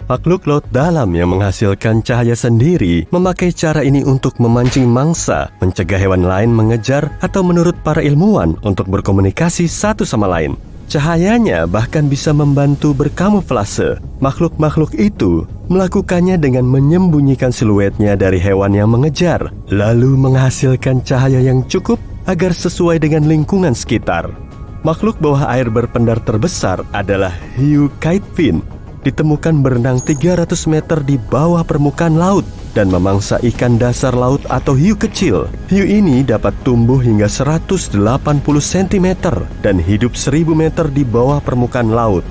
Makhluk laut dalam yang menghasilkan cahaya sendiri memakai cara ini untuk memancing mangsa, mencegah hewan lain mengejar, atau menurut para ilmuwan untuk berkomunikasi satu sama lain. Cahayanya bahkan bisa membantu berkamuflase. Makhluk-makhluk itu melakukannya dengan menyembunyikan siluetnya dari hewan yang mengejar, lalu menghasilkan cahaya yang cukup agar sesuai dengan lingkungan sekitar. Makhluk bawah air berpendar terbesar adalah hiu kitefin. Ditemukan berenang 300 meter di bawah permukaan laut dan memangsa ikan dasar laut atau hiu kecil. Hiu ini dapat tumbuh hingga 180 cm dan hidup 1000 meter di bawah permukaan laut.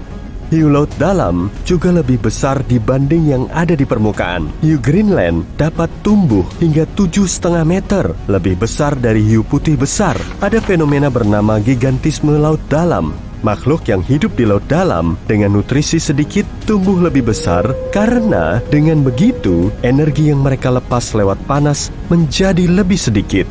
Hiu laut dalam juga lebih besar dibanding yang ada di permukaan. Hiu Greenland dapat tumbuh hingga 7,5 meter, lebih besar dari hiu putih besar. Ada fenomena bernama gigantisme laut dalam. Makhluk yang hidup di laut dalam dengan nutrisi sedikit tumbuh lebih besar karena dengan begitu energi yang mereka lepas lewat panas menjadi lebih sedikit.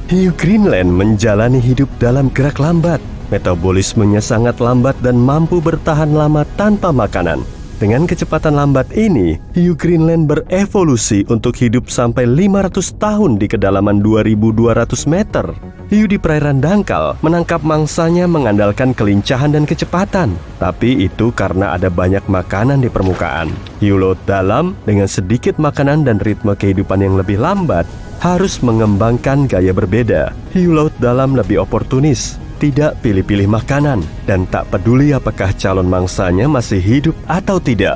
Hiu Greenland menjalani hidup dalam gerak lambat. Metabolismenya sangat lambat dan mampu bertahan lama tanpa makanan. Dengan kecepatan lambat ini, hiu Greenland berevolusi untuk hidup sampai 500 tahun di kedalaman 2.200 meter. Hiu di perairan dangkal menangkap mangsanya mengandalkan kelincahan dan kecepatan. Tapi itu karena ada banyak makanan di permukaan. Hiu laut dalam dengan sedikit makanan dan ritme kehidupan yang lebih lambat harus mengembangkan gaya berbeda. Hiu laut dalam lebih oportunis, tidak pilih-pilih makanan, dan tak peduli apakah calon mangsanya masih hidup atau tidak.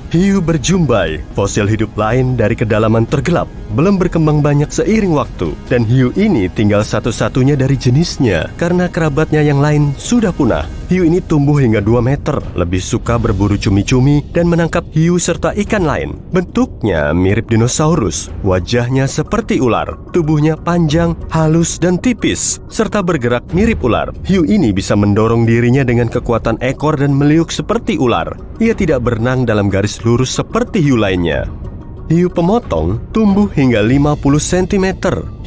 Hiu berjumbai, fosil hidup lain dari kedalaman tergelap, belum berkembang banyak seiring waktu, dan hiu ini tinggal satu-satunya dari jenisnya karena kerabatnya yang lain sudah punah. Hiu ini tumbuh hingga 2 meter, lebih suka berburu cumi-cumi dan menangkap hiu serta ikan lain. Bentuknya mirip dinosaurus, wajahnya seperti ular, tubuhnya panjang, halus dan tipis, serta bergerak mirip ular. Hiu ini bisa mendorong dirinya dengan kekuatan ekor dan meliuk seperti ular. Ia tidak berenang dalam garis lurus seperti hiu lainnya. Hiu pemotong tumbuh hingga 50 cm.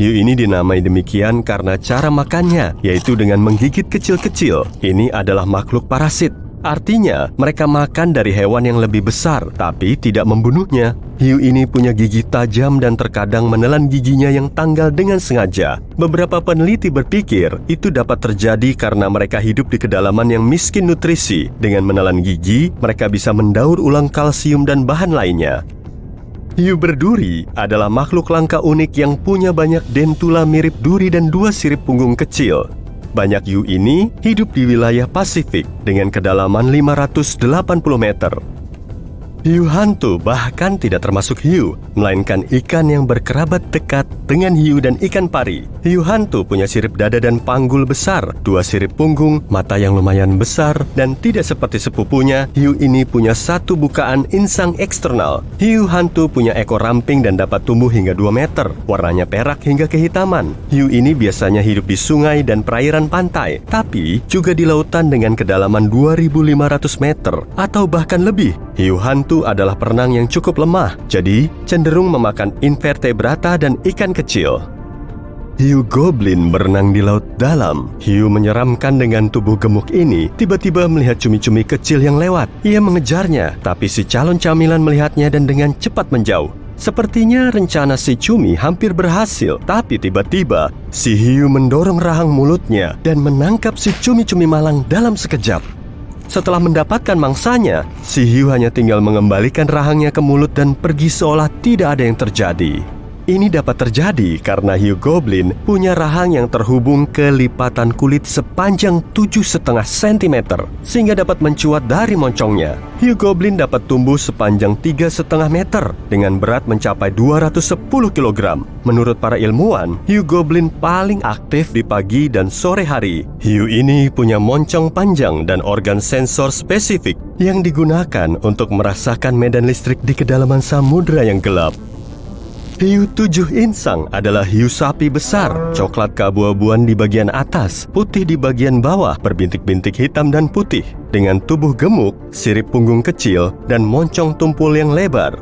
Hiu ini dinamai demikian karena cara makannya, yaitu dengan menggigit kecil-kecil. Ini adalah makhluk parasit. Artinya, mereka makan dari hewan yang lebih besar, tapi tidak membunuhnya. Hiu ini punya gigi tajam dan terkadang menelan giginya yang tanggal dengan sengaja. Beberapa peneliti berpikir itu dapat terjadi karena mereka hidup di kedalaman yang miskin nutrisi. Dengan menelan gigi, mereka bisa mendaur ulang kalsium dan bahan lainnya. Hiu berduri adalah makhluk langka unik yang punya banyak dentula mirip duri dan 2 sirip punggung kecil. Banyak hiu ini hidup di wilayah Pasifik dengan kedalaman 580 meter. Hiu hantu bahkan tidak termasuk hiu, melainkan ikan yang berkerabat dekat dengan hiu dan ikan pari. Hiu hantu punya sirip dada dan panggul besar, 2 sirip punggung, mata yang lumayan besar, dan tidak seperti sepupunya, hiu ini punya 1 bukaan insang eksternal. Hiu hantu punya ekor ramping dan dapat tumbuh hingga 2 meter, warnanya perak hingga kehitaman. Hiu ini biasanya hidup di sungai dan perairan pantai, tapi juga di lautan dengan kedalaman 2.500 meter atau bahkan lebih. Hiu hantu adalah perenang yang cukup lemah, jadi cenderung memakan invertebrata dan ikan kecil. Hiu goblin berenang di laut dalam. Hiu menyeramkan dengan tubuh gemuk ini tiba-tiba melihat cumi-cumi kecil yang lewat. Ia mengejarnya, tapi si calon camilan melihatnya dan dengan cepat menjauh. Sepertinya rencana si cumi hampir berhasil, tapi tiba-tiba si hiu mendorong rahang mulutnya dan menangkap si cumi-cumi malang dalam sekejap. Setelah mendapatkan mangsanya, si hiu hanya tinggal mengembalikan rahangnya ke mulut dan pergi seolah tidak ada yang terjadi. Ini dapat terjadi karena hiu goblin punya rahang yang terhubung ke lipatan kulit sepanjang 7,5 cm, sehingga dapat mencuat dari moncongnya. Hiu goblin dapat tumbuh sepanjang 3,5 meter dengan berat mencapai 210 kg. Menurut para ilmuwan, hiu goblin paling aktif di pagi dan sore hari. Hiu ini punya moncong panjang dan organ sensor spesifik yang digunakan untuk merasakan medan listrik di kedalaman samudra yang gelap. Hiu 7 insang adalah hiu sapi besar, coklat keabu-abuan di bagian atas, putih di bagian bawah, berbintik-bintik hitam dan putih, dengan tubuh gemuk, sirip punggung kecil, dan moncong tumpul yang lebar.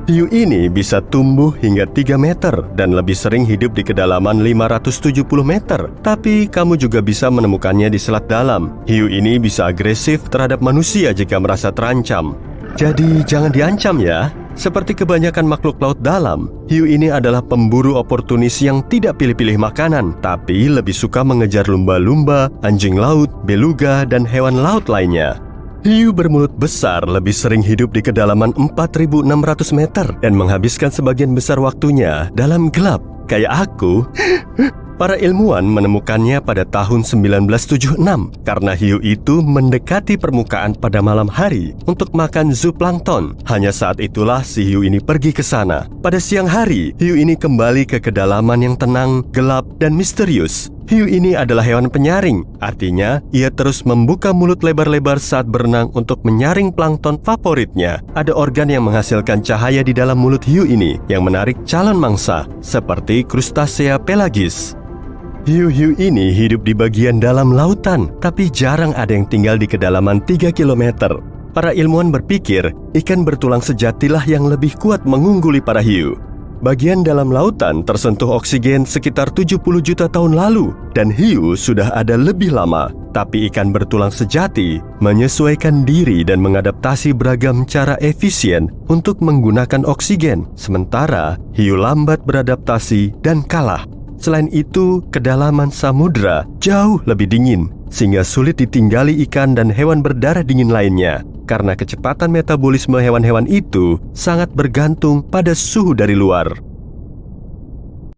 Hiu ini bisa tumbuh hingga 3 meter dan lebih sering hidup di kedalaman 570 meter, tapi kamu juga bisa menemukannya di selat dalam. Hiu ini bisa agresif terhadap manusia jika merasa terancam. Jadi jangan diancam ya. Seperti kebanyakan makhluk laut dalam, hiu ini adalah pemburu oportunis yang tidak pilih-pilih makanan, tapi lebih suka mengejar lumba-lumba, anjing laut, beluga, dan hewan laut lainnya. Hiu bermulut besar lebih sering hidup di kedalaman 4.600 meter dan menghabiskan sebagian besar waktunya dalam gelap. Kayak aku. Para ilmuwan menemukannya pada tahun 1976 karena hiu itu mendekati permukaan pada malam hari untuk makan zooplankton. Hanya saat itulah si hiu ini pergi ke sana. Pada siang hari, hiu ini kembali ke kedalaman yang tenang, gelap, dan misterius. Hiu ini adalah hewan penyaring, artinya ia terus membuka mulut lebar-lebar saat berenang untuk menyaring plankton favoritnya. Ada organ yang menghasilkan cahaya di dalam mulut hiu ini yang menarik calon mangsa, seperti Crustacea pelagis. Hiu-hiu ini hidup di bagian dalam lautan, tapi jarang ada yang tinggal di kedalaman 3 km. Para ilmuwan berpikir, ikan bertulang sejatilah yang lebih kuat mengungguli para hiu. Bagian dalam lautan tersentuh oksigen sekitar 70 juta tahun lalu dan hiu sudah ada lebih lama. Tapi ikan bertulang sejati menyesuaikan diri dan mengadaptasi beragam cara efisien untuk menggunakan oksigen, sementara hiu lambat beradaptasi dan kalah. Selain itu, kedalaman samudra jauh lebih dingin, sehingga sulit ditinggali ikan dan hewan berdarah dingin lainnya. Karena kecepatan metabolisme hewan-hewan itu sangat bergantung pada suhu dari luar.